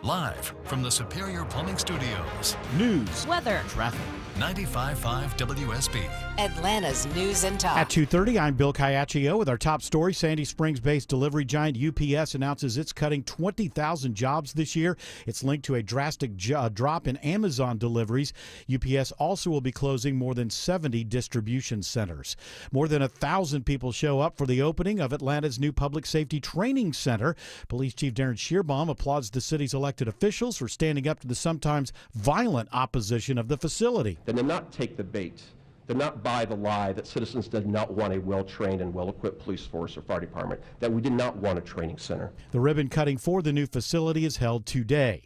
Live from the Superior Plumbing Studios. News, weather, traffic. 95.5 WSB. Atlanta's News and Talk. At 2:30, I'm Bill Caiaccio with our top story. Sandy Springs-based delivery giant UPS announces it's cutting 20,000 jobs this year. It's linked to a drastic drop in Amazon deliveries. UPS also will be closing more than 70 distribution centers. More than 1,000 people show up for the opening of Atlanta's new public safety training center. Police Chief Darren Shearbaum applauds the city's elected officials for standing up to the sometimes violent opposition of the facility. They did not take the bait. Did not buy the lie that citizens did not want a well-trained and well-equipped police force or fire department, that we did not want a training center. The ribbon cutting for the new facility is held today.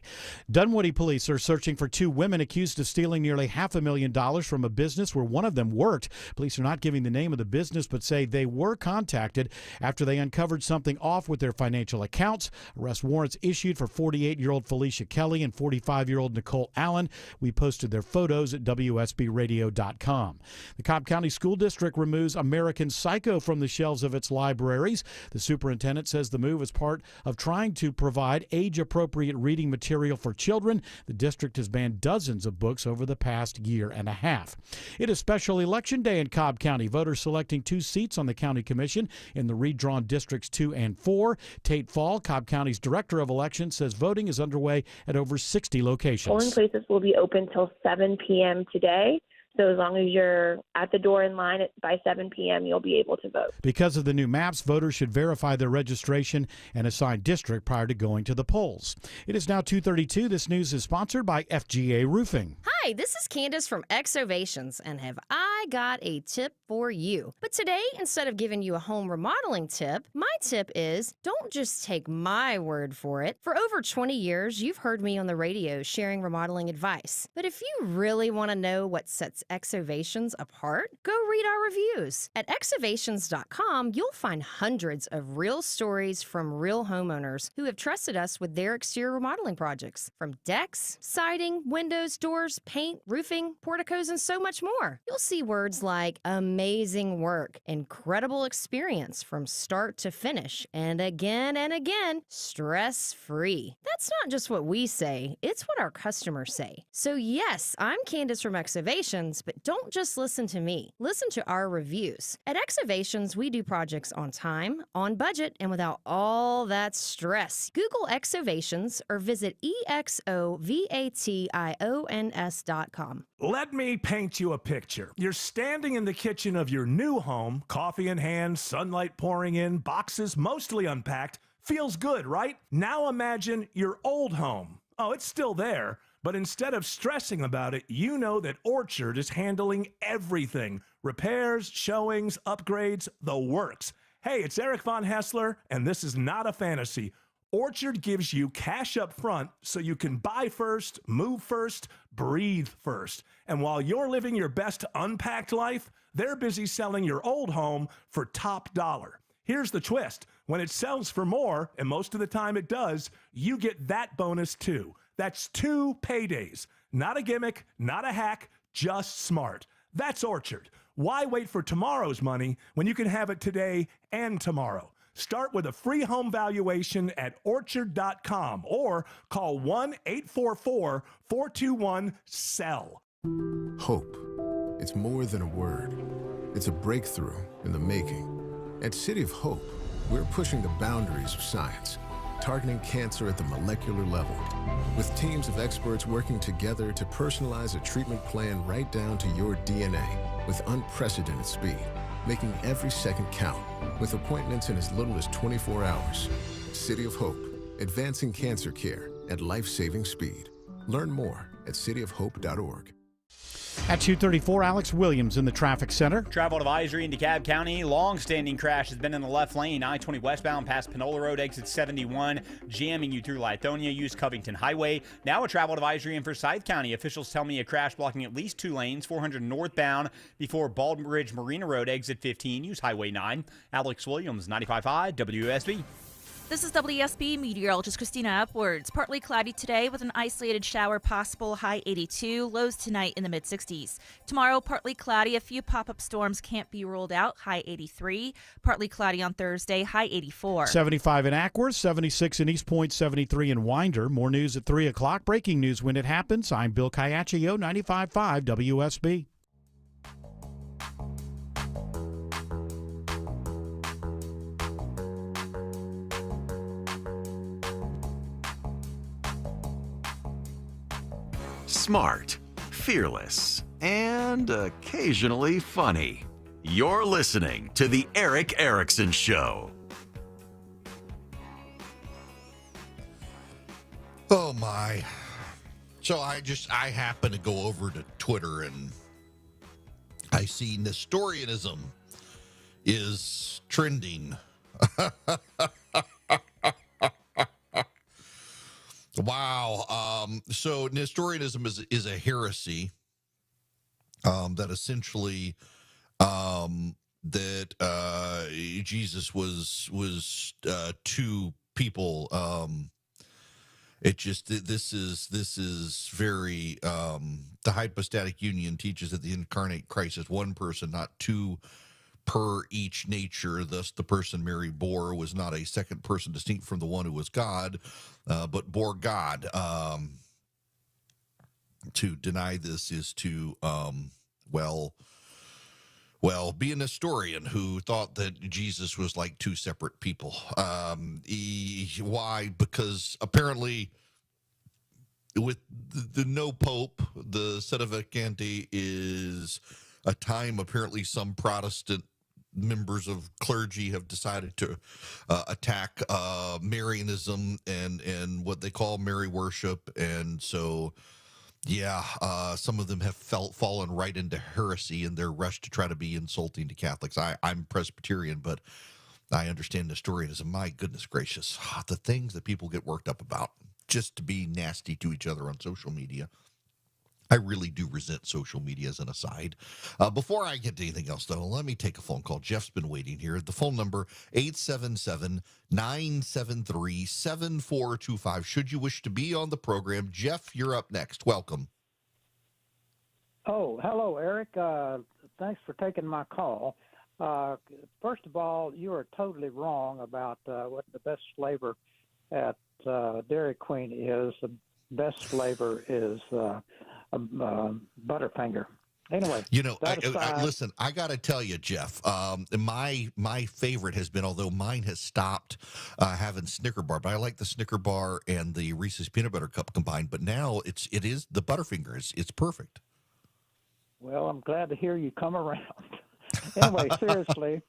Dunwoody police are searching for 2 women accused of stealing nearly $500,000 from a business where one of them worked. Police are not giving the name of the business, but say they were contacted after they uncovered something off with their financial accounts. Arrest warrants issued for 48-year-old Felicia Kelly and 45-year-old Nicole Allen. We posted their photos at WSBradio.com. The Cobb County School District removes American Psycho from the shelves of its libraries. The superintendent says the move is part of trying to provide age-appropriate reading material for children. The district has banned dozens of books over the past year and a half. It is special election day in Cobb County. Voters selecting 2 seats on the county commission in the redrawn districts 2 and 4. Tate Fall, Cobb County's director of elections, says voting is underway at over 60 locations. Polling places will be open till 7 p.m. today. So as long as you're at the door in line by 7 p.m., you'll be able to vote. Because of the new maps, voters should verify their registration and assigned district prior to going to the polls. It is now 2:32. This news is sponsored by FGA Roofing. Hi, this is Candace from Exovations, and have I got a tip for you. But today, instead of giving you a home remodeling tip, my tip is don't just take my word for it. For over 20 years, you've heard me on the radio sharing remodeling advice. But if you really want to know what sets Exovations apart, go read our reviews. At exovations.com, you'll find hundreds of real stories from real homeowners who have trusted us with their exterior remodeling projects. From decks, siding, windows, doors, paint, roofing, porticos, and so much more. You'll see words like amazing work, incredible experience from start to finish, and again, stress-free. That's not just what we say, it's what our customers say. So yes, I'm Candace from Exovations, but don't just listen to me. Listen to our reviews. At Exovations, we do projects on time, on budget, and without all that stress. Google Exovations or visit exovations.com. Let me paint you a picture. You're standing in the kitchen of your new home, coffee in hand, sunlight pouring in, boxes mostly unpacked, feels good, right? Now imagine your old home. Oh, it's still there, but instead of stressing about it, you know that Orchard is handling everything. Repairs, showings, upgrades, the works. Hey, it's Eric Von Hessler, and this is not a fantasy. Orchard gives you cash up front so you can buy first, move first, breathe first. And while you're living your best unpacked life, they're busy selling your old home for top dollar. Here's the twist. When it sells for more, and most of the time it does, you get that bonus too. That's 2 paydays. Not a gimmick, not a hack, just smart. That's Orchard. Why wait for tomorrow's money when you can have it today and tomorrow? Start with a free home valuation at orchard.com or call 1-844-421-SELL. Hope. It's more than a word. It's a breakthrough in the making. At City of Hope, we're pushing the boundaries of science, targeting cancer at the molecular level, with teams of experts working together to personalize a treatment plan right down to your DNA with unprecedented speed, making every second count, with appointments in as little as 24 hours. City of Hope, advancing cancer care at life-saving speed. Learn more at cityofhope.org. At 2:34, Alex Williams in the traffic center. Travel advisory in DeKalb County. Long-standing crash has been in the left lane. I-20 westbound past Panola Road, exit 71, jamming you through Lithonia. Use Covington Highway. Now a travel advisory in Forsyth County. Officials tell me a crash blocking at least 2 lanes, 400 northbound before Baldbridge Marina Road, exit 15. Use Highway 9. Alex Williams, 95.5 WSB. This is WSB meteorologist Christina Upwards. Partly cloudy today with an isolated shower possible, high 82, lows tonight in the mid-60s. Tomorrow, partly cloudy, a few pop-up storms can't be ruled out, high 83. Partly cloudy on Thursday, high 84. 75 in Acworth, 76 in East Point, 73 in Winder. More news at 3 o'clock. Breaking news when it happens. I'm Bill Caiaccio, 95.5 WSB. Smart, fearless, and occasionally funny. You're listening to The Eric Erickson Show. Oh, my. So I happen to go over to Twitter and I see Nestorianism is trending. Wow. So Nestorianism is a heresy that essentially that Jesus was two people. This is very the hypostatic union teaches that the incarnate Christ is one person, not two per each nature. Thus, the person Mary bore was not a second person distinct from the one who was God, but bore God. To deny this is to, be a Nestorian who thought that Jesus was like two separate people. Why? Because apparently, with the no pope, the sedevacante is a time apparently some Protestant members of clergy have decided to attack Marianism and what they call Mary worship, and so some of them have fallen right into heresy in their rush to try to be insulting to Catholics. I'm Presbyterian, but I understand Nestorianism. My goodness gracious, the things that people get worked up about just to be nasty to each other on social media. I really do resent social media as an aside. Before I get to anything else, though, let me take a phone call. Jeff's been waiting here. The phone number, 877-973-7425. Should you wish to be on the program, Jeff, you're up next. Welcome. Oh, hello, Eric. Thanks for taking my call. First of all, you are totally wrong about what the best flavor at Dairy Queen is. The best flavor is Butterfinger. Anyway, listen, I got to tell you, Jeff, my favorite has been, although mine has stopped having Snicker bar, but I like the Snicker bar and the Reese's peanut butter cup combined. But now it is the Butterfinger. It's perfect. Well, I'm glad to hear you come around. Anyway, seriously,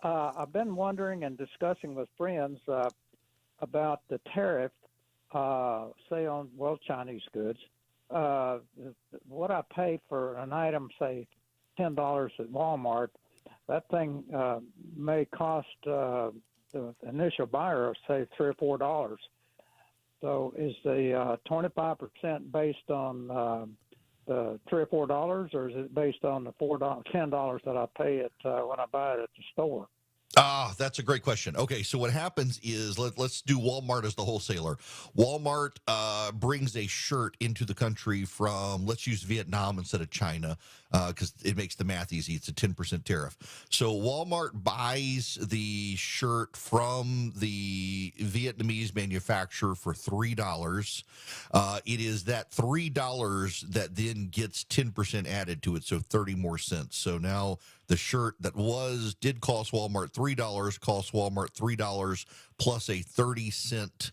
I've been wondering and discussing with friends about the tariff, say on Chinese goods. What I pay for an item, say $10 at Walmart, that thing may cost the initial buyer, say $3 or $4. So is the 25% based on the $3 or $4, or is it based on the $10 that I pay it when I buy it at the store? That's a great question. Okay, so what happens is, let's do Walmart as the wholesaler. Walmart brings a shirt into the country from, let's use Vietnam instead of China, because it makes the math easy. It's a 10% tariff. So Walmart buys the shirt from the Vietnamese manufacturer for $3. It is that $3 that then gets 10% added to it, so 30 more cents. So now the shirt that did cost Walmart $3 costs Walmart $3 plus a 30-cent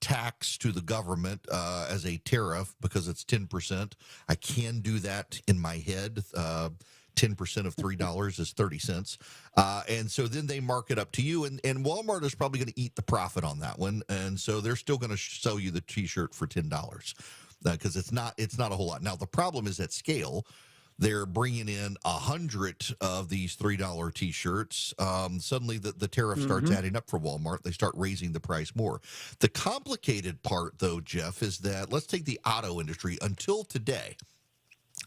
tax to the government as a tariff because it's 10%. I can do that in my head. 10% of $3 is 30 cents. And so then they mark it up to you, and Walmart is probably going to eat the profit on that one. And so they're still going to sell you the T-shirt for $10 because it's not a whole lot. Now, the problem is at scale. They're bringing in 100 of these $3 T-shirts. Suddenly, the tariff starts adding up for Walmart. They start raising the price more. The complicated part, though, Jeff, is that let's take the auto industry. Until today,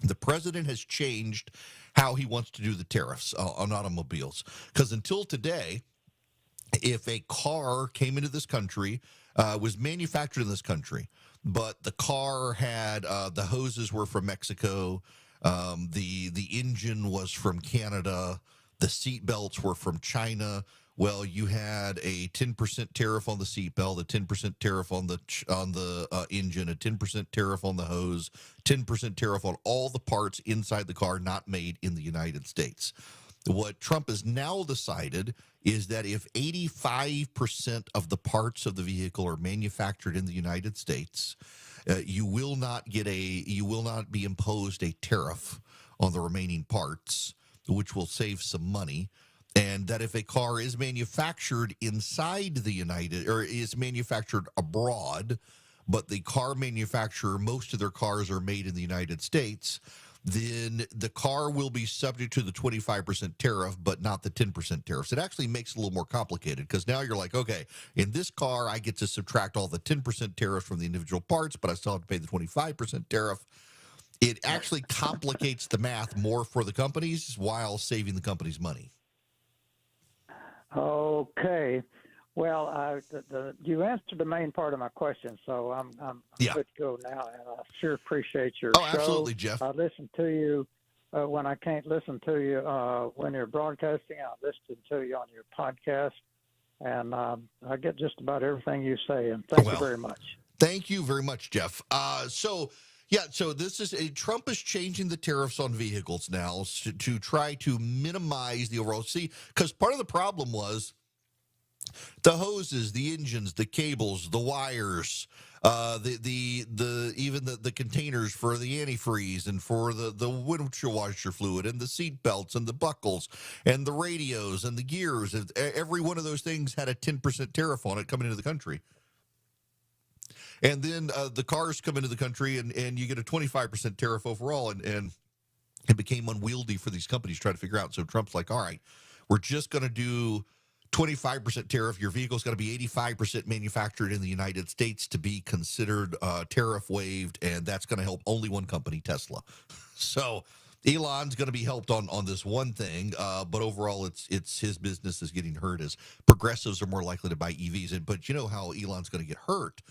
the president has changed how he wants to do the tariffs on automobiles. Because until today, if a car came into this country, was manufactured in this country, but the car had the hoses were from Mexico. The engine was from Canada. The seat belts were from China. Well, you had a 10% tariff on the seat belt, a 10% tariff on the engine, a 10% tariff on the hose, 10% tariff on all the parts inside the car not made in the United States. What Trump has now decided is that if 85% of the parts of the vehicle are manufactured in the United States, you will not be imposed a tariff on the remaining parts, which will save some money. And that if a car is manufactured inside the is manufactured abroad, but the car manufacturer, most of their cars are made in the United States, then the car will be subject to the 25% tariff, but not the 10% tariffs. It actually makes it a little more complicated because now you're like, okay, in this car, I get to subtract all the 10% tariffs from the individual parts, but I still have to pay the 25% tariff. It actually complicates the math more for the companies while saving the companies money. Okay. Well, you answered the main part of my question, so I'm good to go now, and I sure appreciate your show. Absolutely, Jeff. I listen to you when I can't listen to you when you're broadcasting. I listen to you on your podcast, and I get just about everything you say, and thank you very much. Thank you very much, Jeff. So this is Trump is changing the tariffs on vehicles now to try to minimize the overall. See, because part of the problem was the hoses, the engines, the cables, the wires, even the containers for the antifreeze and for the windshield washer fluid and the seat belts and the buckles and the radios and the gears. Every one of those things had a 10% tariff on it coming into the country. And then the cars come into the country and you get a 25% tariff overall. And it became unwieldy for these companies to try to figure out. So Trump's like, all right, we're just going to do 25% tariff. Your vehicle's got to be 85% manufactured in the United States to be considered tariff waived, and that's going to help only one company, Tesla. So Elon's going to be helped on this one thing, but overall, it's his business is getting hurt as progressives are more likely to buy EVs. But you know how Elon's going to get hurt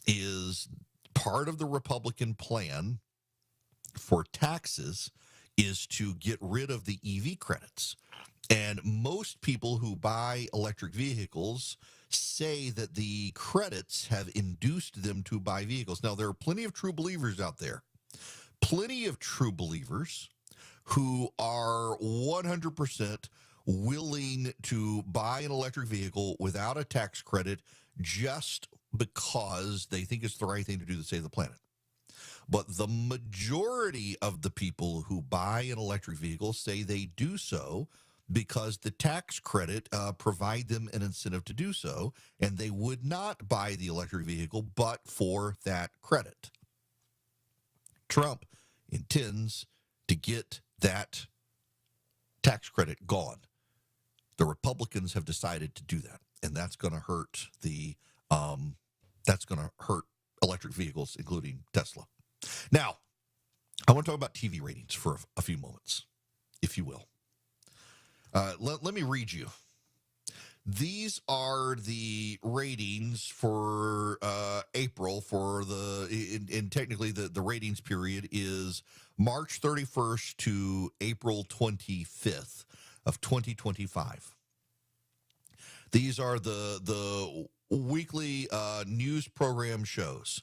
is part of the Republican plan for taxes is to get rid of the EV credits. And most people who buy electric vehicles say that the credits have induced them to buy vehicles. Now, there are plenty of true believers out there, plenty of true believers who are 100% willing to buy an electric vehicle without a tax credit just because they think it's the right thing to do to save the planet. But the majority of the people who buy an electric vehicle say they do so because the tax credit provide them an incentive to do so, and they would not buy the electric vehicle but for that credit. Trump intends to get that tax credit gone. The Republicans have decided to do that, and that's going to hurt electric vehicles, including Tesla. Now, I want to talk about TV ratings for a few moments, if you will. Let me read you. These are the ratings for April for and technically the ratings period is March 31st to April 25th of 2025. These are the weekly news program shows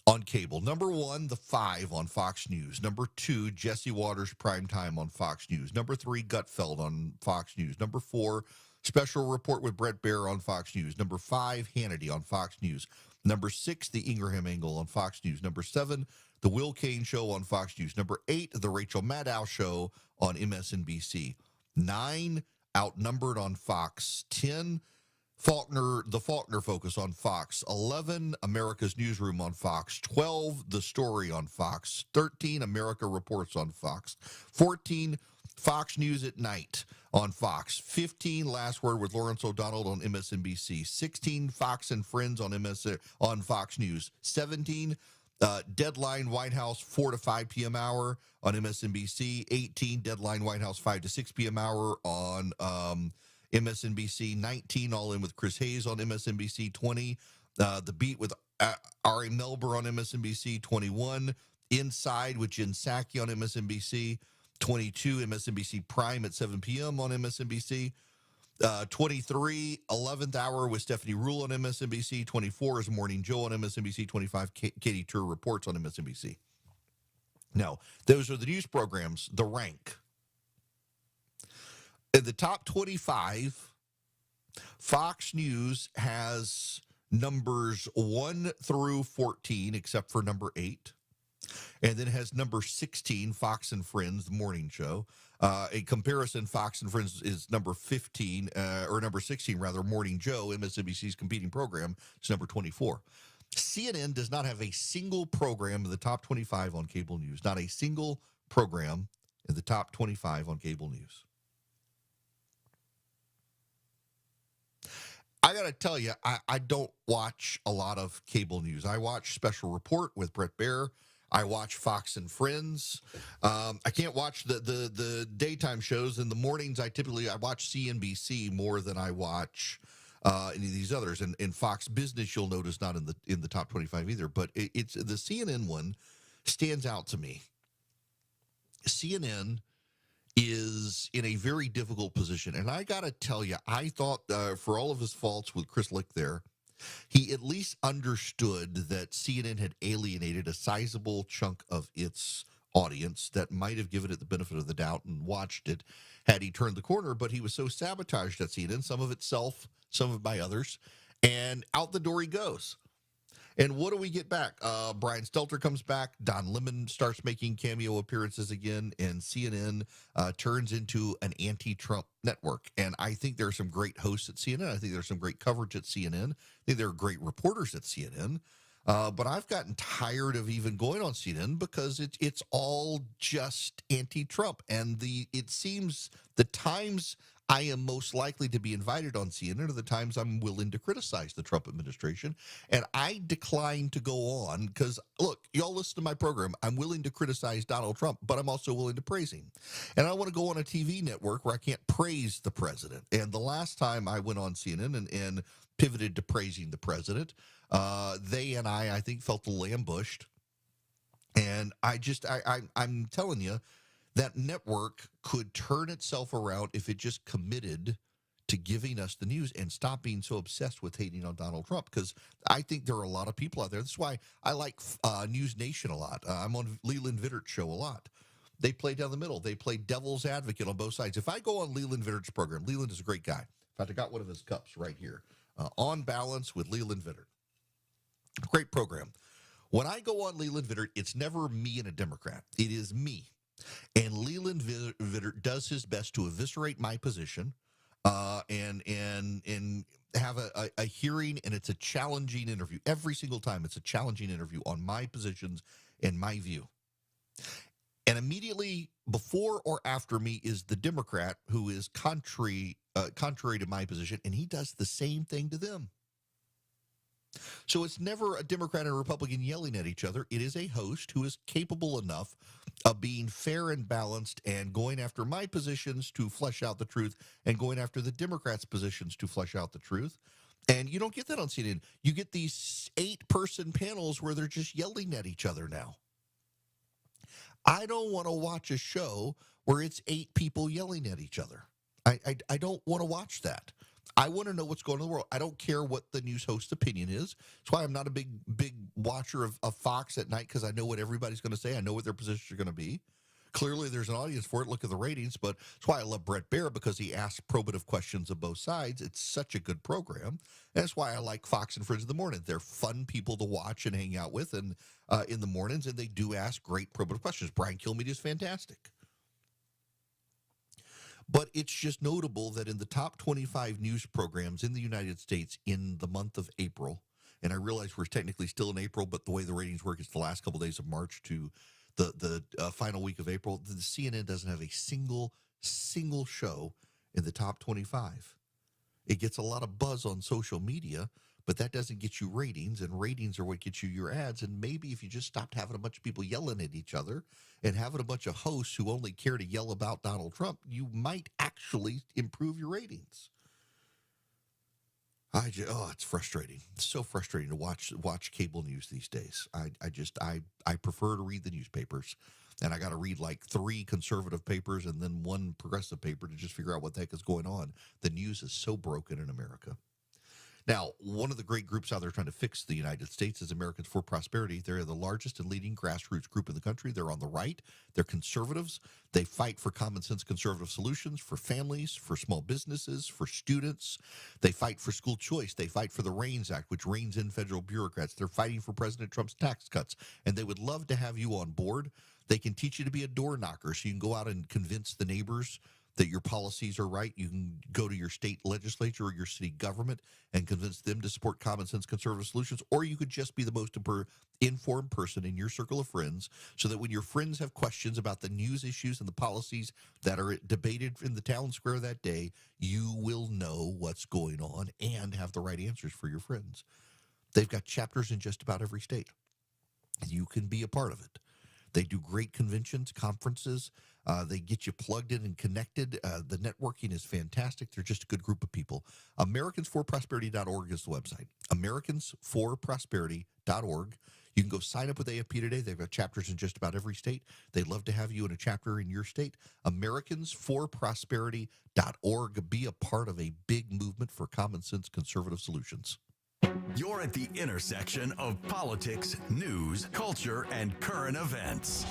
on cable. Number 1, The Five on Fox News. Number 2, Jesse Waters Primetime on Fox News. Number 3, Gutfeld on Fox News. Number 4, Special Report with Brett Baer on Fox News. Number 5, Hannity on Fox News. Number 6, The Ingraham Angle on Fox News. Number 7, The Will Cain Show on Fox News. Number 8, The Rachel Maddow Show on MSNBC. 9, Outnumbered on Fox. 10, The Faulkner Focus on Fox. 11, America's Newsroom on Fox. 12, The Story on Fox. 13, America Reports on Fox. 14, Fox News at Night on Fox. 15, Last Word with Lawrence O'Donnell on MSNBC. 16, Fox and Friends on Fox News. 17, Deadline White House 4 to 5 p.m. hour on MSNBC. 18, Deadline White House 5 to 6 p.m. hour on MSNBC. 19, All In with Chris Hayes on MSNBC. 20, The Beat with Ari Melber on MSNBC. 21, Inside with Jen Psaki on MSNBC. 22, MSNBC Prime at 7 p.m. on MSNBC. 23, 11th Hour with Stephanie Ruhle on MSNBC. 24 is Morning Joe on MSNBC. 25, Katie Tur Reports on MSNBC. Now, those are the news programs, the rank. In the top 25, Fox News has numbers 1 through 14, except for number 8. And then has number 16, Fox and Friends, the morning show. A comparison, Fox and Friends is number 15, or number 16, rather, Morning Joe, MSNBC's competing program, is number 24. CNN does not have a single program in the top 25 on cable news. Not a single program in the top 25 on cable news. I got to tell you, I don't watch a lot of cable news. I watch Special Report with Brett Baer. I watch Fox and Friends. I can't watch the daytime shows. In the mornings, I watch CNBC more than I watch any of these others. And Fox Business, you'll notice, not in the top 25 either. But it's the CNN one stands out to me. CNN is in a very difficult position. And I got to tell you, I thought for all of his faults with Chris Lick there, he at least understood that CNN had alienated a sizable chunk of its audience that might have given it the benefit of the doubt and watched it had he turned the corner. But he was so sabotaged at CNN, some of itself, some of it by others, and out the door he goes. And what do we get back? Brian Stelter comes back. Don Lemon starts making cameo appearances again. And CNN turns into an anti-Trump network. And I think there are some great hosts at CNN. I think there's some great coverage at CNN. I think there are great reporters at CNN. But I've gotten tired of even going on CNN because it's all just anti-Trump. And it seems the times I am most likely to be invited on CNN are the times I'm willing to criticize the Trump administration. And I decline to go on because, look, y'all listen to my program. I'm willing to criticize Donald Trump, but I'm also willing to praise him. And I want to go on a TV network where I can't praise the president. And the last time I went on CNN and pivoted to praising the president, they and I think, felt a little ambushed. And I'm telling you, that network could turn itself around if it just committed to giving us the news and stop being so obsessed with hating on Donald Trump. Because I think there are a lot of people out there. That's why I like News Nation a lot. I'm on Leland Vittert's show a lot. They play down the middle. They play devil's advocate on both sides. If I go on Leland Vittert's program, Leland is a great guy. In fact, I got one of his cups right here. On Balance with Leland Vittert. Great program. When I go on Leland Vittert, it's never me and a Democrat. It is me. And Leland Vittert does his best to eviscerate my position and have a hearing, and it's a challenging interview. Every single time it's a challenging interview on my positions and my view. And immediately before or after me is the Democrat who is contrary to my position, and he does the same thing to them. So it's never a Democrat and a Republican yelling at each other. It is a host who is capable enough of being fair and balanced and going after my positions to flesh out the truth and going after the Democrats' positions to flesh out the truth. And you don't get that on CNN. You get these 8-person panels where they're just yelling at each other now. I don't want to watch a show where it's 8 people yelling at each other. I don't want to watch that. I want to know what's going on in the world. I don't care what the news host's opinion is. That's why I'm not a big watcher of Fox at night, because I know what everybody's going to say. I know what their positions are going to be. Clearly, there's an audience for it. Look at the ratings. But that's why I love Bret Baier, because he asks probative questions of both sides. It's such a good program. And that's why I like Fox and Friends in the Morning. They're fun people to watch and hang out with in the mornings, and they do ask great probative questions. Brian Kilmeade is fantastic. But it's just notable that in the top 25 news programs in the United States in the month of April, and I realize we're technically still in April, but the way the ratings work, it's the last couple of days of March to the final week of April, the CNN doesn't have a single show in the top 25. It gets a lot of buzz on social media, but that doesn't get you ratings, and ratings are what gets you your ads. And maybe if you just stopped having a bunch of people yelling at each other and having a bunch of hosts who only care to yell about Donald Trump, you might actually improve your ratings. It's frustrating. It's so frustrating to watch cable news these days. I prefer to read the newspapers, and I got to read like 3 conservative papers and then 1 progressive paper to just figure out what the heck is going on. The news is so broken in America. Now, one of the great groups out there trying to fix the United States is Americans for Prosperity. They're the largest and leading grassroots group in the country. They're on the right. They're conservatives. They fight for common sense conservative solutions for families, for small businesses, for students. They fight for school choice. They fight for the REINS Act, which reins in federal bureaucrats. They're fighting for President Trump's tax cuts, and they would love to have you on board. They can teach you to be a door knocker so you can go out and convince the neighbors that your policies are right. You can go to your state legislature or your city government and convince them to support common sense conservative solutions, or you could just be the most informed person in your circle of friends, so that when your friends have questions about the news issues and the policies that are debated in the town square that day, you will know what's going on and have the right answers for your friends. They've got chapters in just about every state. You can be a part of it. They do great conventions, conferences. They get you plugged in and connected. The networking is fantastic. They're just a good group of people. AmericansForProsperity.org is the website. AmericansForProsperity.org. You can go sign up with AFP today. They've got chapters in just about every state. They'd love to have you in a chapter in your state. AmericansForProsperity.org. Be a part of a big movement for common sense conservative solutions. You're at the intersection of politics, news, culture, and current events.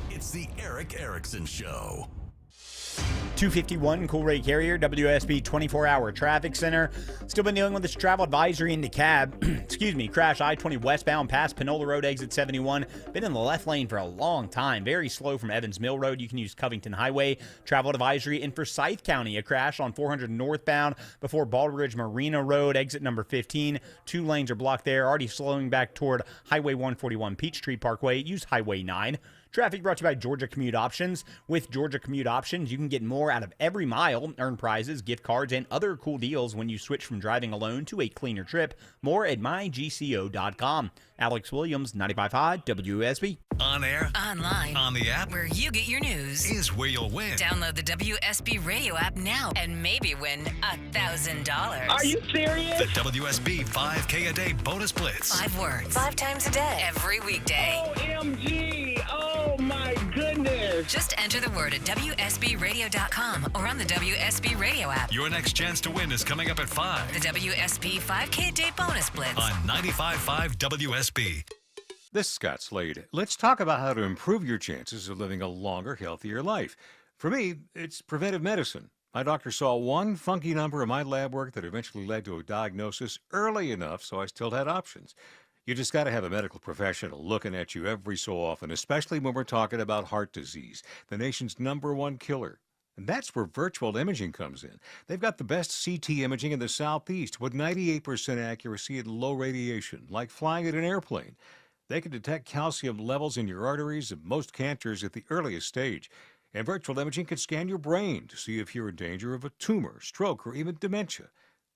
It's the Erick Erickson Show. 251 Cool Ray Carrier, WSB 24-hour traffic center. Still been dealing with this travel advisory in DeKalb. Crash I-20 westbound past Panola Road, exit 71. Been in the left lane for a long time. Very slow from Evans Mill Road. You can use Covington Highway. Travel advisory in Forsyth County. A crash on 400 northbound before Baldridge Marina Road, exit number 15. 2 lanes are blocked there. Already slowing back toward Highway 141 Peachtree Parkway. Use Highway 9. Traffic brought to you by Georgia Commute Options. With Georgia Commute Options, you can get more out of every mile, earn prizes, gift cards, and other cool deals when you switch from driving alone to a cleaner trip. More at mygco.com. Alex Williams, 95.5 WSB. On air, online, on the app, where you get your news, is where you'll win. Download the WSB radio app now and maybe win $1,000. Are you serious? The WSB 5K a day bonus blitz. 5 words, 5 times a day, every weekday. OMG! Oh my goodness! Just enter the word at WSBradio.com or on the WSB radio app. Your next chance to win is coming up at 5. The WSB 5K a day bonus blitz on 95.5 WSB. This is Scott Slade. Let's talk about how to improve your chances of living a longer, healthier life. For me, it's preventive medicine. My doctor saw one funky number in my lab work that eventually led to a diagnosis early enough so I still had options. You just got to have a medical professional looking at you every so often, especially when we're talking about heart disease, the nation's #1 killer. And that's where virtual imaging comes in. They've got the best CT imaging in the Southeast with 98% accuracy and low radiation, like flying in an airplane. They can detect calcium levels in your arteries and most cancers at the earliest stage. And virtual imaging can scan your brain to see if you're in danger of a tumor, stroke, or even dementia.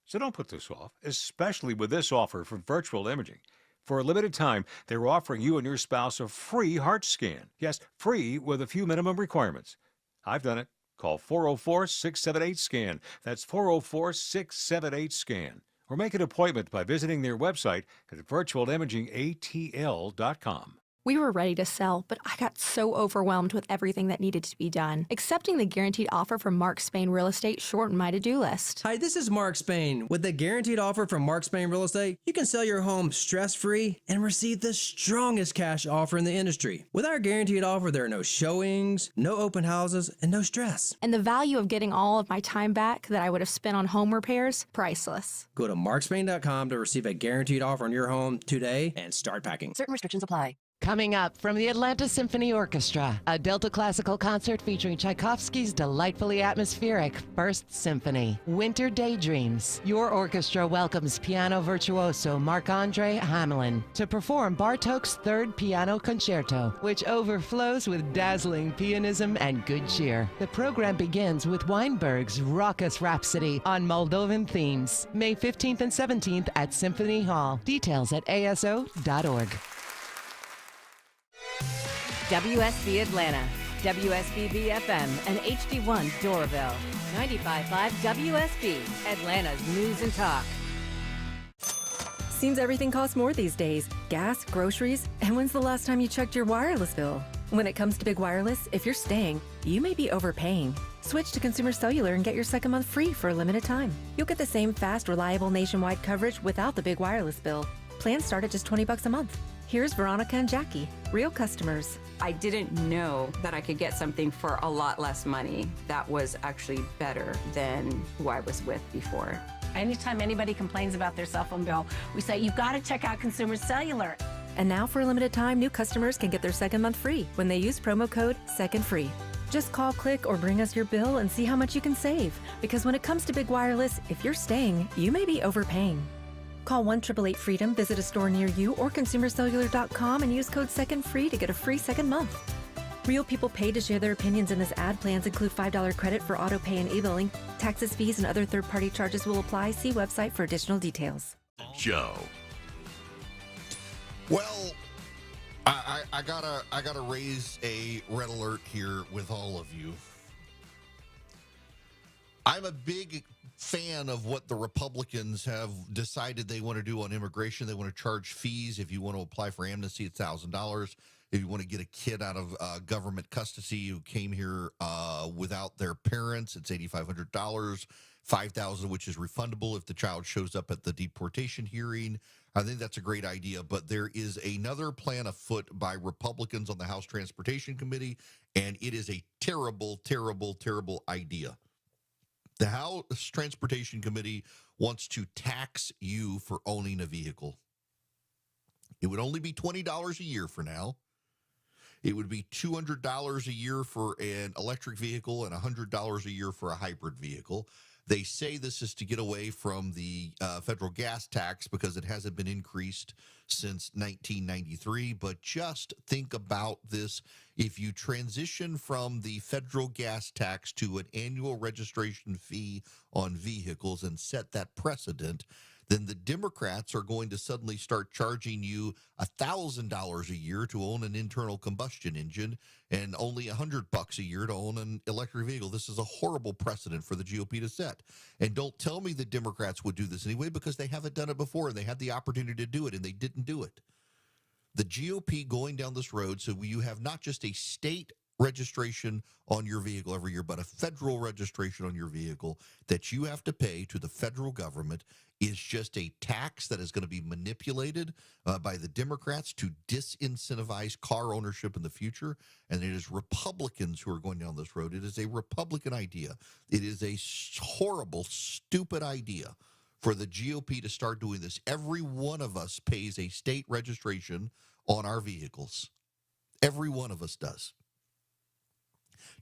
So don't put this off, especially with this offer from Virtual Imaging. For a limited time, they're offering you and your spouse a free heart scan. Yes, free with a few minimum requirements. I've done it. Call 404-678-SCAN. That's 404-678-SCAN. Or make an appointment by visiting their website at virtualimagingatl.com. We were ready to sell, but I got so overwhelmed with everything that needed to be done. Accepting the guaranteed offer from Mark Spain Real Estate shortened my to-do list. Hi, this is Mark Spain. With the guaranteed offer from Mark Spain Real Estate, you can sell your home stress-free and receive the strongest cash offer in the industry. With our guaranteed offer, there are no showings, no open houses, and no stress. And the value of getting all of my time back that I would have spent on home repairs, priceless. Go to markspain.com to receive a guaranteed offer on your home today and start packing. Certain restrictions apply. Coming up from the Atlanta Symphony Orchestra, a Delta classical concert featuring Tchaikovsky's delightfully atmospheric First Symphony, Winter Daydreams. Your orchestra welcomes piano virtuoso Marc-Andre Hamelin to perform Bartók's Third Piano Concerto, which overflows with dazzling pianism and good cheer. The program begins with Weinberg's raucous rhapsody on Moldovan themes, May 15th and 17th at Symphony Hall. Details at aso.org. WSB Atlanta, WSBB FM, and HD1 Doraville. 95.5 WSB, Atlanta's news and talk. Seems everything costs more these days. Gas, groceries, and when's the last time you checked your wireless bill? When it comes to Big Wireless, if you're staying, you may be overpaying. Switch to Consumer Cellular and get your second month free for a limited time. You'll get the same fast, reliable nationwide coverage without the Big Wireless bill. Plans start at just $20 a month. Here's Veronica and Jackie, real customers. I didn't know that I could get something for a lot less money that was actually better than who I was with before. Anytime anybody complains about their cell phone bill, we say, you've got to check out Consumer Cellular. And now for a limited time, new customers can get their second month free when they use promo code SECONDFREE. Just call, click, or bring us your bill and see how much you can save. Because when it comes to Big Wireless, if you're staying, you may be overpaying. Call 1-888-FREEDOM, visit a store near you, or consumercellular.com and use code SECONDFREE to get a free second month. Real people paid to share their opinions in this ad. Plans include $5 credit for auto pay and e-billing. Taxes, fees, and other third-party charges will apply. See website for additional details. Joe. Well, I gotta raise a red alert here with all of you. I'm a big fan of what the Republicans have decided they want to do on immigration. They want to charge fees. If you want to apply for amnesty, it's $1,000. If you want to get a kid out of government custody who came here without their parents, it's $8,500. $5,000, which is refundable if the child shows up at the deportation hearing. I think that's a great idea, but there is another plan afoot by Republicans on the House Transportation Committee, and it is a terrible, terrible, terrible idea. The House Transportation Committee wants to tax you for owning a vehicle. It would only be $20 a year for now. It would be $200 a year for an electric vehicle and $100 a year for a hybrid vehicle. They say this is to get away from the federal gas tax because it hasn't been increased since 1993. But just think about this. If you transition from the federal gas tax to an annual registration fee on vehicles and set that precedent, then the Democrats are going to suddenly start charging you $1,000 a year to own an internal combustion engine and only $100 a year to own an electric vehicle. This is a horrible precedent for the GOP to set. And don't tell me the Democrats would do this anyway, because they haven't done it before and they had the opportunity to do it and they didn't do it. The GOP going down this road, so you have not just a state registration on your vehicle every year, but a federal registration on your vehicle that you have to pay to the federal government, is just a tax that is going to be manipulated by the Democrats to disincentivize car ownership in the future. And it is Republicans who are going down this road. It is a Republican idea. It is a horrible, stupid idea for the GOP to start doing this. Every one of us pays a state registration on our vehicles. Every one of us does.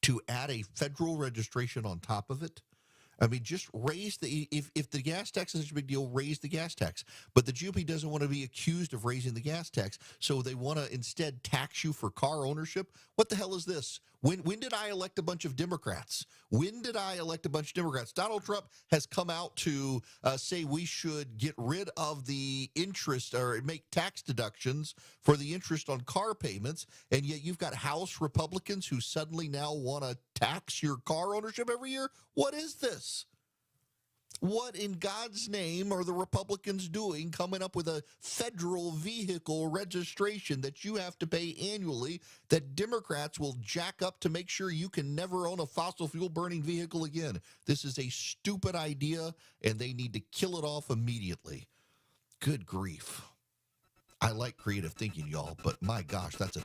To add a federal registration on top of it, I mean, just raise the, if the gas tax is such a big deal, raise the gas tax. But the GOP doesn't want to be accused of raising the gas tax, so they want to instead tax you for car ownership. What the hell is this? When did I elect a bunch of Democrats? When did I elect a bunch of Democrats? Donald Trump has come out to say we should get rid of the interest or make tax deductions for the interest on car payments, and yet you've got House Republicans who suddenly now want to tax your car ownership every year? What is this? What in God's name are the Republicans doing coming up with a federal vehicle registration that you have to pay annually that Democrats will jack up to make sure you can never own a fossil fuel burning vehicle again? This is a stupid idea, and they need to kill it off immediately. Good grief. I like creative thinking, y'all, but my gosh, that's a